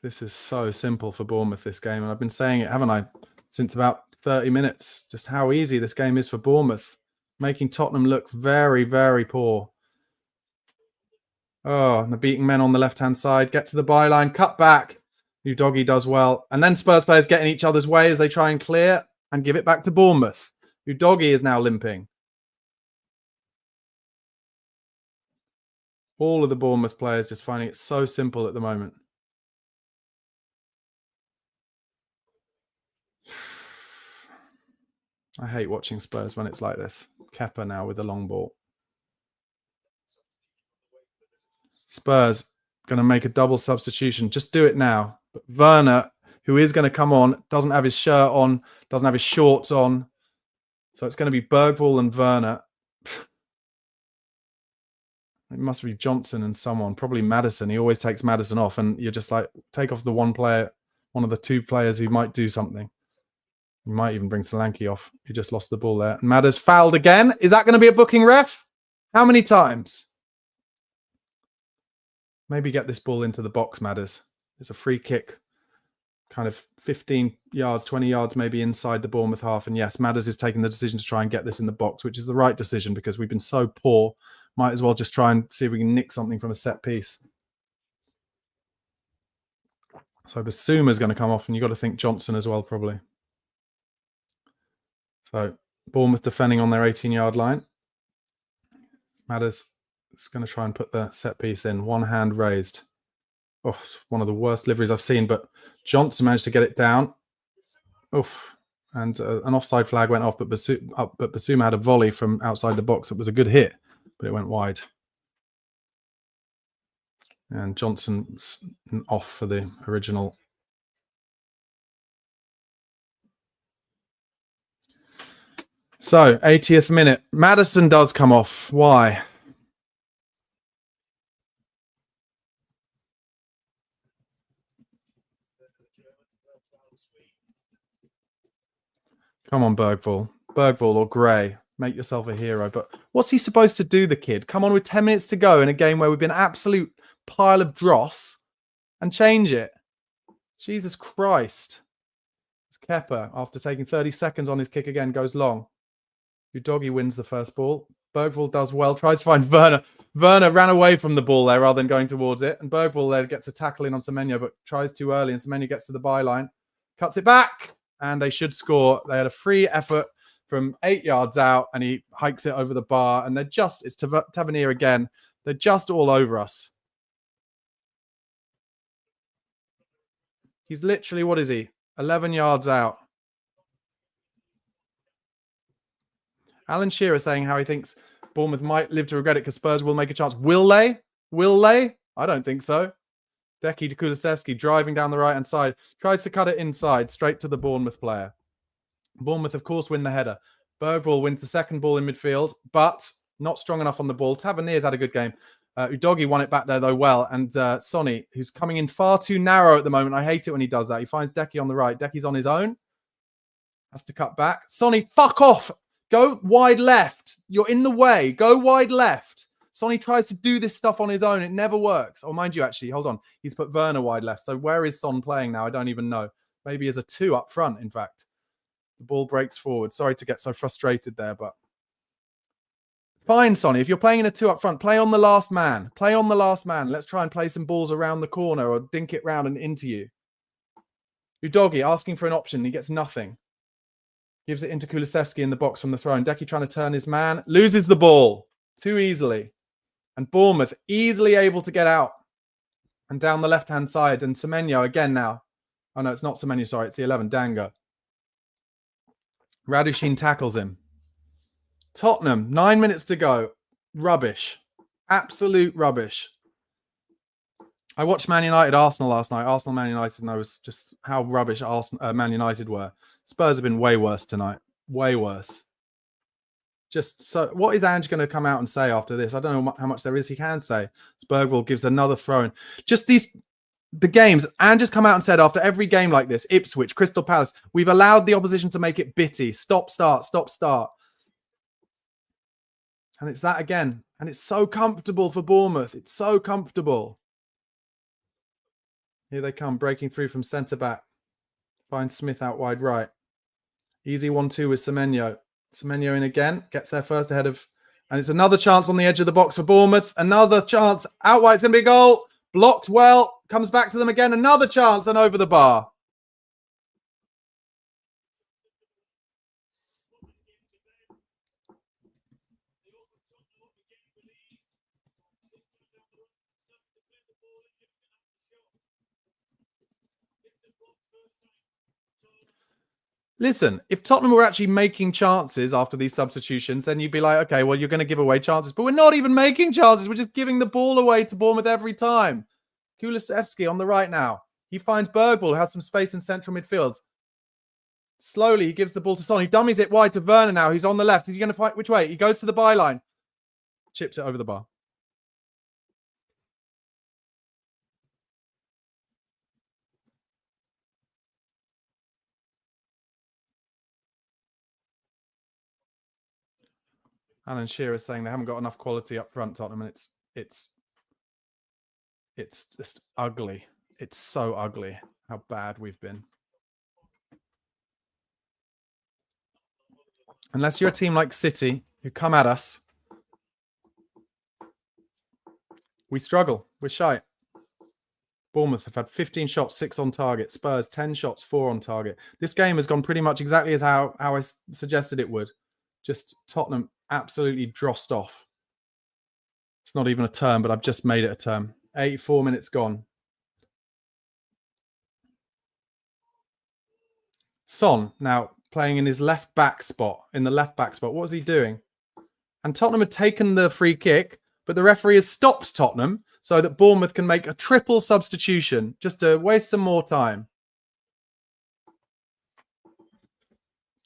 This is so simple for Bournemouth, this game. And I've been saying it, haven't I, since about 30 minutes, just how easy this game is for Bournemouth, making Tottenham look very, very poor. Oh, and the beating men on the left-hand side get to the byline, cut back. Udogie does well. And then Spurs players get in each other's way as they try and clear and give it back to Bournemouth. Udogie is now limping. All of the Bournemouth players just finding it so simple at the moment. I hate watching Spurs when it's like this. Kepa now with the long ball. Spurs going to make a double substitution. Just do it now. But Werner, who is going to come on, doesn't have his shirt on, doesn't have his shorts on. So it's going to be Bergvall and Werner. It must be Johnson and someone, probably Maddison. He always takes Maddison off, and you're just like, take off the one player, one of the 2 players who might do something. You might even bring Solanke off. He just lost the ball there. And Madders fouled again. Is that going to be a booking, ref? How many times? Maybe get this ball into the box, Madders. It's a free kick, kind of 15 yards, 20 yards maybe inside the Bournemouth half. And yes, Madders is taking the decision to try and get this in the box, which is the right decision because we've been so poor. Might as well just try and see if we can nick something from a set piece. So Bissouma's going to come off, and you've got to think Johnson as well, probably. So Bournemouth defending on their 18-yard line. Madders is going to try and put the set piece in. One hand raised. Oh, one of the worst liveries I've seen, but Johnson managed to get it down. Oof. And an offside flag went off, but Basuma had a volley from outside the box. It was a good hit, but it went wide. And Johnson's off for the original. So, 80th minute. Maddison does come off. Why? Come on, Bergvall. Bergvall or Gray. Make yourself a hero. But what's he supposed to do, the kid? Come on with 10 minutes to go in a game where we've been an absolute pile of dross and change it. Jesus Christ. It's Kepa, after taking 30 seconds on his kick again, goes long. Udogie wins the first ball. Bergvall does well, tries to find Werner. Werner ran away from the ball there rather than going towards it. And Bergvall there gets a tackle in on Semenyo, but tries too early. And Semenyo gets to the byline, cuts it back, and they should score. They had a free effort from 8 yards out, and he hikes it over the bar. And it's Tavernier again. They're just all over us. He's literally, what is he? 11 yards out. Alan Shearer saying how he thinks Bournemouth might live to regret it because Spurs will make a chance. Will they? Will they? I don't think so. Deki to Kulusevski driving down the right-hand side. Tries to cut it inside, straight to the Bournemouth player. Bournemouth, of course, win the header. Bergvall wins the second ball in midfield, but not strong enough on the ball. Tavernier's had a good game. Udogie won it back there, though, well. And Sonny, who's coming in far too narrow at the moment. I hate it when he does that. He finds Deki on the right. Deki's on his own. Has to cut back. Sonny, fuck off. Go wide left. You're in the way. Go wide left. Sonny tries to do this stuff on his own. It never works. Oh, mind you, actually, hold on. He's put Werner wide left. So where is Son playing now? I don't even know. Maybe as a 2 up front, in fact. The ball breaks forward. Sorry to get so frustrated there, but fine, Sonny. If you're playing in a 2 up front, play on the last man. Play on the last man. Let's try and play some balls around the corner or dink it round and into you. Udogie asking for an option. He gets nothing. Gives it into Kulusevski in the box from the throw. And Deki trying to turn his man. Loses the ball too easily. And Bournemouth easily able to get out. And down the left-hand side. And Semenyo again now. Oh, no, it's not Semenyo. Sorry, it's the 11. Danga. Radushin tackles him. Tottenham, 9 minutes to go. Rubbish. Absolute rubbish. I watched Man United Arsenal last night. Arsenal Man United, and I was just how rubbish Man United were. Spurs have been way worse tonight. Way worse. Just so, what is Ange going to come out and say after this? I don't know how much there is he can say. Bergvall gives another throw in. Just the games. Ange has come out and said after every game like this, Ipswich, Crystal Palace, we've allowed the opposition to make it bitty. Stop, start, stop, start. And it's that again. And it's so comfortable for Bournemouth. It's so comfortable. Here they come, breaking through from centre-back. Finds Smith out wide right. Easy 1-2 with Semenyo. Semenyo in again. Gets there first ahead of... And it's another chance on the edge of the box for Bournemouth. Another chance. Out wide. It's going to be a goal. Blocked well. Comes back to them again. Another chance and over the bar. Listen, if Tottenham were actually making chances after these substitutions, then you'd be like, okay, well, you're going to give away chances. But we're not even making chances. We're just giving the ball away to Bournemouth every time. Kulusevski on the right now. He finds Bergvall, who has some space in central midfield. Slowly, he gives the ball to Son. He dummies it wide to Werner now. He's on the left. He's going to fight which way? He goes to the byline. Chips it over the bar. Alan Shearer is saying they haven't got enough quality up front, Tottenham, and it's just ugly. It's so ugly how bad we've been. Unless you're a team like City who come at us, we struggle. We're shy. Bournemouth have had 15 shots, 6 on target. Spurs, 10 shots, 4 on target. This game has gone pretty much exactly as how I suggested it would. Just Tottenham absolutely drossed off. It's not even a term, but I've just made it a term. 84 minutes gone. Son now playing in his left back spot, What was he doing? And Tottenham had taken the free kick, but the referee has stopped Tottenham so that Bournemouth can make a triple substitution just to waste some more time.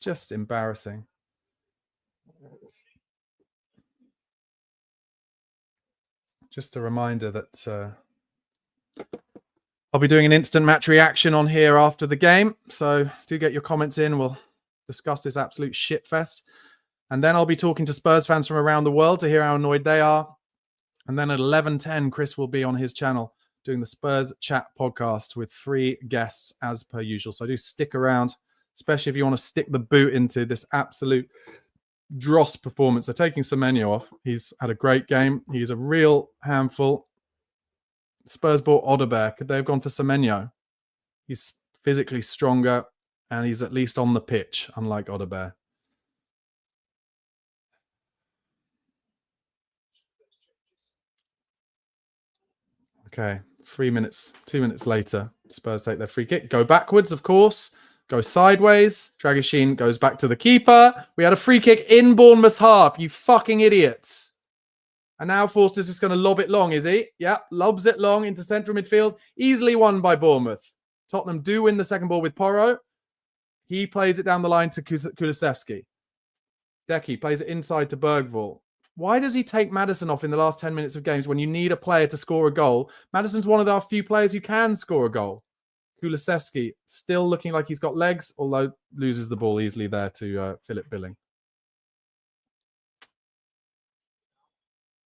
Just embarrassing. Just a reminder that I'll be doing an instant match reaction on here after the game. So do get your comments in. We'll discuss this absolute shitfest. And then I'll be talking to Spurs fans from around the world to hear how annoyed they are. And then at 11:10, Chris will be on his channel doing the Spurs Chat podcast with 3 guests as per usual. So do stick around, especially if you want to stick the boot into this absolute dross performance. They're taking Semenyo off. He's had a great game. He's a real handful. Spurs bought Odebear. Could they have gone for Semenyo? He's physically stronger and he's at least on the pitch, unlike Odebear. Okay, 2 minutes later, Spurs take their free kick. Go backwards, of course. Go sideways. Dragusin goes back to the keeper. We had a free kick in Bournemouth half, you fucking idiots. And now Forster's just going to lob it long, is he? Yep, lobs it long into central midfield. Easily won by Bournemouth. Tottenham do win the second ball with Porro. He plays it down the line to Kulusevski. Decky plays it inside to Bergvall. Why does he take Maddison off in the last 10 minutes of games when you need a player to score a goal? Maddison's one of our few players who can score a goal. Kulusevski still looking like he's got legs, although loses the ball easily there to Philip Billing.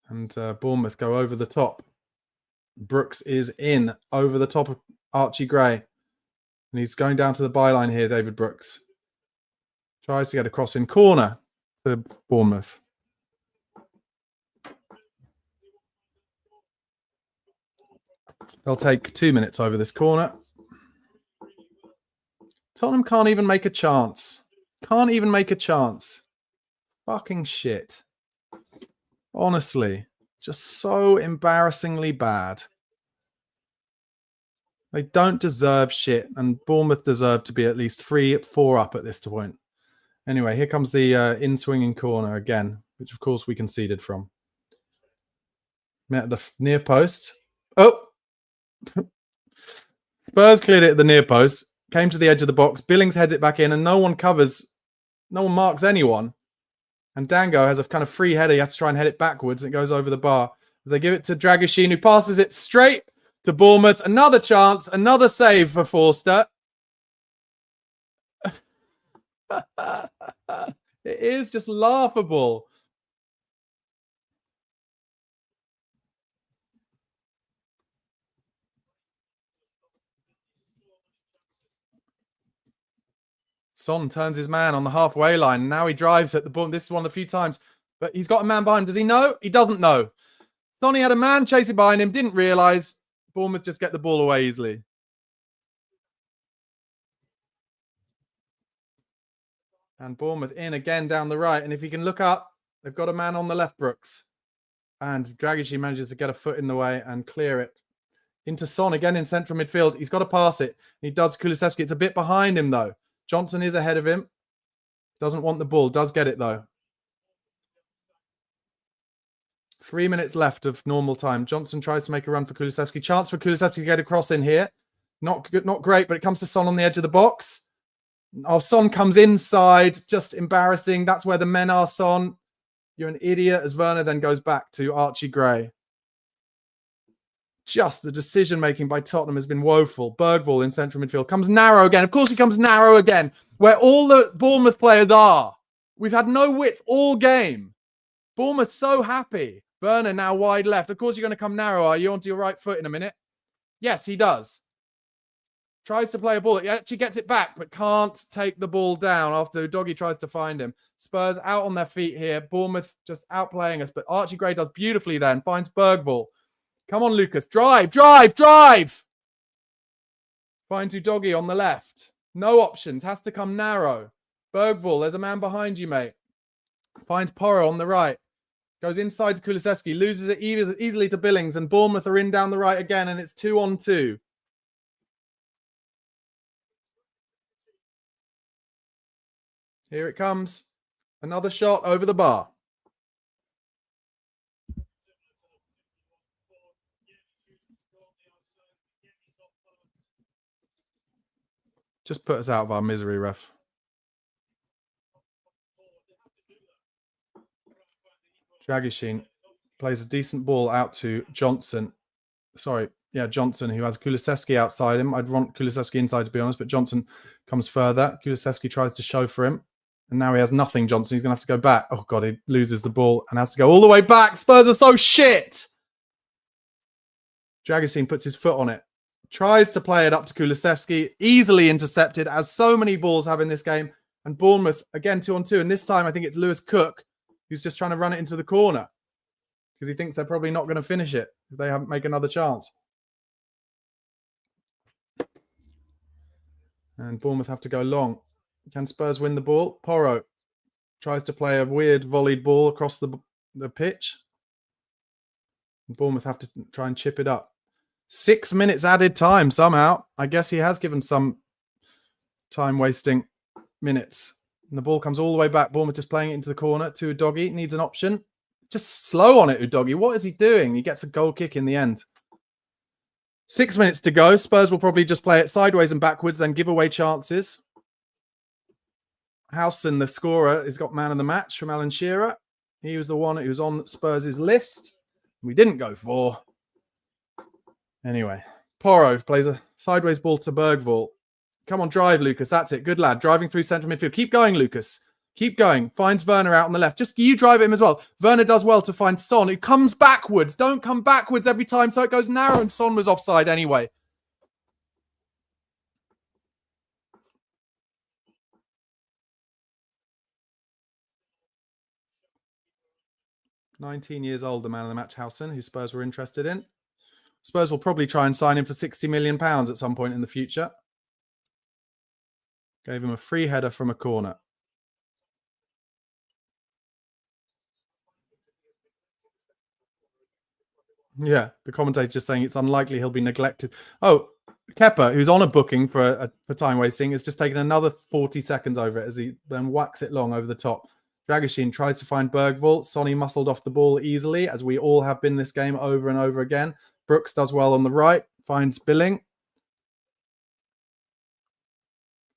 And Bournemouth go over the top. Brooks is in over the top of Archie Gray. And he's going down to the byline here, David Brooks. Tries to get a cross in corner to Bournemouth. They'll take 2 minutes over this corner. Tottenham can't even make a chance. Can't even make a chance. Fucking shit. Honestly, just so embarrassingly bad. They don't deserve shit, and Bournemouth deserve to be at least 3-4 up at this point. Anyway, here comes the in-swinging corner again, which of course we conceded from. Met at the near post. Oh! Spurs cleared it at the near post, came to the edge of the box. Billings heads it back in, and no one marks anyone. And Dango has a kind of free header. He has to try and head it backwards, and it goes over the bar. They give it to Dragusin, who passes it straight to Bournemouth. Another chance, another save for Forster. It is just laughable. Son turns his man on the halfway line. And now he drives at the ball. This is one of the few times. But he's got a man behind him. Does he know? He doesn't know. Sonny had a man chasing behind him. Didn't realise. Bournemouth just get the ball away easily. And Bournemouth in again down the right. And if you can look up, they've got a man on the left, Brooks. And Dragusin manages to get a foot in the way and clear it. Into Son again in central midfield. He's got to pass it. He does Kulusevski. It's a bit behind him, though. Johnson is ahead of him. Doesn't want the ball. Does get it, though. 3 minutes left of normal time. Johnson tries to make a run for Kulusevski. Chance for Kulusevski to get a cross in here. Not good, not great, but it comes to Son on the edge of the box. Oh, Son comes inside. Just embarrassing. That's where the men are, Son. You're an idiot, as Werner then goes back to Archie Gray. Just the decision-making by Tottenham has been woeful. Bergvall in central midfield comes narrow again. Of course he comes narrow again, where all the Bournemouth players are. We've had no width all game. Bournemouth so happy. Werner now wide left. Of course you're going to come narrow, are you, onto your right foot in a minute? Yes, he does. Tries to play a ball. He actually gets it back, but can't take the ball down after Doggy tries to find him. Spurs out on their feet here. Bournemouth just outplaying us, but Archie Gray does beautifully then. Finds Bergvall. Come on, Lucas. Drive, drive, drive! Finds Udogie on the left. No options. Has to come narrow. Bergvall, there's a man behind you, mate. Finds Porro on the right. Goes inside to Kulusevski. Loses it easily to Billings. And Bournemouth are in down the right again. And it's 2-on-2. Here it comes. Another shot over the bar. Just put us out of our misery, ref. Dragoshin plays a decent ball out to Johnson. Sorry, yeah, Johnson, who has Kulusevski outside him. I'd want Kulusevski inside, to be honest, but Johnson comes further. Kulusevski tries to show for him. And now he has nothing, Johnson. He's going to have to go back. Oh, God, he loses the ball and has to go all the way back. Spurs are so shit. Dragoshin puts his foot on it. Tries to play it up to Kulusevski. Easily intercepted, as so many balls have in this game. And Bournemouth, again, 2-on-2. And this time, I think it's Lewis Cook, who's just trying to run it into the corner. Because he thinks they're probably not going to finish it if they haven't make another chance. And Bournemouth have to go long. Can Spurs win the ball? Porro tries to play a weird volleyed ball across the pitch. And Bournemouth have to try and chip it up. 6 minutes added time somehow. I guess he has given some time-wasting minutes. And the ball comes all the way back. Bournemouth just playing it into the corner to Udogie. Needs an option. Just slow on it, Udogie. What is he doing? He gets a goal kick in the end. 6 minutes to go. Spurs will probably just play it sideways and backwards, then give away chances. Howson, the scorer, has got man of the match from Alan Shearer. He was the one who was on Spurs' list. We didn't go for. Anyway, Porro plays a sideways ball to Bergvall. Come on, drive, Lucas. That's it. Good lad. Driving through central midfield. Keep going, Lucas. Keep going. Finds Werner out on the left. Just you drive him as well. Werner does well to find Son, who comes backwards. Don't come backwards every time, so it goes narrow, and Son was offside anyway. $19 years old, the man of the match, Howson, who Spurs were interested in. Spurs will probably try and sign him for £60 million at some point in the future. Gave him a free header from a corner. Yeah, the commentator just saying it's unlikely he'll be neglected. Oh, Kepa, who's on a booking for time wasting, has just taken another 40 seconds over it as he then whacks it long over the top. Dragoshin tries to find Bergvall. Sonny muscled off the ball easily, as we all have been this game over and over again. Brooks does well on the right, finds Billing.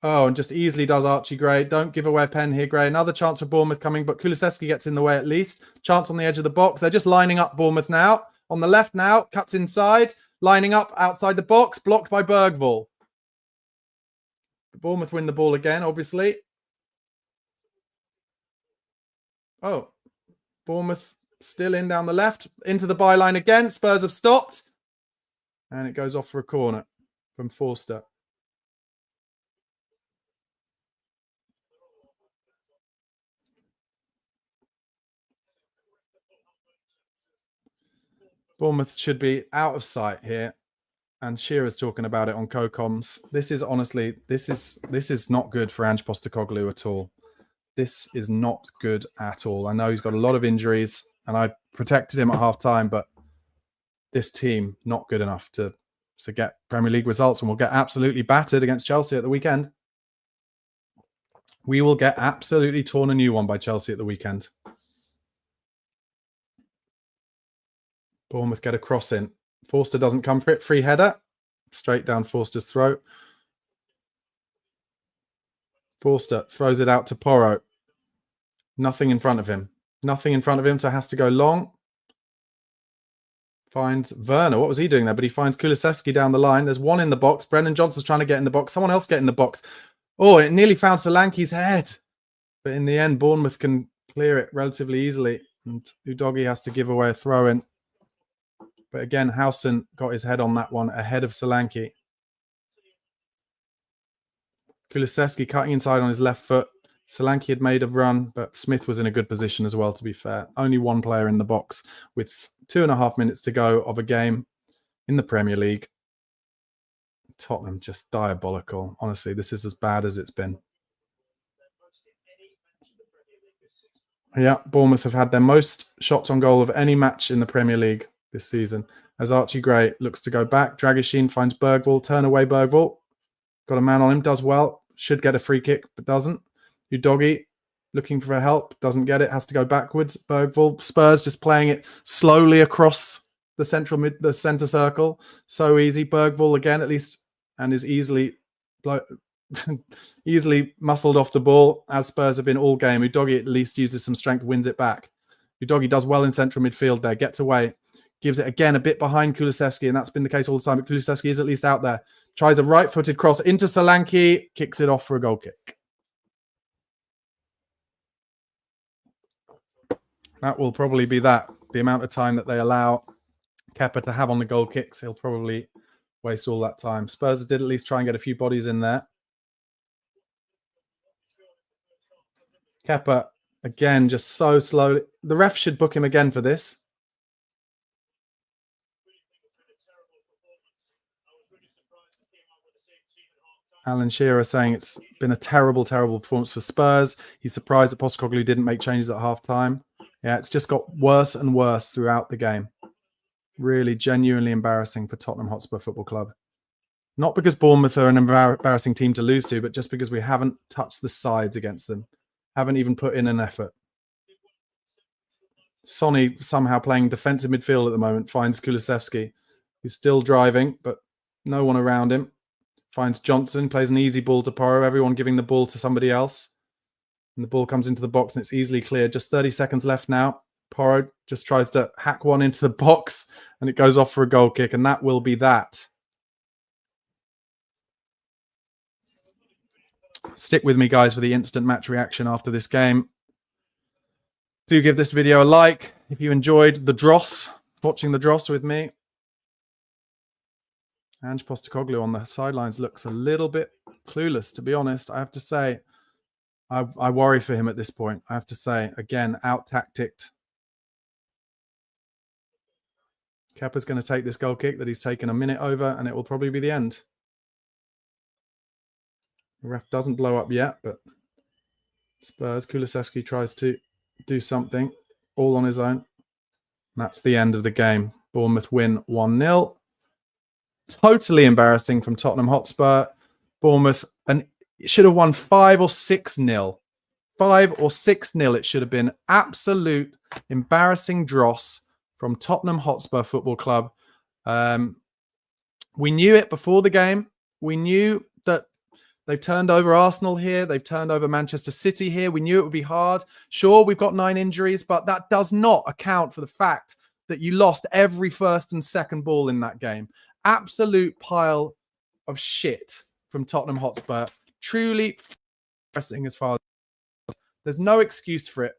Oh, and just easily does Archie Gray. Don't give away a pen here, Gray. Another chance for Bournemouth coming, but Kulusevski gets in the way at least. Chance on the edge of the box. They're just lining up Bournemouth now. On the left now, cuts inside. Lining up outside the box, blocked by Bergvall. Bournemouth win the ball again, obviously. Oh, Bournemouth still in down the left. Into the byline again. Spurs have stopped. And it goes off for a corner from Forster. Bournemouth should be out of sight here. And Shearer's talking about it on co-coms. This is honestly, this is not good for Ange Postecoglou at all. This is not good at all. I know he's got a lot of injuries and I protected him at half-time, but this team, not good enough to get Premier League results, and we'll get absolutely battered against Chelsea at the weekend. We will get absolutely torn a new one by Chelsea at the weekend. Bournemouth get a cross in. Forster doesn't come for it. Free header. Straight down Forster's throat. Forster throws it out to Porro. Nothing in front of him. Nothing in front of him, so has to go long. Finds Werner. What was he doing there? But he finds Kulusevski down the line. There's one in the box. Brendan Johnson's trying to get in the box. Someone else get in the box. Oh, it nearly found Solanke's head. But in the end, Bournemouth can clear it relatively easily. And Udogie has to give away a throw-in. But again, Howson got his head on that one ahead of Solanke. Kulusevski cutting inside on his left foot. Solanke had made a run, but Smith was in a good position as well, to be fair. Only one player in the box with 2.5 minutes to go of a game in the Premier League. Tottenham just diabolical. Honestly, this is as bad as it's been. Yeah, Bournemouth have had their most shots on goal of any match in the Premier League this season. As Archie Gray looks to go back, Dragoshin finds Bergvall. Turn away Bergvall. Got a man on him, does well. Should get a free kick, but doesn't. Udogie looking for help, doesn't get it, has to go backwards. Bergvall, Spurs just playing it slowly across the center circle. So easy. Bergvall again, at least, and is easily muscled off the ball, as Spurs have been all game. Udogie at least uses some strength, wins it back. Udogie does well in central midfield there, gets away, gives it again a bit behind Kulusevski, and that's been the case all the time, but Kulusevski is at least out there. Tries a right-footed cross into Solanke, kicks it off for a goal kick. That will probably be the amount of time that they allow Kepa to have on the goal kicks. He'll probably waste all that time. Spurs did at least try and get a few bodies in there. Kepa, again, just so slowly. The ref should book him again for this. Alan Shearer saying it's been a terrible, terrible performance for Spurs. He's surprised that Postecoglou didn't make changes at half-time. Yeah, it's just got worse and worse throughout the game. Really genuinely embarrassing for Tottenham Hotspur Football Club. Not because Bournemouth are an embarrassing team to lose to, but just because we haven't touched the sides against them. Haven't even put in an effort. Sonny somehow playing defensive midfield at the moment. Finds Kulusevski, who's still driving, but no one around him. Finds Johnson, plays an easy ball to Porro. Everyone giving the ball to somebody else. And the ball comes into the box and it's easily cleared. Just 30 seconds left now. Porro just tries to hack one into the box and it goes off for a goal kick. And that will be that. Stick with me, guys, for the instant match reaction after this game. Do give this video a like if you enjoyed the dross, watching the dross with me. Ange Postecoglou on the sidelines looks a little bit clueless, to be honest. I have to say, I worry for him at this point. I have to say, again, out-tacticked. Kepa's going to take this goal kick that he's taken a minute over, and it will probably be the end. The ref doesn't blow up yet, but Spurs, Kulusevski tries to do something all on his own. And that's the end of the game. Bournemouth win 1-0. Totally embarrassing from Tottenham Hotspur. Bournemouth should have won 5 or 6-0. 5 or 6-0 it should have been. Absolute embarrassing dross from Tottenham Hotspur Football Club. We knew it before the game. We knew that they've turned over Arsenal here. They've turned over Manchester City here. We knew it would be hard. Sure, we've got 9 injuries, but that does not account for the fact that you lost every first and second ball in that game. Absolute pile of shit from Tottenham Hotspur. Truly pressing as far as there's no excuse for it.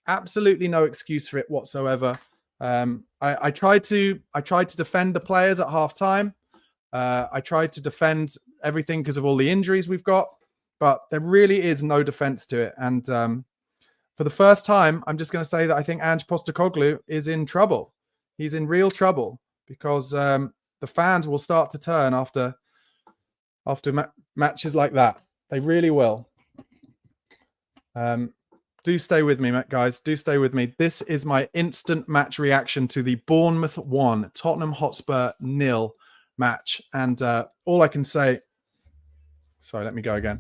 Absolutely no excuse for it whatsoever. I tried to defend the players at half time. I tried to defend everything because of all the injuries we've got, but there really is no defense to it. And for the first time, I'm just going to say that I think Ange Postecoglou is in trouble. He's in real trouble because the fans will start to turn after matches like that. They really will. Do stay with me, guys. Do stay with me. This is my instant match reaction to the Bournemouth 1, Tottenham Hotspur 0 match. And all I can say... Sorry, let me go again.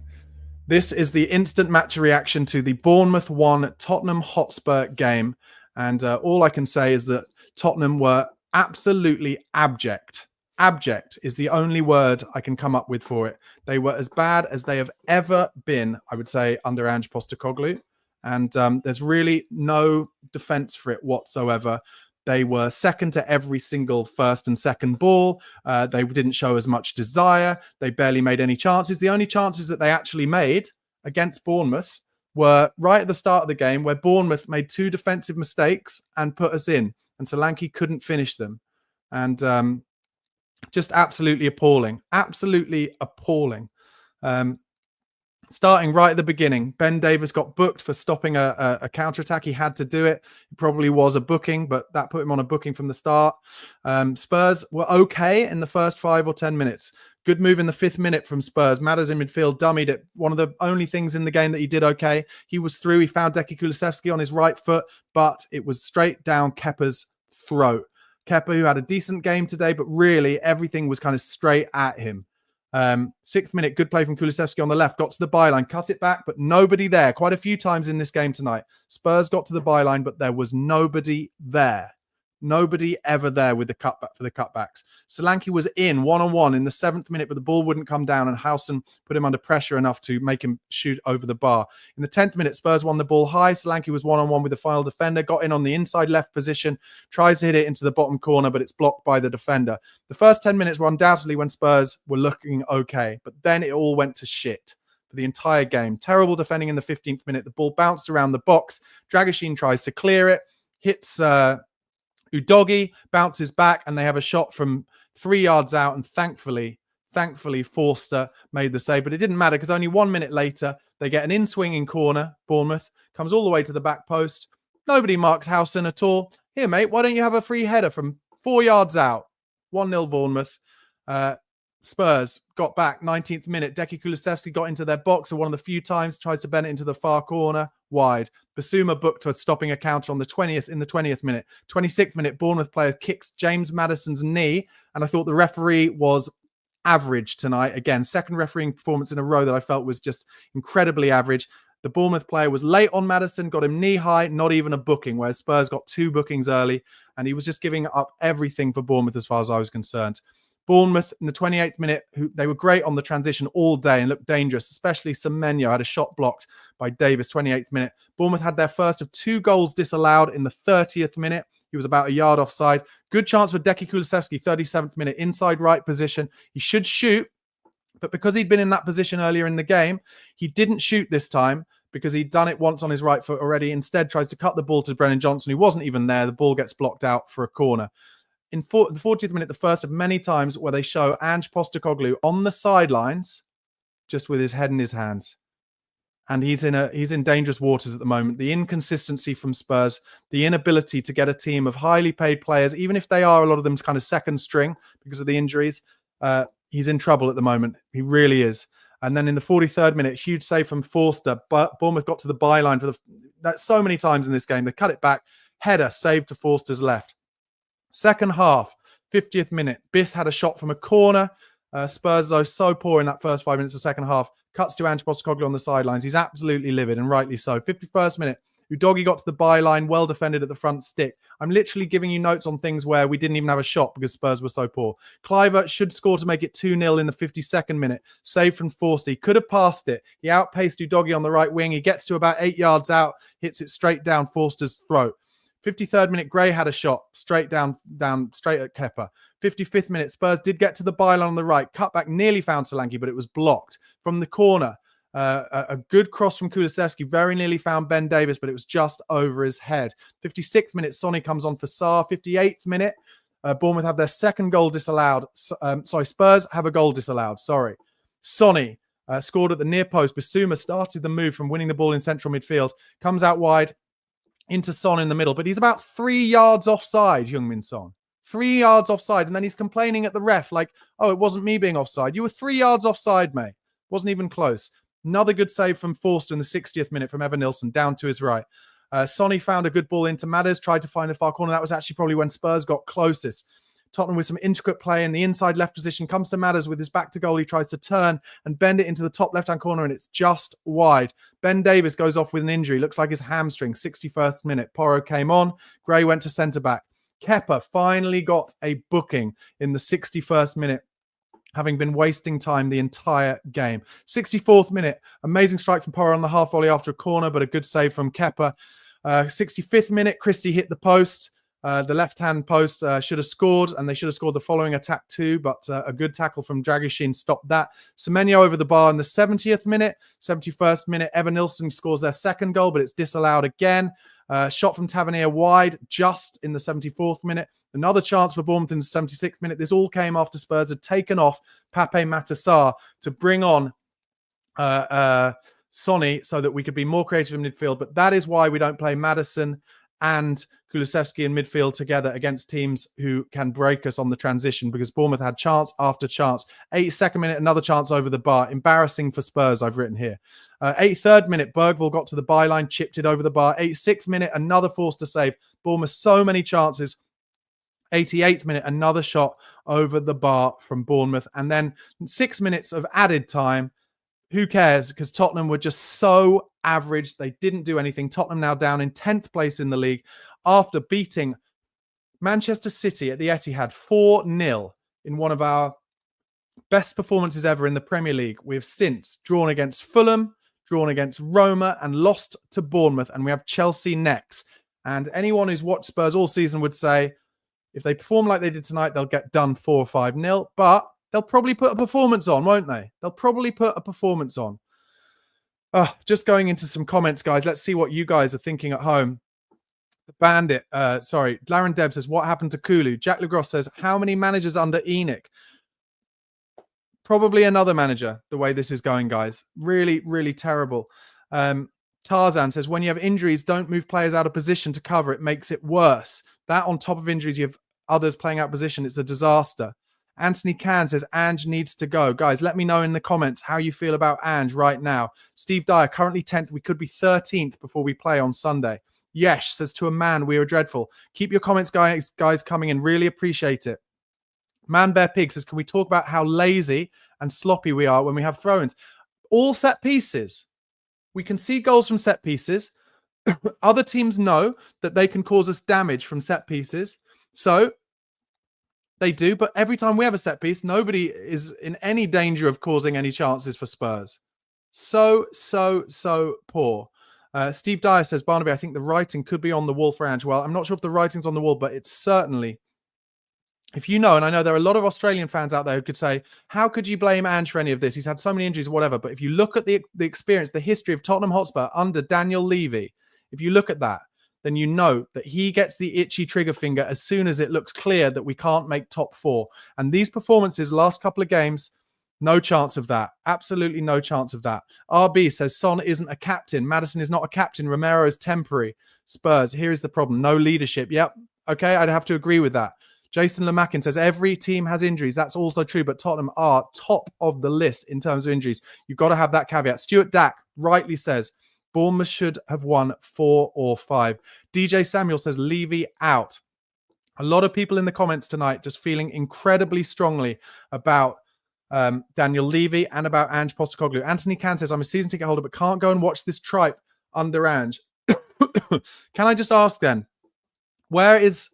This is the instant match reaction to the Bournemouth 1, Tottenham Hotspur game. And all I can say is that Tottenham were absolutely abject. Abject is the only word I can come up with for it. They were as bad as they have ever been, I would say, under Ange Postecoglou. And there's really no defense for it whatsoever. They were second to every single first and second ball. They didn't show as much desire. They barely made any chances. The only chances that they actually made against Bournemouth were right at the start of the game where Bournemouth made 2 defensive mistakes and put us in. And Solanke couldn't finish them. And just absolutely appalling. Absolutely appalling. Starting right at the beginning, Ben Davies got booked for stopping a counter-attack. He had to do it. It probably was a booking, but that put him on a booking from the start. Spurs were okay in the first 5 or 10 minutes. Good move in the 5th minute from Spurs. Matters in midfield, dummied it. One of the only things in the game that he did okay. He was through. He found Decky Kulusevski on his right foot, but it was straight down Kepa's throat. Kepa, who had a decent game today, but really everything was kind of straight at him. 6th minute, good play from Kulusevski on the left, got to the byline, cut it back, but nobody there. Quite a few times in this game tonight, Spurs got to the byline, but there was nobody there. Nobody ever there with the cutback for the cutbacks. Solanke was in one-on-one in the 7th minute, but the ball wouldn't come down, and Howson put him under pressure enough to make him shoot over the bar. In the 10th minute, Spurs won the ball high. Solanke was one-on-one with the final defender, got in on the inside left position, tries to hit it into the bottom corner, but it's blocked by the defender. The first 10 minutes were undoubtedly when Spurs were looking okay, but then it all went to shit for the entire game. Terrible defending in the 15th minute. The ball bounced around the box. Dragoshin tries to clear it, hits Udogie, bounces back, and they have a shot from 3 yards out, and thankfully Forster made the save, but it didn't matter because only 1 minute later they get an in-swinging corner. Bournemouth comes all the way to the back post. Nobody marks Howson at all. Here, mate, why don't you have a free header from 4 yards out? 1-0 Bournemouth. Spurs got back, 19th minute. Deki Kulusevski got into their box, and one of the few times tries to bend it into the far corner, wide. Basuma booked for stopping a counter on the 20th minute. 26th minute, Bournemouth player kicks James Maddison's knee, and I thought the referee was average tonight. Again, second refereeing performance in a row that I felt was just incredibly average. The Bournemouth player was late on Maddison, got him knee high, not even a booking, whereas Spurs got 2 bookings early, and he was just giving up everything for Bournemouth as far as I was concerned. Bournemouth in the 28th minute, they were great on the transition all day and looked dangerous, especially Semenyo had a shot blocked by Davis, 28th minute. Bournemouth had their first of 2 goals disallowed in the 30th minute. He was about a yard offside. Good chance for Deki Kulusevski, 37th minute, inside right position. He should shoot, but because he'd been in that position earlier in the game, he didn't shoot this time because he'd done it once on his right foot already. Instead, tries to cut the ball to Brennan Johnson, who wasn't even there. The ball gets blocked out for a corner. In the 40th minute, the first of many times where they show Ange Postecoglou on the sidelines, just with his head in his hands. And he's in dangerous waters at the moment. The inconsistency from Spurs, the inability to get a team of highly paid players, even if they are a lot of them kind of second string because of the injuries, he's in trouble at the moment. He really is. And then in the 43rd minute, huge save from Forster. But Bournemouth got to the byline for that so many times in this game. They cut it back. Header saved to Forster's left. Second half, 50th minute. Biss had a shot from a corner. Spurs, though, so poor in that first 5 minutes of the second half. Cuts to Ange Postecoglou on the sidelines. He's absolutely livid, and rightly so. 51st minute. Udogie got to the byline, well defended at the front stick. I'm literally giving you notes on things where we didn't even have a shot because Spurs were so poor. Cliver should score to make it 2-0 in the 52nd minute. Save from Forster. He could have passed it. He outpaced Udogie on the right wing. He gets to about 8 yards out, hits it straight down Forster's throat. 53rd minute, Gray had a shot straight down straight at Kepa. 55th minute, Spurs did get to the byline on the right. Cutback nearly found Solanke, but it was blocked. From the corner, a good cross from Kulusevski very nearly found Ben Davis, but it was just over his head. 56th minute, Sonny comes on for Sarr. 58th minute, Bournemouth have their second goal disallowed. Spurs have a goal disallowed. Sonny scored at the near post. Basuma started the move from winning the ball in central midfield. Comes out wide into Son in the middle, but he's about 3 yards offside, Heung-min Son. 3 yards offside, and then he's complaining at the ref like, oh, it wasn't me being offside. You were 3 yards offside, mate. Wasn't even close. Another good save from Forster in the 60th minute from Evan Nilsson down to his right. Sonny found a good ball into Madders, tried to find a far corner. That was actually probably when Spurs got closest. Tottenham with some intricate play in the inside left position, comes to Madders with his back to goal. He tries to turn and bend it into the top left-hand corner, and it's just wide. Ben Davis goes off with an injury. Looks like his hamstring. 61st minute. Porro came on. Gray went to centre-back. Kepa finally got a booking in the 61st minute, having been wasting time the entire game. 64th minute. Amazing strike from Porro on the half volley after a corner, but a good save from Kepa. 65th minute. Christie hit the post. The left-hand post should have scored, and they should have scored the following attack too, but a good tackle from Dragoshin stopped that. Semenyo over the bar in the 70th minute. 71st minute, Evan Nilsson scores their second goal, but it's disallowed again. Shot from Tavernier wide just in the 74th minute. Another chance for Bournemouth in the 76th minute. This all came after Spurs had taken off Pape Matar to bring on Sonny so that we could be more creative in midfield, but that is why we don't play Maddison and Kulusevski in midfield together against teams who can break us on the transition, because Bournemouth had chance after chance. 82nd minute, another chance over the bar. Embarrassing for Spurs, I've written here. 83rd minute, Bergvall got to the byline, chipped it over the bar. 86th minute, another Forster save. Bournemouth, so many chances. 88th minute, another shot over the bar from Bournemouth. And then 6 minutes of added time. Who cares? Because Tottenham were just so average. They didn't do anything. Tottenham now down in 10th place in the league after beating Manchester City at the Etihad 4-0 in one of our best performances ever in the Premier League. We have since drawn against Fulham, drawn against Roma, and lost to Bournemouth. And we have Chelsea next. And anyone who's watched Spurs all season would say, if they perform like they did tonight, they'll get done 4 or 5-0. But they'll probably put a performance on, won't they? They'll probably put a performance on. Just going into some comments, guys. Let's see what you guys are thinking at home. The Bandit, Laren Deb says, what happened to Kulu? Jack Legros says, how many managers under Enoch? Probably another manager, the way this is going, guys. Really, really terrible. Tarzan says, when you have injuries, don't move players out of position to cover. It makes it worse. That on top of injuries, you have others playing out of position. It's a disaster. Anthony Can says, Ange needs to go. Guys, let me know in the comments how you feel about Ange right now. Steve Dyer, currently 10th. We could be 13th before we play on Sunday. Yesh says, to a man, we are dreadful. Keep your comments, guys, coming in. Really appreciate it. Man Bear Pig says, can we talk about how lazy and sloppy we are when we have throw-ins? All set pieces. We can see goals from set pieces. Other teams know that they can cause us damage from set pieces. So they do. But every time we have a set piece, nobody is in any danger of causing any chances for Spurs. So poor. Steve Dyer says, Barnaby, I think the writing could be on the wall for Ange. Well, I'm not sure if the writing's on the wall, but it's certainly, if you know, and I know there are a lot of Australian fans out there who could say, how could you blame Ange for any of this? He's had so many injuries or whatever. But if you look at the experience, the history of Tottenham Hotspur under Daniel Levy, if you look at that, then you know that he gets the itchy trigger finger as soon as it looks clear that we can't make top 4. And these performances, last couple of games, no chance of that. Absolutely no chance of that. RB says, Son isn't a captain. Maddison is not a captain. Romero is temporary. Spurs, here is the problem. No leadership. Yep. Okay, I'd have to agree with that. Jason Lemakin says, every team has injuries. That's also true, but Tottenham are top of the list in terms of injuries. You've got to have that caveat. Stuart Dack rightly says, Bournemouth should have won 4 or 5. DJ Samuel says, Levy out. A lot of people in the comments tonight just feeling incredibly strongly about Daniel Levy and about Ange Postecoglou. Anthony Can says, I'm a season ticket holder, but can't go and watch this tripe under Ange. Can I just ask then, where is,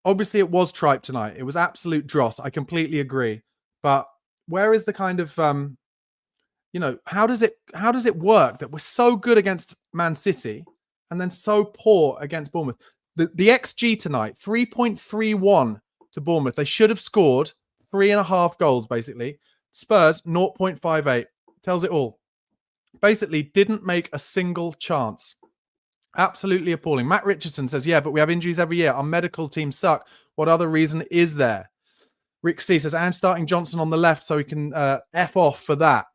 obviously it was tripe tonight. It was absolute dross. I completely agree. But where is the kind of, how does it work that we're so good against Man City and then so poor against Bournemouth? The XG tonight, 3.31 to Bournemouth. They should have scored 3.5 goals, basically. Spurs, 0.58. Tells it all. Basically, didn't make a single chance. Absolutely appalling. Matt Richardson says, yeah, but we have injuries every year. Our medical teams suck. What other reason is there? Rick C says, and starting Johnson on the left so he can F off for that.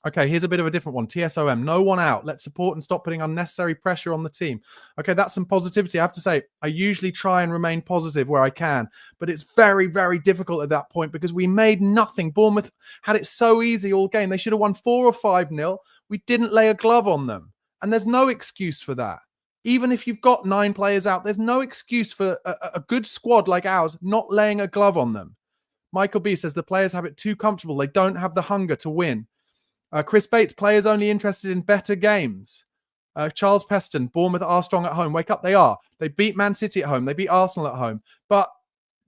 Okay, here's a bit of a different one. TSOM, no one out. Let's support and stop putting unnecessary pressure on the team. Okay, that's some positivity. I have to say, I usually try and remain positive where I can, but it's very, very difficult at that point because we made nothing. Bournemouth had it so easy all game. They should have won 4 or 5-0. We didn't lay a glove on them. And there's no excuse for that. Even if you've got 9 players out, there's no excuse for a good squad like ours not laying a glove on them. Michael B says the players have it too comfortable. They don't have the hunger to win. Chris Bates, players only interested in better games. Charles Peston, Bournemouth are strong at home. Wake up, they are. They beat Man City at home. They beat Arsenal at home. But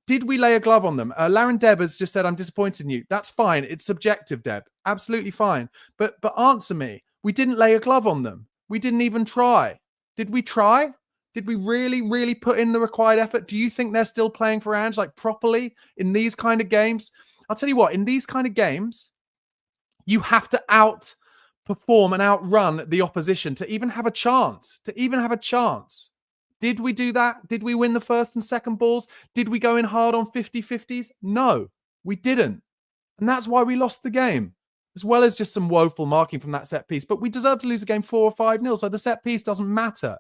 did we lay a glove on them? Laren Deb has just said, I'm disappointed in you. That's fine. It's subjective, Deb. Absolutely fine. But answer me. We didn't lay a glove on them. We didn't even try. Did we try? Did we really, really put in the required effort? Do you think they're still playing for Ange like properly in these kind of games? I'll tell you what, in these kind of games, you have to outperform and outrun the opposition to even have a chance. Did we do that? Did we win the first and second balls? Did we go in hard on 50-50s? No, we didn't. And that's why we lost the game, as well as just some woeful marking from that set piece. But we deserve to lose the game 4 or 5-0, so the set piece doesn't matter.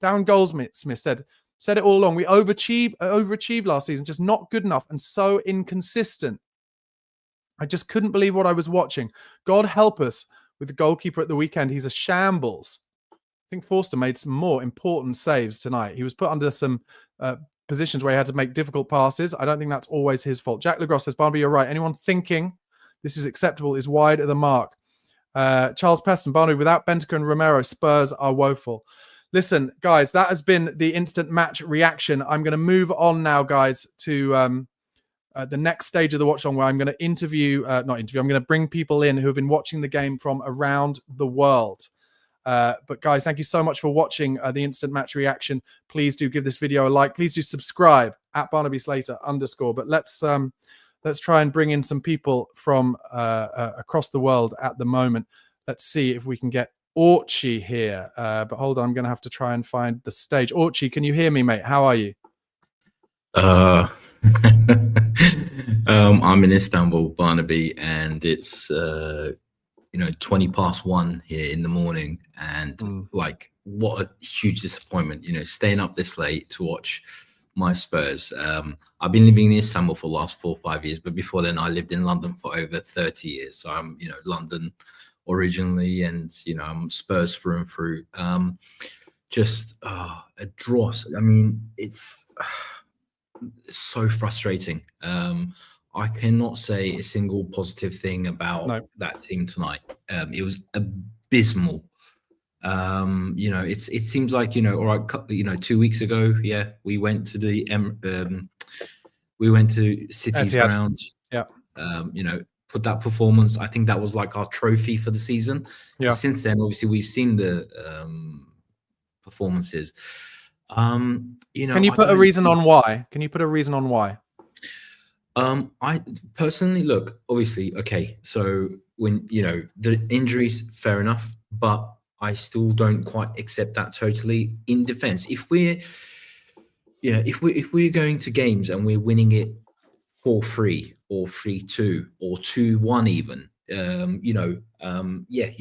Darren Goldsmith said it all along. We overachieved last season, just not good enough and so inconsistent. I just couldn't believe what I was watching. God help us with the goalkeeper at the weekend. He's a shambles. I think Forster made some more important saves tonight. He was put under some positions where he had to make difficult passes. I don't think that's always his fault. Jack Legros says, Barnaby, you're right. Anyone thinking this is acceptable is wide of the mark. Charles Peston, Barnaby, without Bentancur and Romero, Spurs are woeful. Listen, guys, that has been the instant match reaction. I'm going to move on now, guys, to the next stage of the watch along, where I'm going to I'm going to bring people in who have been watching the game from around the world. But guys, thank you so much for watching the instant match reaction. Please do give this video a like. Please do subscribe at Barnaby Slater _. But let's try and bring in some people from across the world at the moment. Let's see if we can get Orchie here. But hold on, I'm going to have to try and find the stage. Orchie, can you hear me, mate? How are you? I'm in Istanbul, Barnaby, and it's 20:01 here in the morning, and like, what a huge disappointment, staying up this late to watch my Spurs. I've been living in Istanbul for the last 4 or 5 years, but before then I lived in London for over 30 years. So I'm, London originally, and I'm Spurs through and through. Just a dross. I mean, it's so frustrating. I cannot say a single positive thing about that team tonight. It was abysmal. It seems like, all right, 2 weeks ago, we went to City's ground. Put that performance. I think that was like our trophy for the season. Since then, obviously, we've seen the performances. Can you put a reason on why? I personally, look, obviously, okay, so when the injuries, fair enough, but I still don't quite accept that totally. In defense, if we're going to games and we're winning it 4-3 or 3-2 or 2-1 even, you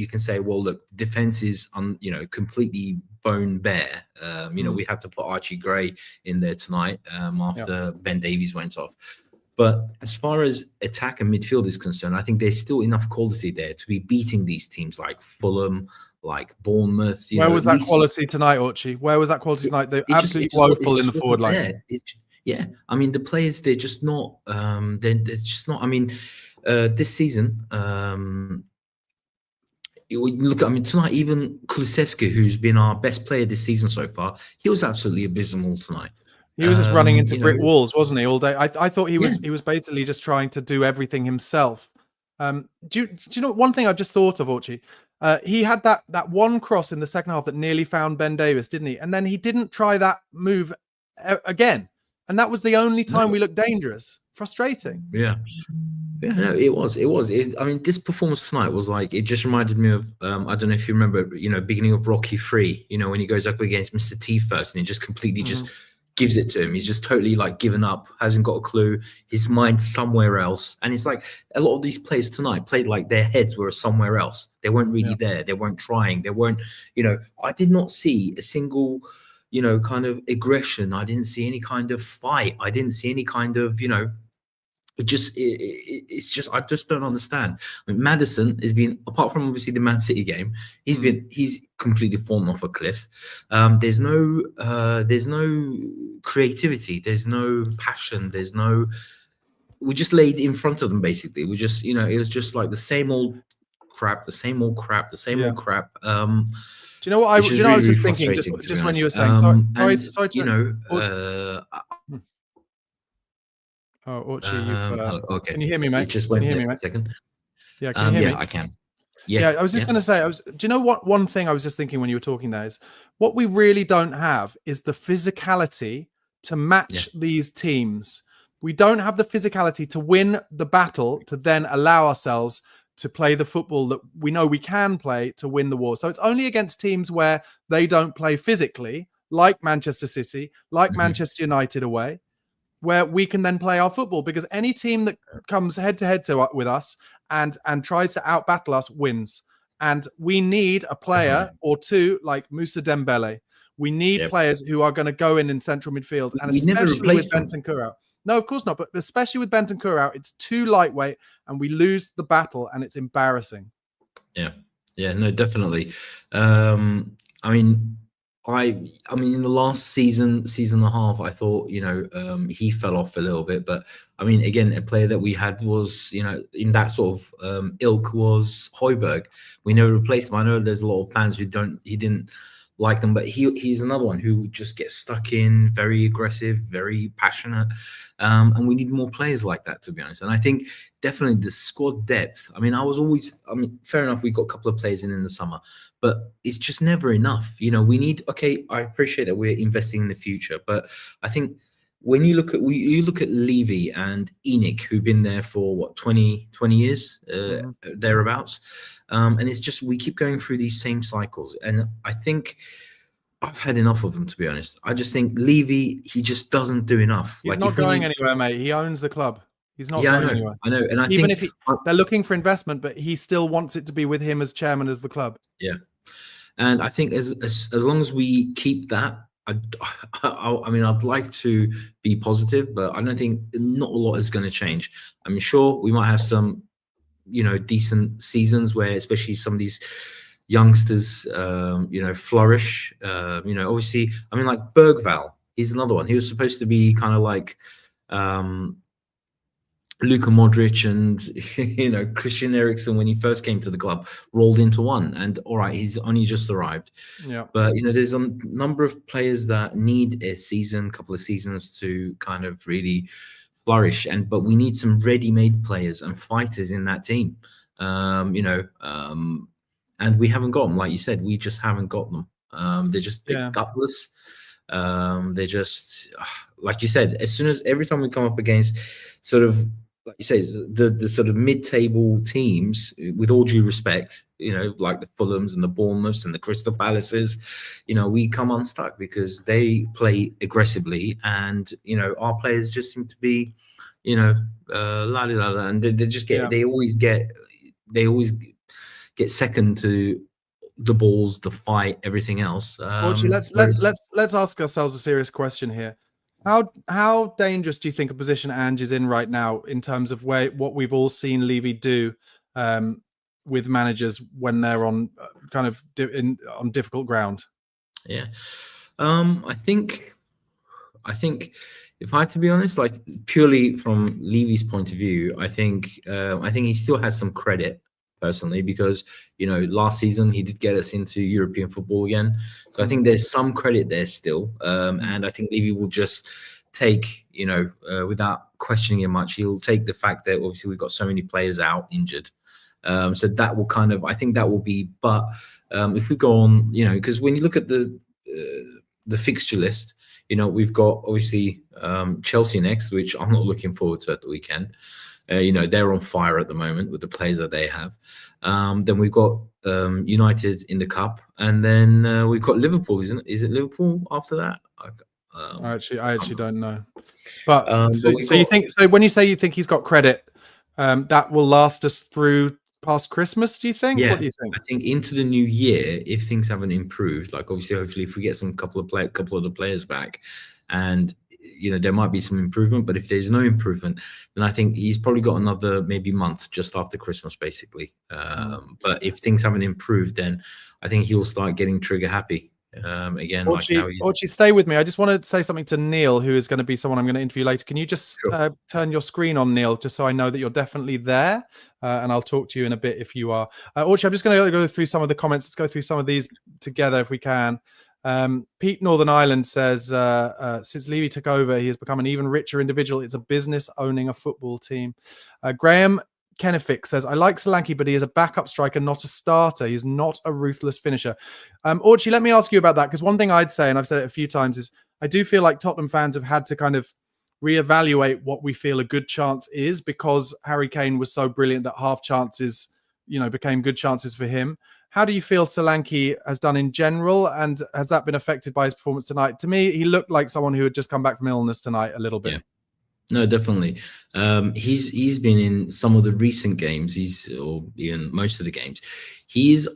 can say, well, look, defense is completely bone bare. We had to put Archie Gray in there tonight after Ben Davies went off. But as far as attack and midfield is concerned, I think there's still enough quality there to be beating these teams like Fulham, like Bournemouth. Where was that quality tonight, Archie? Where was that quality tonight? They're absolutely woeful in the forward line. I mean, the players, they're just not. They're just not. I mean, this season, tonight, even Kulusevski, who's been our best player this season so far, he was absolutely abysmal tonight. He was just running into brick walls, wasn't he, all day? I thought he was basically just trying to do everything himself. Do you know one thing I've just thought of, Archie? He had that one cross in the second half that nearly found Ben Davies, didn't he? And then he didn't try that move again. And that was the only time we looked dangerous. Frustrating. Yeah, it was. I mean, this performance tonight was like, it just reminded me of, I don't know if you remember, beginning of Rocky 3, when he goes up against Mr. T first and he just completely just gives it to him. He's just totally like given up, hasn't got a clue. His mind's somewhere else. And it's like a lot of these players tonight played like their heads were somewhere else. They weren't really there. They weren't trying. They weren't, I did not see a single, kind of aggression. I didn't see any kind of fight. I didn't see any kind of, it's just, I just don't understand. I mean, Maddison has been, apart from obviously the Man City game, he's completely fallen off a cliff. There's no creativity. There's no passion. We just laid in front of them, basically. We just, it was just like the same old crap. Do you know what I was just thinking, just when you were saying, sorry to Archie, okay. Can you hear me, mate? Just wait a second. Yeah, can you hear me? I can. Yeah, I was just going to say, do you know what? One thing I was just thinking when you were talking there is, what we really don't have is the physicality to match these teams. We don't have the physicality to win the battle, to then allow ourselves to play the football that we know we can play to win the war. So it's only against teams where they don't play physically, like Manchester City, like Manchester United away, where we can then play our football, because any team that comes head to head with us and tries to outbattle us wins. And we need a player or two like Moussa Dembele. We need players who are going to go in central midfield, and especially with Bentancur out. No, of course not. But especially with Bentancur out, it's too lightweight, and we lose the battle, and it's embarrassing. Yeah, no, definitely. I mean, I mean, in the last season and a half, I thought, he fell off a little bit. But I mean, again, a player that we had was, in that sort of ilk was Højbjerg. We never replaced him. I know there's a lot of fans who he didn't like them, but he's another one who just gets stuck in, very aggressive, very passionate. And we need more players like that, to be honest. And I think definitely the squad depth. I mean, fair enough, we got a couple of players in the summer, but it's just never enough. We need, okay, I appreciate that we're investing in the future, but I think when you look at Levy and Enoch, who've been there for 20 years, thereabouts. And it's just, we keep going through these same cycles. And I think I've had enough of them, to be honest. I just think Levy, he just doesn't do enough. He's not going anywhere, mate. He owns the club. He's not going anywhere. I know. And I even think if they're looking for investment, but he still wants it to be with him as chairman of the club. Yeah. And I think as long as we keep that, I mean, I'd like to be positive, but I don't think not a lot is going to change. I mean, sure, we might have some, decent seasons where, especially some of these youngsters, flourish. Obviously, I mean, like Bergvall, he's another one. He was supposed to be kind of like Luka Modric and Christian Eriksen when he first came to the club, rolled into one. And all right, he's only just arrived. Yeah. But there's a number of players that need a couple of seasons to kind of really flourish. But we need some ready-made players and fighters in that team. And we haven't got them, like you said. We just haven't got them. They're gutless. They're just, like you said, every time we come up against sort of, like you say, the sort of mid-table teams, with all due respect, like the Fulhams and the Bournemouths and the Crystal Palaces, we come unstuck because they play aggressively, and our players just seem to be, la la la, and they just get, they always get second to the balls, the fight, everything else. Let's ask ourselves a serious question here. How dangerous do you think a position Ange is in right now in terms of what we've all seen Levy do with managers when they're on on difficult ground? Yeah, I think if I had to be honest, like purely from Levy's point of view, I think he still has some credit personally, because last season he did get us into European football again, so I think there's some credit there still, and I think Levy will just take, without questioning it much, he'll take the fact that obviously we've got so many players out injured, so that will I think that will be, but if we go on, because when you look at the fixture list, we've got obviously Chelsea next, which I'm not looking forward to at the weekend. They're on fire at the moment with the players that they have. Then we've got United in the cup, and then we've got Liverpool. Is it Liverpool after that? I actually don't know. But when you say you think he's got credit, that will last us through past Christmas, do you think? Yeah, what do you think? I think into the new year, if things haven't improved, like obviously, hopefully, if we get couple of the players back, and there might be some improvement, but if there's no improvement, then I think he's probably got another maybe month just after Christmas, basically. But if things haven't improved, then I think he'll start getting trigger happy again. Orchie, stay with me. I just want to say something to Neil, who is going to be someone I'm going to interview later. Can you just turn your screen on, Neil, just so I know that you're definitely there? And I'll talk to you in a bit if you are. Orchie, I'm just going to go through some of the comments. Let's go through some of these together if we can. Pete Northern Ireland says, since Levy took over, he has become an even richer individual. It's a business owning a football team. Graham Kennefic says, I like Solanke, but he is a backup striker, not a starter. He's not a ruthless finisher. Orchie, let me ask you about that, because one thing I'd say, and I've said it a few times, is I do feel like Tottenham fans have had to kind of reevaluate what we feel a good chance is, because Harry Kane was so brilliant that half chances, became good chances for him. How do you feel Solanke has done in general, and has that been affected by his performance tonight? To me, he looked like someone who had just come back from illness tonight a little bit. Yeah. No, definitely. He's been in some of the recent games. Or even most of the games.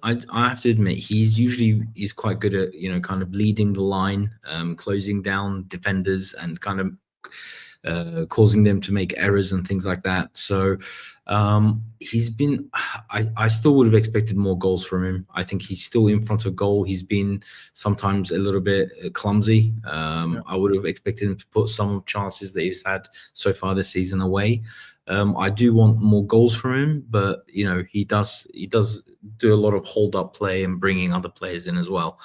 I have to admit, he's quite good at kind of leading the line, closing down defenders, and kind of causing them to make errors and things like that. So he's been, I still would have expected more goals from him. I think he's still in front of goal. He's been sometimes a little bit clumsy. I would have expected him to put some chances that he's had so far this season away. I do want more goals from him, but you know, he does do a lot of hold up play and bringing other players in as well.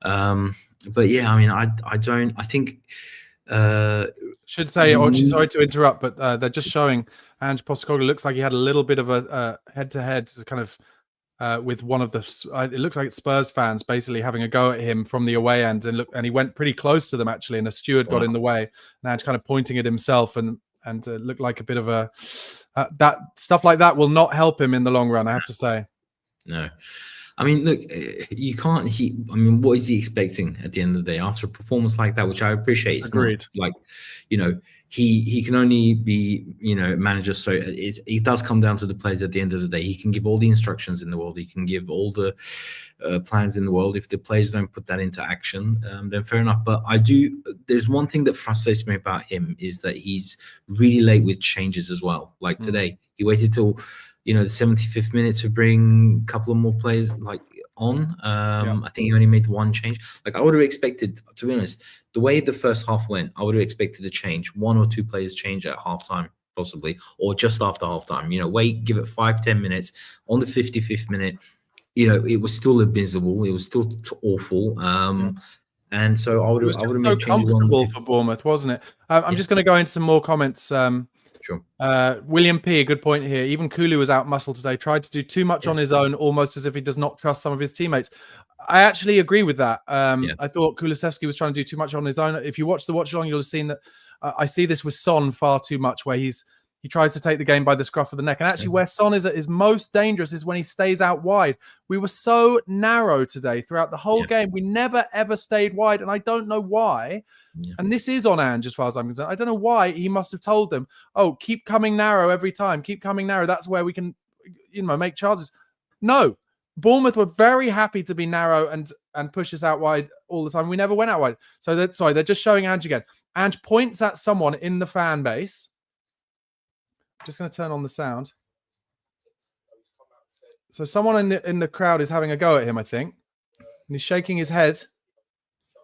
But yeah, I mean, I think should say, Ochi, sorry to interrupt, but they're just showing Ange Postecoglou looks like he had a little bit of a head-to-head kind of with one of the, it looks like it's Spurs fans basically having a go at him from the away end, and he went pretty close to them actually, and a steward got in the way, and Ange kind of pointing at himself, and looked like a bit of a that stuff like that will not help him in the long run, I have to say. No. I mean, look, you can't. I mean, what is he expecting at the end of the day after a performance like that? Which I appreciate. It's Agreed. not like, you know, he can only be, you know, manager. So it does come down to the players at the end of the day. He can give all the instructions in the world. He can give all the plans in the world. If the players don't put that into action, then fair enough. But there's one thing that frustrates me about him is that he's really late with changes as well. Like today, he waited till, you know, the 75th minute to bring a couple of more players like on. I think he only made one change. Like I would have expected, to be honest, the way the first half went, I would have expected a change, 1 or 2 players change at halftime, possibly, or just after halftime. You know, wait, give it 5-10 minutes. On the 55th minute, you know, it was still abysmal. It was still awful. And so I would have so made changes comfortable for Bournemouth, wasn't it? I'm just going to go into some more comments. Sure. William P, a good point here. Even Kulu was out muscled today, tried to do too much on his own, almost as if he does not trust some of his teammates. I actually agree with that. I thought Kulusevski was trying to do too much on his own. If you watch the watch along, you'll have seen that I see this with Son far too much, where he tries to take the game by the scruff of the neck. And actually where Son is at his most dangerous is when he stays out wide. We were so narrow today throughout the whole game. We never, ever stayed wide. And I don't know why. And this is on Ange, as far as I'm concerned. I don't know why he must have told them, oh, keep coming narrow every time. Keep coming narrow. That's where we can, you know, make chances. No. Bournemouth were very happy to be narrow and push us out wide all the time. We never went out wide. So they're just showing Ange again. Ange points at someone in the fan base. I'm just going to turn on the sound. So someone in the crowd is having a go at him, I think. And he's shaking his head.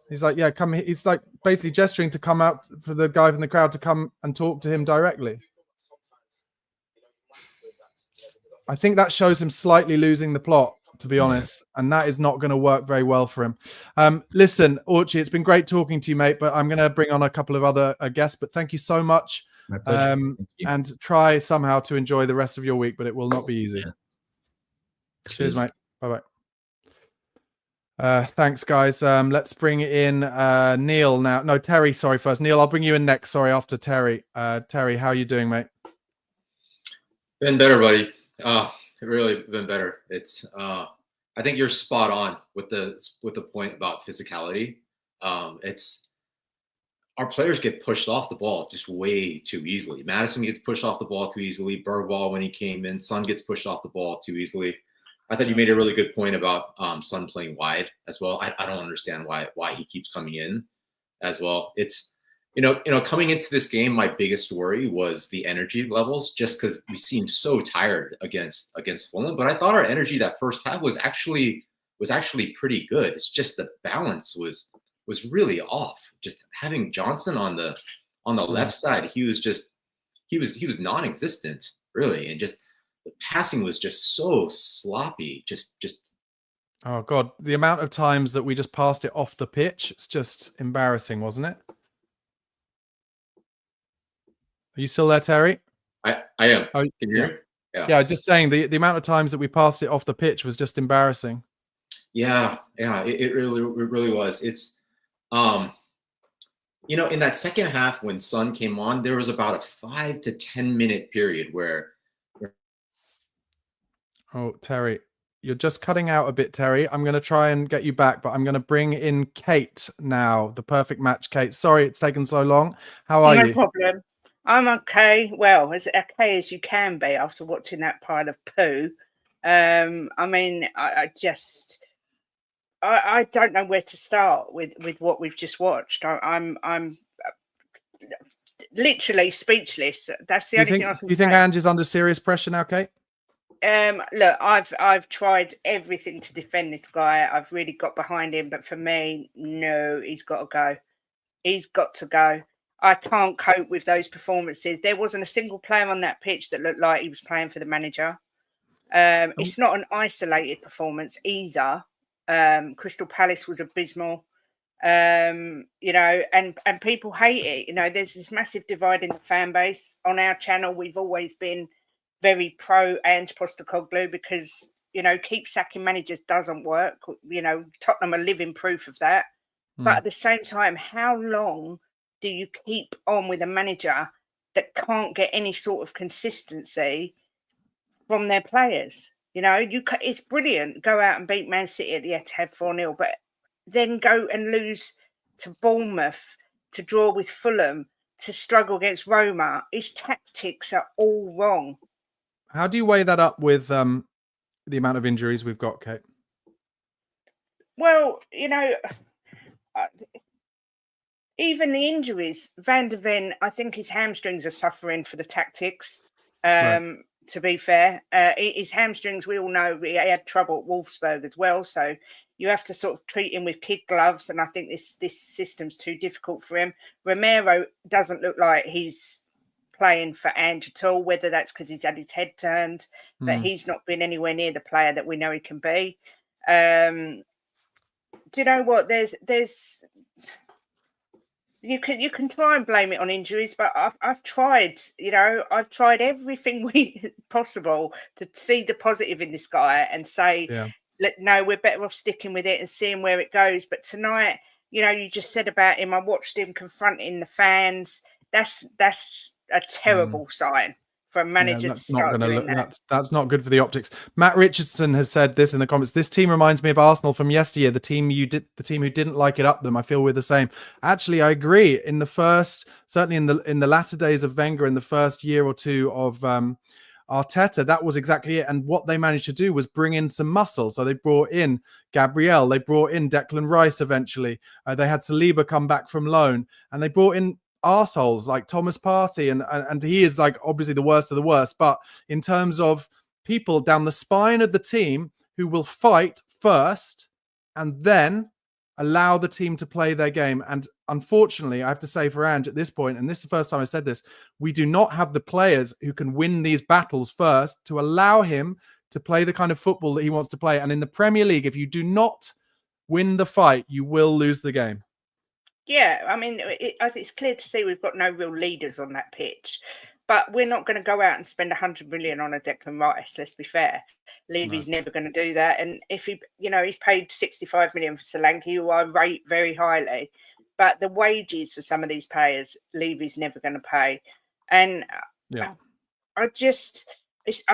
He's like, yeah, come here. He's like basically gesturing to come out for the guy from the crowd to come and talk to him directly. I think that shows him slightly losing the plot, to be honest. And that is not going to work very well for him. Listen, Orchie, it's been great talking to you, mate, but I'm going to bring on a couple of other guests. But thank you so much. My pleasure. And try somehow to enjoy the rest of your week, but it will not be easy. Cheers, mate. Bye-bye. Thanks, guys. Let's bring in Neil now. No, Terry, sorry, first. Neil, I'll bring you in next. Sorry, after Terry. Terry, how are you doing, mate? Been better, buddy. Really been better. It's I think you're spot on with the point about physicality. It's our players get pushed off the ball just way too easily. Madison gets pushed off the ball too easily. Bergwall, when he came in, Son gets pushed off the ball too easily. I thought you made a really good point about Son playing wide as well. I don't understand why he keeps coming in as well. It's you know coming into this game, my biggest worry was the energy levels, just because we seemed so tired against Fulham. But I thought our energy that first half was actually pretty good. It's just the balance was really off. Just having Johnson on the left side, he was non-existent really, and just the passing was just so sloppy. Just oh god, the amount of times that we just passed it off the pitch, it's just embarrassing, wasn't it? Are you still there, Terry? I am. Oh, Can you hear me? Yeah, just saying the amount of times that we passed it off the pitch was just embarrassing. Yeah, it really was. It's in that second half when Son came on, there was about a 5 to 10 minute period where oh, Terry, you're just cutting out a bit, Terry. I'm going to try and get you back, but I'm going to bring in Kate now, the perfect match. Kate, sorry it's taken so long. How are you? No problem. I'm okay. Well, as okay as you can be after watching that pile of poo. I mean, I don't know where to start with what we've just watched. I'm literally speechless. That's the Do you only think, thing I can do you think say. Ange is under serious pressure now, Kate? Look, I've tried everything to defend this guy. I've really got behind him, but for me, no, he's got to go. He's got to go. I can't cope with those performances. There wasn't a single player on that pitch that looked like he was playing for the manager. It's not an isolated performance either. Crystal Palace was abysmal. You know, and people hate it. You know, there's this massive divide in the fan base. On our channel, we've always been very pro Ange Postecoglou because, you know, keep sacking managers doesn't work. You know, Tottenham are living proof of that. But at the same time, how long do you keep on with a manager that can't get any sort of consistency from their players? You know, it's brilliant. Go out and beat Man City at the Etihad 4-0, but then go and lose to Bournemouth, to draw with Fulham, to struggle against Roma. His tactics are all wrong. How do you weigh that up with the amount of injuries we've got, Kate? Well, you know, even the injuries, Van der Ven, I think his hamstrings are suffering for the tactics. Right. To be fair, his hamstrings, we all know he had trouble at Wolfsburg as well. So you have to sort of treat him with kid gloves. And I think this system's too difficult for him. Romero doesn't look like he's playing for Ange at all, whether that's because he's had his head turned, but he's not been anywhere near the player that we know he can be. Do you know what? There's you can try and blame it on injuries, but I've tried, you know, I've tried everything possible to see the positive in this guy and say, no, we're better off sticking with it and seeing where it goes. But tonight, you know, you just said about him, I watched him confronting the fans. That's a terrible sign for a manager to start doing that. That's not good for the optics. Matt Richardson has said this in the comments. This team reminds me of Arsenal from yesteryear. The team who didn't like it up them. I feel we're the same. Actually, I agree. In the first, certainly in the latter days of Wenger, in the first year or two of Arteta, that was exactly it. And what they managed to do was bring in some muscle. So they brought in Gabriel, they brought in Declan Rice eventually. They had Saliba come back from loan, and they brought in arseholes like Thomas Partey, and he is like obviously the worst of the worst, but in terms of people down the spine of the team who will fight first and then allow the team to play their game. And unfortunately, I have to say for Ange at this point, and this is the first time I said this, we do not have the players who can win these battles first to allow him to play the kind of football that he wants to play. And in the Premier League, if you do not win the fight, you will lose the game. Yeah, I mean, I think it's clear to see we've got no real leaders on that pitch, but we're not going to go out and spend 100 million on a Declan Rice. Let's be fair. Levy's never going to do that. And if he, you know, he's paid 65 million for Solanke, who I rate very highly, but the wages for some of these players, Levy's never going to pay. And I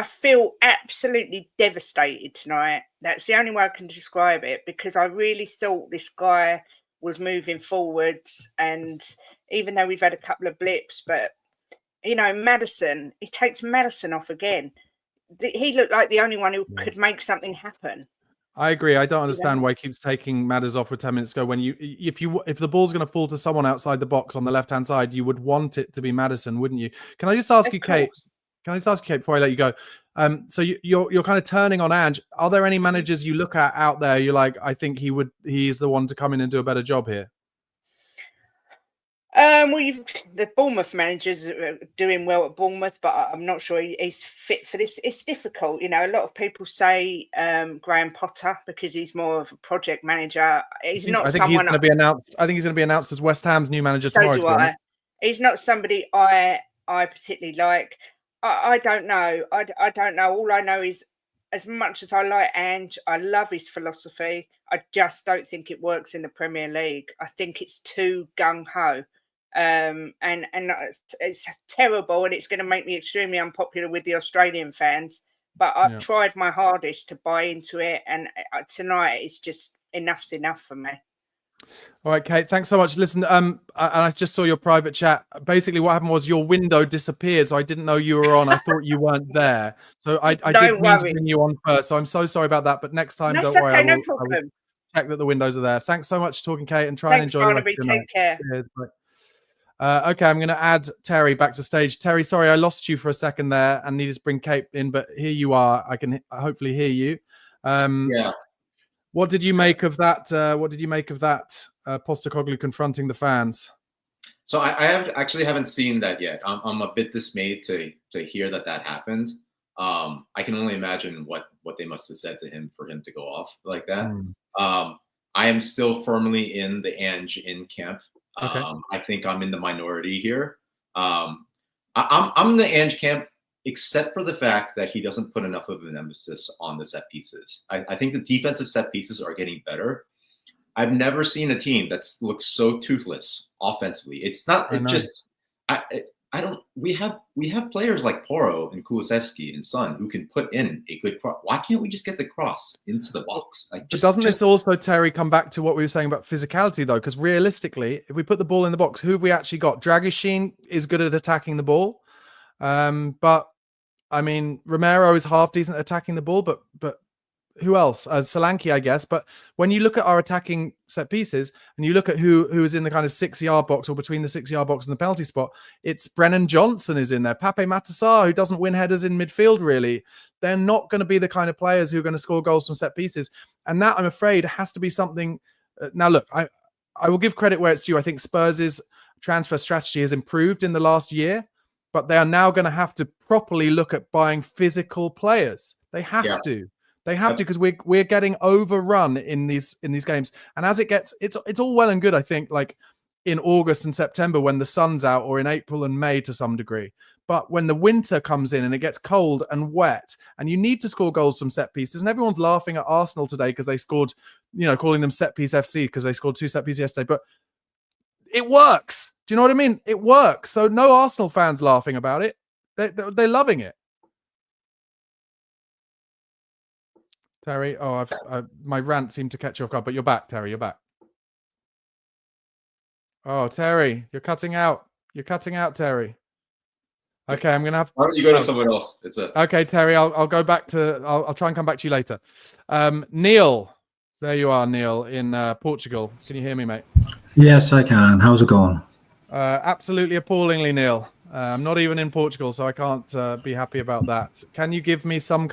feel absolutely devastated tonight. That's the only way I can describe it, because I really thought this guy was moving forwards, and even though we've had a couple of blips, but you know, Maddison, he takes Maddison off again. He looked like the only one who could make something happen. I agree. I don't understand why he keeps taking Madders off with 10 minutes to go. When if the ball's going to fall to someone outside the box on the left hand side, you would want it to be Maddison, wouldn't you? Can I just ask you, Kate? Can I just ask you, Kate, before I let you go? So you're kind of turning on Ange. Are there any managers you look at out there you're like, I think he's the one to come in and do a better job here? Well, the Bournemouth managers are doing well at Bournemouth, but I'm not sure he's fit for this. It's difficult, you know. A lot of people say Graham Potter because he's more of a project manager. I think he's going to be announced. I think he's going to be announced as West Ham's new manager tomorrow. So do I. He's not somebody I particularly like. I don't know. I don't know. All I know is, as much as I like Ange, I love his philosophy. I just don't think it works in the Premier League. I think it's too gung-ho. And it's terrible, and it's going to make me extremely unpopular with the Australian fans. But I've tried my hardest to buy into it, and tonight it's just enough's enough for me. All right, Kate, thanks so much. Listen, and I just saw your private chat. Basically, what happened was your window disappeared, so I didn't know you were on. I thought you weren't there, so I didn't mean to bring you on first. So I'm so sorry about that. But next time, don't worry, I will check that the windows are there. Thanks so much for talking, Kate, and try and enjoy Barnaby. the rest of your night. Take care. Cheers, Okay, I'm going to add Terry back to stage. Terry, sorry, I lost you for a second there and needed to bring Kate in, but here you are. I can hopefully hear you. Yeah. What did you make of that? Postecoglou confronting the fans? So I haven't seen that yet. I'm a bit dismayed to hear that happened. I can only imagine what they must have said to him for him to go off like that. I am still firmly in the Ange in camp. Okay. I think I'm in the minority here. I'm in the Ange camp, except for the fact that he doesn't put enough of an emphasis on the set pieces. I think the defensive set pieces are getting better. I've never seen a team that looks so toothless offensively. It's not. It just. I don't. We have players like Porro and Kulusevski and Son who can put in a good cross. Why can't we just get the cross into the box? Doesn't this also, Terry, come back to what we were saying about physicality though? Because realistically, if we put the ball in the box, who have we actually got? Dragusin is good at attacking the ball, but I mean Romero is half decent at attacking the ball, but who else? Solanke, I guess. But when you look at our attacking set pieces and you look at who is in the kind of 6-yard box or between the 6-yard box and the penalty spot, it's Brennan Johnson is in there. Pape Matasar, who doesn't win headers in midfield, really. They're not going to be the kind of players who are going to score goals from set pieces. And that, I'm afraid, has to be something. Now, look, I will give credit where it's due. I think Spurs' transfer strategy has improved in the last year, but they are now going to have to properly look at buying physical players. They have to. They have to, because we're getting overrun in these games. And as it gets, it's all well and good, I think, like in August and September when the sun's out, or in April and May to some degree. But when the winter comes in and it gets cold and wet, and you need to score goals from set pieces, and everyone's laughing at Arsenal today because they scored, calling them set piece FC because they scored 2 set pieces yesterday. But it works. Do you know what I mean? It works. So no Arsenal fans laughing about it. They're loving it. Terry, my rant seemed to catch you off guard, but you're back, Terry. You're back. Oh, Terry, you're cutting out. You're cutting out, Terry. Okay, I'm gonna have. Why don't you go to someone else? Okay, Terry. I'll go back to. I'll try and come back to you later. Neil, there you are, Neil, in Portugal. Can you hear me, mate? Yes, I can. How's it going? Absolutely appallingly, Neil. I'm not even in Portugal, so I can't be happy about that. Can you give me some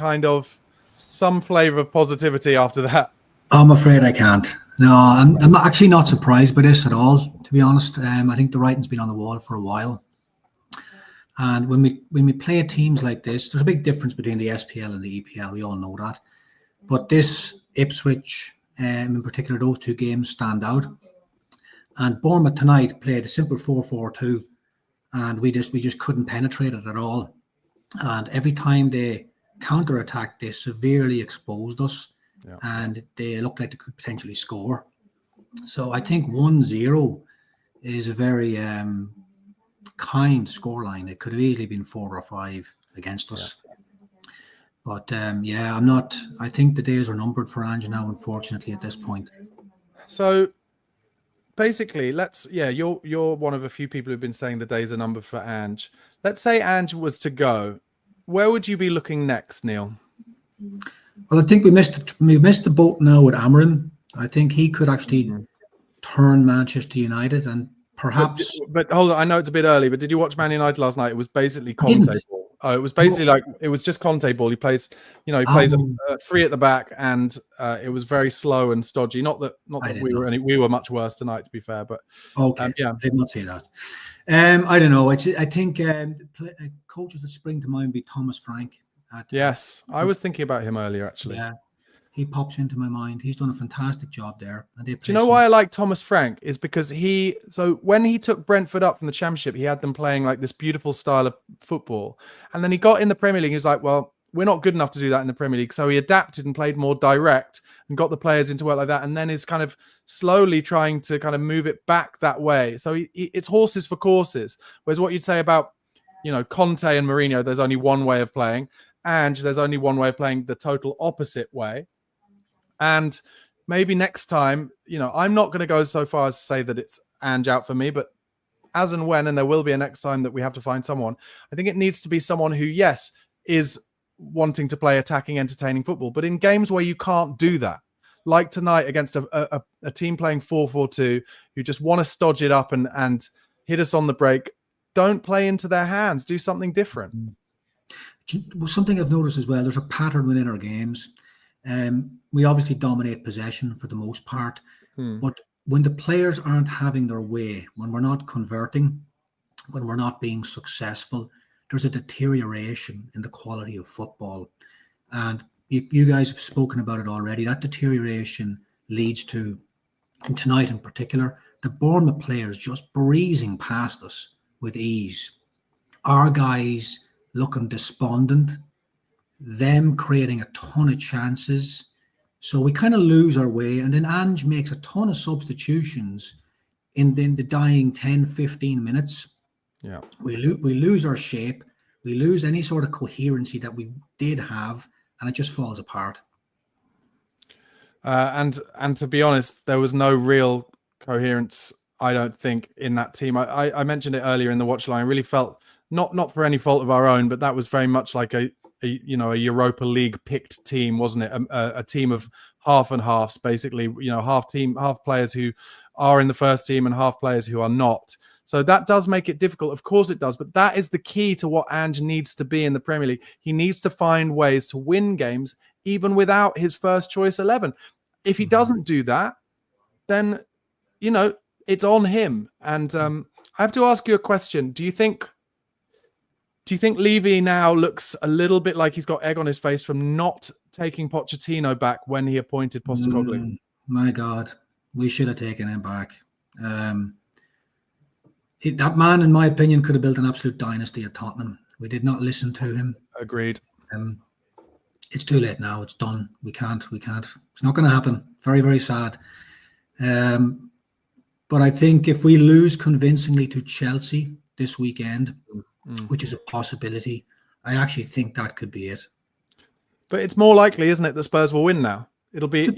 flavor of positivity after that? I'm afraid I can't. No, I'm actually not surprised by this at all, to be honest. I think the writing's been on the wall for a while. And when we play teams like this, there's a big difference between the SPL and the EPL. We all know that. But this Ipswich, in particular, those 2 games stand out. And Bournemouth tonight played a simple 4-4-2, and we just couldn't penetrate it at all. And every time they counter-attack, they severely exposed us, and they looked like they could potentially score. So I think 1-0 is a very kind scoreline. It could have easily been 4 or 5 against us. But I'm not. I think the days are numbered for Ange now, unfortunately, at this point. So basically, you're one of a few people who've been saying the days are numbered for Ange. Let's say Ange was to go. Where would you be looking next, Neil? Well, I think we missed the boat now with Amorim. I think he could actually turn Manchester United and perhaps. But hold on, I know it's a bit early, but did you watch Man United last night? It was basically Conte ball. Oh, it was basically it was just Conte ball. He plays, plays 3 at the back, and it was very slow and stodgy. Not that we were much worse tonight, to be fair. But okay, I did not say that. I don't know. I think coaches that spring to mind would be Thomas Frank. Yes, I was thinking about him earlier, actually. Yeah, he pops into my mind. He's done a fantastic job there. And do you know why I like Thomas Frank? Is because when he took Brentford up from the Championship, he had them playing like this beautiful style of football. And then he got in the Premier League. He was like, well, we're not good enough to do that in the Premier League. So he adapted and played more direct and got the players into work like that. And then is kind of slowly trying to kind of move it back that way. So it's horses for courses. Whereas what you'd say about, Conte and Mourinho, there's only one way of playing. And there's only one way of playing the total opposite way. And maybe next time, I'm not going to go so far as to say that it's Ange out for me, but as and when, and there will be a next time that we have to find someone, I think it needs to be someone who, yes, is wanting to play attacking, entertaining football, but in games where you can't do that, like tonight against a team playing 4-4-2, who just want to stodge it up and hit us on the break. Don't play into their hands. Do something different. Something I've noticed as well, there's a pattern within our games. We obviously dominate possession for the most part, but when the players aren't having their way, when we're not converting, when we're not being successful, there's a deterioration in the quality of football. And you guys have spoken about it already. That deterioration leads to, and tonight in particular, the Bournemouth players just breezing past us with ease. Our guys looking despondent, them creating a ton of chances. So we kind of lose our way. And then Ange makes a ton of substitutions in the dying 10, 15 minutes. Yeah, we lose our shape. We lose any sort of coherency that we did have, and it just falls apart. And to be honest, there was no real coherence, I don't think, in that team. I mentioned it earlier in the watch line. I really felt not for any fault of our own, but that was very much like a Europa League picked team, wasn't it? A team of half and halves, basically. Half players who are in the first team and half players who are not. So that does make it difficult. Of course it does. But that is the key to what Ange needs to be in the Premier League. He needs to find ways to win games even without his first choice 11. If he doesn't do that, then, it's on him. And I have to ask you a question. Do you think Levy now looks a little bit like he's got egg on his face from not taking Pochettino back when he appointed Postecoglou? My God, we should have taken him back. That man, in my opinion, could have built an absolute dynasty at Tottenham. We did not listen to him. Agreed. It's too late now. It's done. We can't. It's not going to happen. Very, very sad. But I think if we lose convincingly to Chelsea this weekend, which is a possibility, I actually think that could be it. But it's more likely, isn't it, that Spurs will win now? It'll be,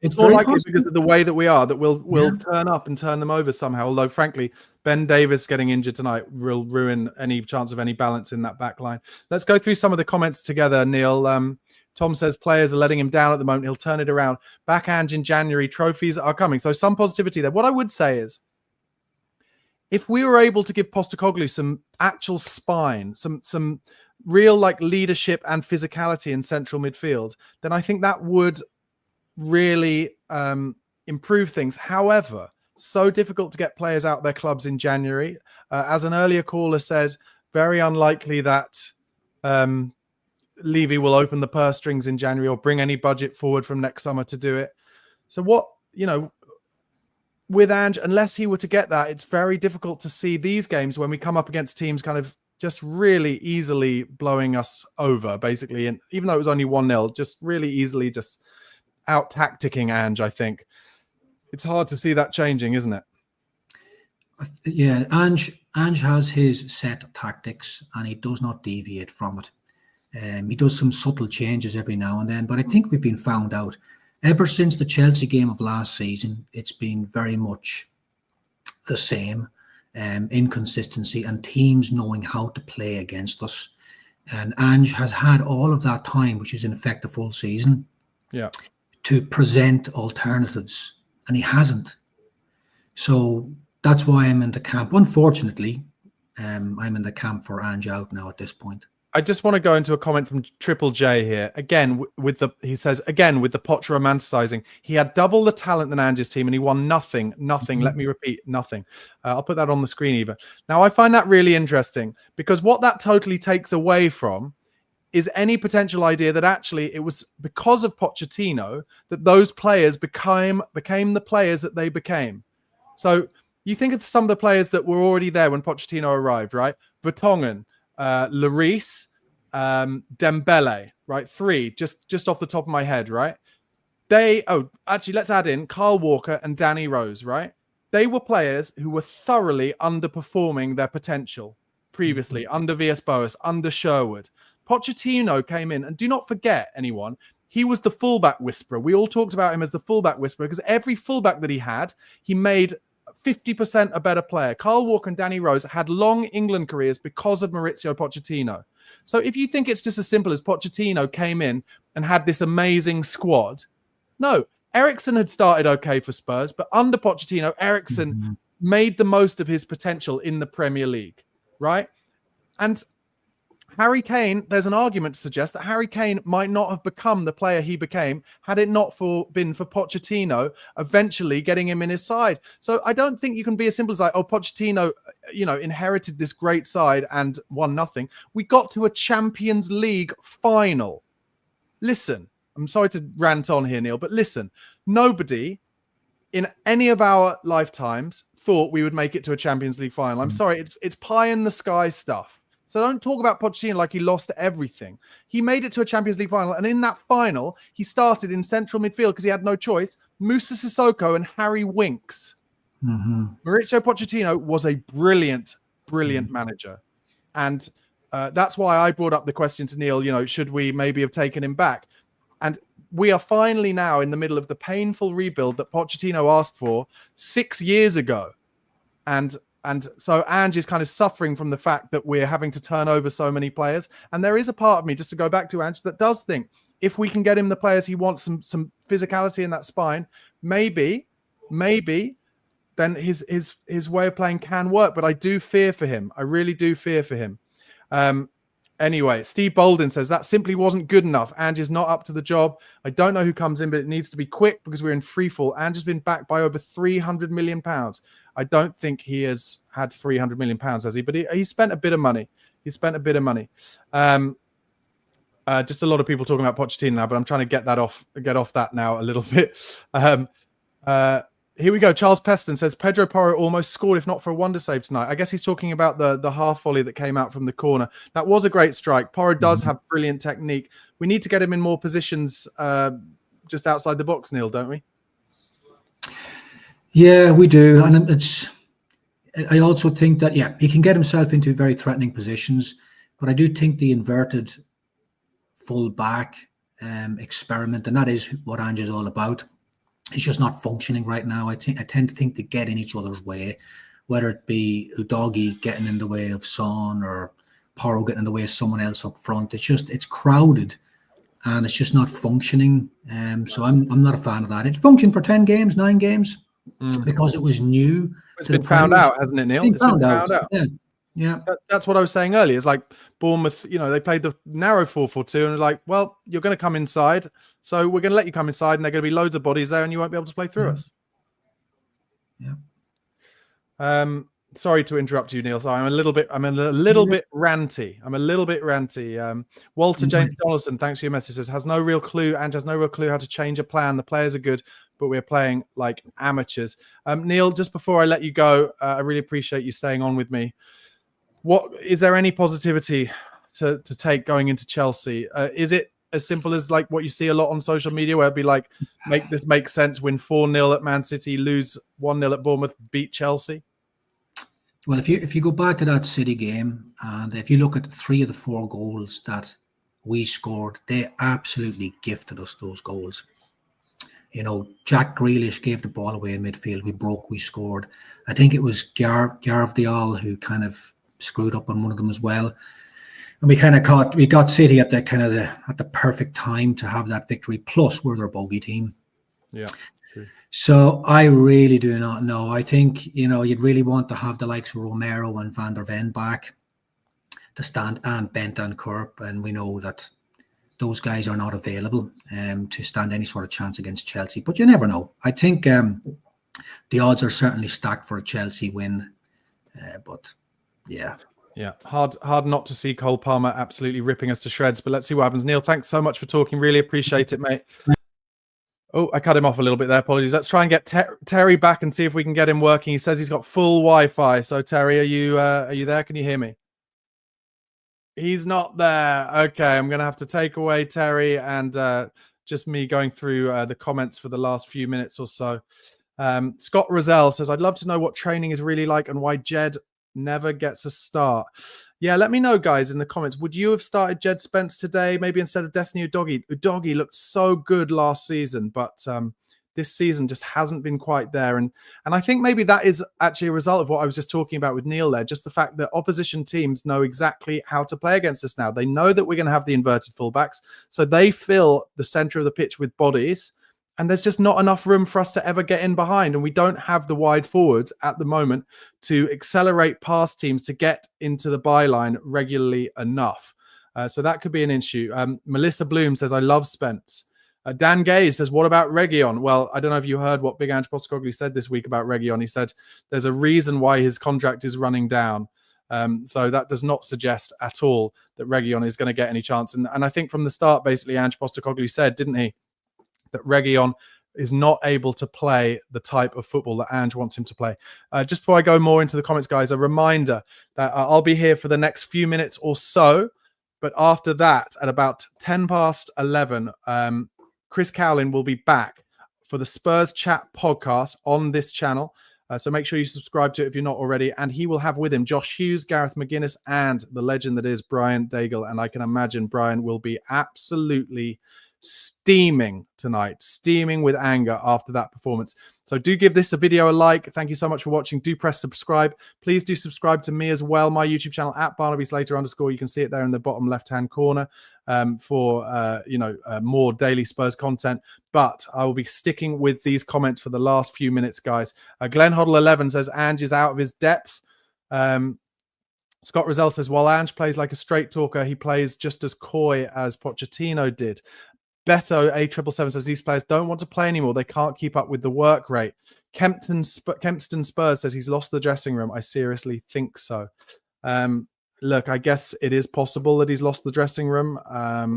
it's more likely possible because of the way that we are, that we'll turn up and turn them over somehow. Although, frankly, Ben Davies getting injured tonight will ruin any chance of any balance in that back line. Let's go through some of the comments together, Neil. Tom says players are letting him down at the moment. He'll turn it around. Back Ange in January. Trophies are coming. So some positivity there. What I would say is, if we were able to give Postecoglou some actual spine, some real leadership and physicality in central midfield, then I think that would really improve things. However, so difficult to get players out their clubs in January. As an earlier caller said, very unlikely that Levy will open the purse strings in January or bring any budget forward from next summer to do it. So with Ange, unless he were to get that, it's very difficult to see these games when we come up against teams kind of just really easily blowing us over, basically. And even though it was only 1-0, just really easily just out-tacticking Ange, I think. It's hard to see that changing, isn't it? Yeah, Ange has his set tactics and he does not deviate from it. He does some subtle changes every now and then, but I think we've been found out. Ever since the Chelsea game of last season, it's been very much the same. Inconsistency and teams knowing how to play against us. And Ange has had all of that time, which is in effect a full season, to present alternatives, and he hasn't. So that's why I'm in the camp. Unfortunately, I'm in the camp for Ange out now at this point. I just want to go into a comment from Triple J here. Again, he says, with the Poch romanticizing, he had double the talent than Ange's team and he won nothing. Let me repeat, nothing. I'll put that on the screen even. Now, I find that really interesting because what that totally takes away from is any potential idea that actually it was because of Pochettino that those players became the players that they became. So you think of some of the players that were already there when Pochettino arrived, right? Vertonghen, Lloris, Dembele, right? 3, just off the top of my head, right? Let's add in Kyle Walker and Danny Rose, right? They were players who were thoroughly underperforming their potential previously, under Villas-Boas, under Sherwood. Pochettino came in, and do not forget, anyone, he was the fullback whisperer. We all talked about him as the fullback whisperer because every fullback that he had, he made 50% a better player. Kyle Walker and Danny Rose had long England careers because of Maurizio Pochettino. So if you think it's just as simple as Pochettino came in and had this amazing squad, no, Eriksen had started okay for Spurs, but under Pochettino, Eriksen made the most of his potential in the Premier League, right? And Harry Kane, there's an argument to suggest that Harry Kane might not have become the player he became had it not been for Pochettino eventually getting him in his side. So I don't think you can be as simple as like, oh, Pochettino, inherited this great side and won nothing. We got to a Champions League final. Listen, I'm sorry to rant on here, Neil, but listen, nobody in any of our lifetimes thought we would make it to a Champions League final. I'm sorry, it's pie in the sky stuff. So don't talk about Pochettino like he lost everything. He made it to a Champions League final, and in that final, he started in central midfield because he had no choice. Moussa Sissoko and Harry Winks. Mauricio Pochettino was a brilliant manager. And that's why I brought up the question to Neil, should we maybe have taken him back? And we are finally now in the middle of the painful rebuild that Pochettino asked for 6 years ago. And so Ange is kind of suffering from the fact that we're having to turn over so many players. And there is a part of me, just to go back to Ange, that does think if we can get him the players he wants, some physicality in that spine, maybe then his way of playing can work. But I do fear for him. I really do fear for him. Anyway, Steve Bolden says that simply wasn't good enough. Ange is not up to the job. I don't know who comes in, but it needs to be quick because we're in free fall. Ange has been backed by over £300 million. I don't think he has had £300 million, has he? But he spent a bit of money. Just a lot of people talking about Pochettino now, but I'm trying to get off that now a little bit. Here we go. Charles Peston says Pedro Porro almost scored, if not for a wonder save tonight. I guess he's talking about the half volley that came out from the corner. That was a great strike. Porro does have brilliant technique. We need to get him in more positions just outside the box, Neil, don't we? Yeah, we do. And I also think that, he can get himself into very threatening positions, but I do think the inverted full back experiment, and that is what Ange is all about, it's just not functioning right now. I tend to think they get in each other's way, whether it be Udogie getting in the way of Son or Porro getting in the way of someone else up front. It's crowded and it's just not functioning. So I'm not a fan of that. It functioned for 10 games, 9 games because it was new. It's been found out, hasn't it, Neil? It's been found out. Yeah. That's what I was saying earlier. It's like Bournemouth, they played the narrow 4-4-2 and like, well, you're going to come inside. So we're going to let you come inside and there are going to be loads of bodies there and you won't be able to play through us. Yeah. Sorry to interrupt you, Neil. So I'm a little bit ranty. Walter James Donaldson, thanks for your message, says has no real clue how to change a plan. The players are good, but we're playing like amateurs. Neil, just before I let you go, I really appreciate you staying on with me. What is there any positivity to take going into Chelsea? Is it as simple as like what you see a lot on social media where it'd be like, make this make sense, win 4-0 at Man City, lose 1-0 at Bournemouth, beat Chelsea? Well, if you go back to that City game and if you look at 3 of the 4 goals that we scored, they absolutely gifted us those goals. Jack Grealish gave the ball away in midfield. We scored. I think it was Gareth Dial who kind of screwed up on one of them as well. And we got City at the perfect time to have that victory. Plus, we're their bogey team. Yeah. True. So I really do not know. I think you'd really want to have the likes of Romero and Van der Ven back to stand, and Bentancur, and we know that those guys are not available to stand any sort of chance against Chelsea. But you never know. I think the odds are certainly stacked for a Chelsea win. But yeah. Yeah, hard not to see Cole Palmer absolutely ripping us to shreds, but let's see what happens. Neil, thanks so much for talking. Really appreciate it, mate. Oh, I cut him off a little bit there. Apologies. Let's try and get Terry back and see if we can get him working. He says he's got full Wi-Fi. So Terry, are you there? Can you hear me? He's not there. Okay, I'm going to have to take away Terry and just me going through the comments for the last few minutes or so. Scott Rozelle says, I'd love to know what training is really like and why Jed never gets a start. Yeah, let me know, guys, in the comments. Would you have started Jed Spence today, maybe instead of Destiny Udogie? Udogie looked so good last season, but this season just hasn't been quite there. And I think maybe that is actually a result of what I was just talking about with Neil there, just the fact that opposition teams know exactly how to play against us now. They know that we're going to have the inverted fullbacks, so they fill the center of the pitch with bodies. And there's just not enough room for us to ever get in behind. And we don't have the wide forwards at the moment to accelerate past teams to get into the byline regularly enough. So that could be an issue. Melissa Bloom says, I love Spence. Dan Gaze says, what about Reguilon? Well, I don't know if you heard what Big Ange Postecoglou said this week about Reguilon. He said there's a reason why his contract is running down. So that does not suggest at all that Reguilon is going to get any chance. And I think from the start, basically, Ange Postecoglou said, didn't he, that Reguilon is not able to play the type of football that Ange wants him to play. Just before I go more into the comments, guys, a reminder that I'll be here for the next few minutes or so. But after that, at about 10 past 11, Chris Cowlin will be back for the Spurs Chat podcast on this channel. So make sure you subscribe to it if you're not already. And he will have with him Josh Hughes, Gareth McGuinness, and the legend that is Brian Daigle. And I can imagine Brian will be absolutely steaming tonight, steaming with anger after that performance. So do give this a video a like. Thank you so much for watching. Do press subscribe. Please do subscribe to me as well, my YouTube channel at Barnaby Slater _. You can see it there in the bottom left-hand corner for more daily Spurs content. But I will be sticking with these comments for the last few minutes, guys. Glenn Hoddle 11 says Ange is out of his depth. Scott Rizal says, while Ange plays like a straight talker, he plays just as coy as Pochettino did. Beto A777 says these players don't want to play anymore. They can't keep up with the work rate. Kempston Spurs says he's lost the dressing room. I seriously think so. Look, I guess it is possible that he's lost the dressing room. I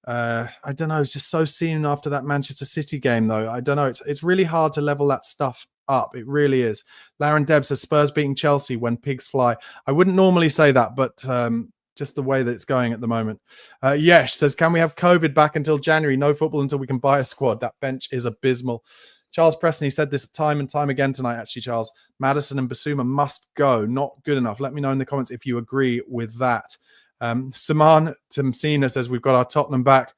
don't know. It's just so soon after that Manchester City game, though. I don't know. It's really hard to level that stuff up. It really is. Laren Deb says Spurs beating Chelsea when pigs fly. I wouldn't normally say that, but just the way that it's going at the moment. Yesh says, can we have COVID back until January? No football until we can buy a squad. That bench is abysmal. Charles Preston, he said this time and time again tonight, actually, Charles. Maddison and Basuma must go. Not good enough. Let me know in the comments if you agree with that. Saman Tamsina says, we've got our Tottenham back.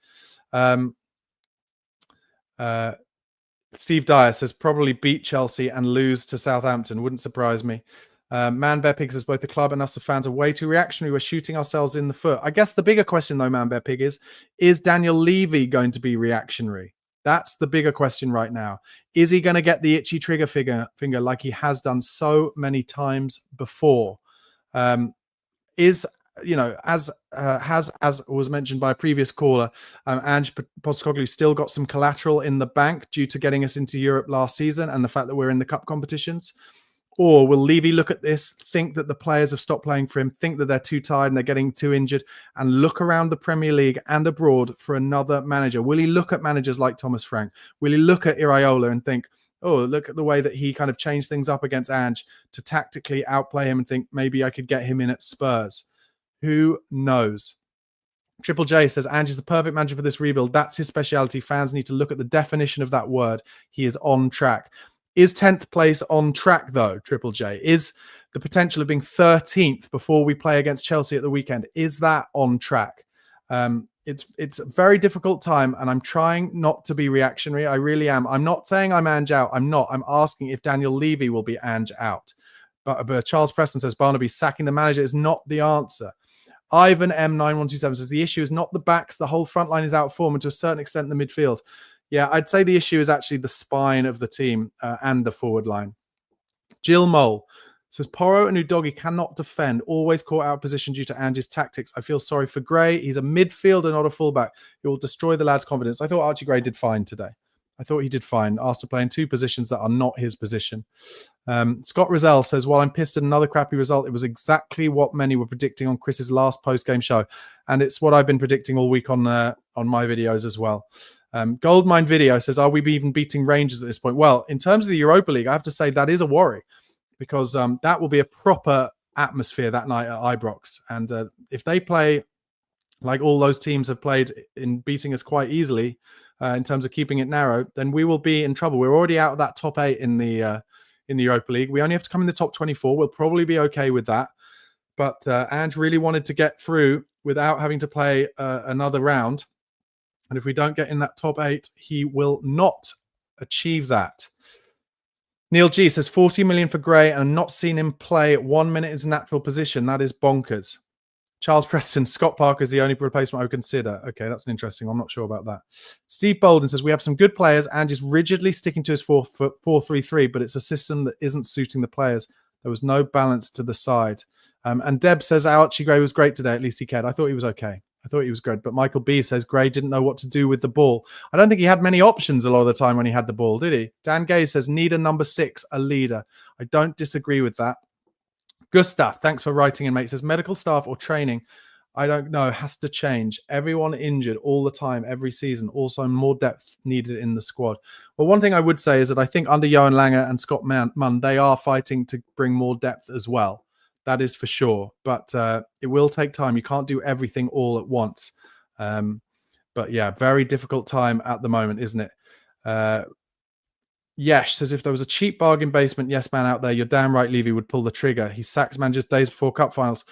Steve Dyer says, probably beat Chelsea and lose to Southampton. Wouldn't surprise me. Man Bear Pig says, both the club and us, the fans, are way too reactionary. We're shooting ourselves in the foot. I guess the bigger question, though, Man Bear Pig, is Daniel Levy going to be reactionary? That's the bigger question right now. Is he going to get the itchy trigger finger like he has done so many times before? As was mentioned by a previous caller, Ange Postecoglou still got some collateral in the bank due to getting us into Europe last season and the fact that we're in the cup competitions? Or will Levy look at this, think that the players have stopped playing for him, think that they're too tired and they're getting too injured, and look around the Premier League and abroad for another manager? Will he look at managers like Thomas Frank? Will he look at Iraola and think, oh, look at the way that he kind of changed things up against Ange to tactically outplay him and think maybe I could get him in at Spurs? Who knows? Triple J says, Ange is the perfect manager for this rebuild. That's his speciality. Fans need to look at the definition of that word. He is on track. Is 10th place on track, though, Triple J? Is the potential of being 13th before we play against Chelsea at the weekend, is that on track? It's a very difficult time, and I'm trying not to be reactionary. I really am. I'm not saying I'm Ange out. I'm not. I'm asking if Daniel Levy will be Ange out. But Charles Preston says, Barnaby, sacking the manager is not the answer. Ivan M9127 says, the issue is not the backs. The whole front line is out of form, and to a certain extent, the midfield. Yeah, I'd say the issue is actually the spine of the team and the forward line. Jill Mole says, Porro and Udogie cannot defend, always caught out of position due to Ange's tactics. I feel sorry for Gray. He's a midfielder, not a fullback. He will destroy the lad's confidence. I thought Archie Gray did fine today. I thought he did fine, asked to play in two positions that are not his position. Scott Rizal says, while I'm pissed at another crappy result, it was exactly what many were predicting on Chris's last post-game show. And it's what I've been predicting all week on my videos as well. Goldmine Video says, are we even beating Rangers at this point? Well, in terms of the Europa League, I have to say that is a worry because that will be a proper atmosphere that night at Ibrox. And if they play like all those teams have played in beating us quite easily in terms of keeping it narrow, then we will be in trouble. We're already out of that top 8 in the Europa League. We only have to come in the top 24. We'll probably be okay with that. But Ange really wanted to get through without having to play another round. And if we don't get in that top 8, he will not achieve that. Neil G says 40 million for Gray and not seen him play 1 minute in his natural position. That is bonkers. Charles Preston, Scott Parker is the only replacement I would consider. Okay, that's an interesting one. I'm not sure about that. Steve Bolden says, we have some good players and is rigidly sticking to his 4-3-3, but it's a system that isn't suiting the players. There was no balance to the side. And Deb says, Archie Gray was great today. At least he cared. I thought he was okay. I thought he was good. But Michael B says, Gray didn't know what to do with the ball. I don't think he had many options a lot of the time when he had the ball, did he? Dan Gay says, need a number 6, a leader. I don't disagree with that. Gustav, thanks for writing in, mate. Says medical staff or training, I don't know, has to change. Everyone injured all the time, every season. Also, more depth needed in the squad. Well, one thing I would say is that I think under Johan Lange and Scott Munn, they are fighting to bring more depth as well. That is for sure. But it will take time. You can't do everything all at once. But yeah, very difficult time at the moment, isn't it? Yesh says, if there was a cheap bargain basement yes man out there, you're damn right Levy would pull the trigger. He sacks man just days before cup finals.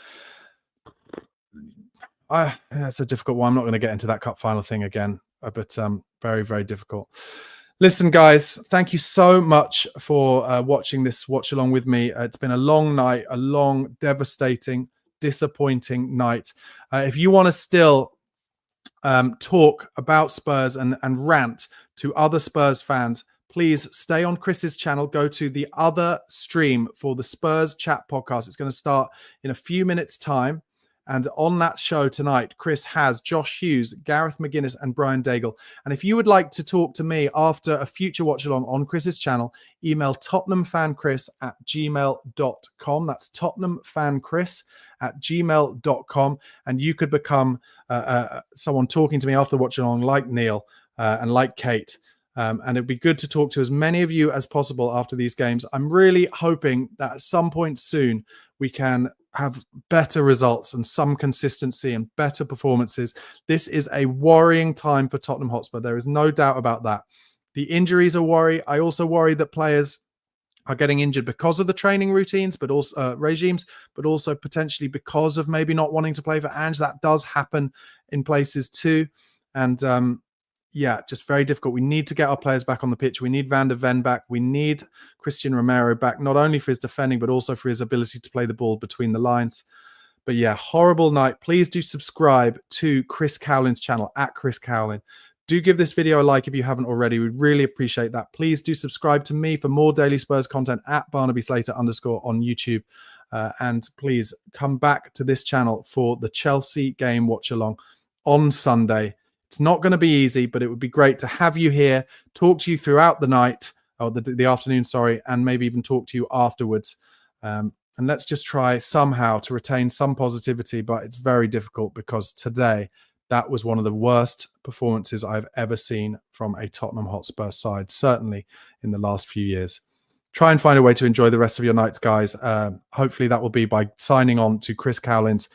That's a difficult one. I'm not going to get into that cup final thing again, but very, very difficult. Listen, guys, thank you so much for watching this watch along with me. It's been a long night, a long, devastating, disappointing night. If you want to still talk about Spurs and rant to other Spurs fans, please stay on Chris's channel. Go to the other stream for the Spurs Chat podcast. It's going to start in a few minutes' time. And on that show tonight, Chris has Josh Hughes, Gareth McGuinness, and Brian Daigle. And if you would like to talk to me after a future watch along on Chris's channel, email tottenhamfanchris@gmail.com. That's tottenhamfanchris@gmail.com. And you could become someone talking to me after watch along, like Neil and like Kate. And it'd be good to talk to as many of you as possible after these games. I'm really hoping that at some point soon we can have better results and some consistency and better performances. This is a worrying time for Tottenham Hotspur. There is no doubt about that. The injuries are worry. I also worry that players are getting injured because of the training routines, but also regimes, but also potentially because of maybe not wanting to play for Ange. That does happen in places too. And yeah, just very difficult. We need to get our players back on the pitch. We need Van der Ven back. We need Christian Romero back, not only for his defending, but also for his ability to play the ball between the lines. But yeah, horrible night. Please do subscribe to Chris Cowlin's channel, @Chris Cowlin. Do give this video a like if you haven't already. We'd really appreciate that. Please do subscribe to me for more daily Spurs content @Barnaby Slater _ on YouTube. And please come back to this channel for the Chelsea game watch along on Sunday. It's not going to be easy, but it would be great to have you here, talk to you throughout the night, or the afternoon, sorry, and maybe even talk to you afterwards. And let's just try somehow to retain some positivity, but it's very difficult because today that was one of the worst performances I've ever seen from a Tottenham Hotspur side, certainly in the last few years. Try and find a way to enjoy the rest of your nights, guys. Hopefully that will be by signing on to Chris Cowlin's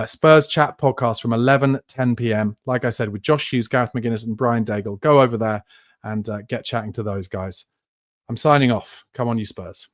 Spurs Chat podcast from 11:10 p.m. Like I said, with Josh Hughes, Gareth McGuinness, and Brian Daigle. Go over there and get chatting to those guys. I'm signing off. Come on, you Spurs.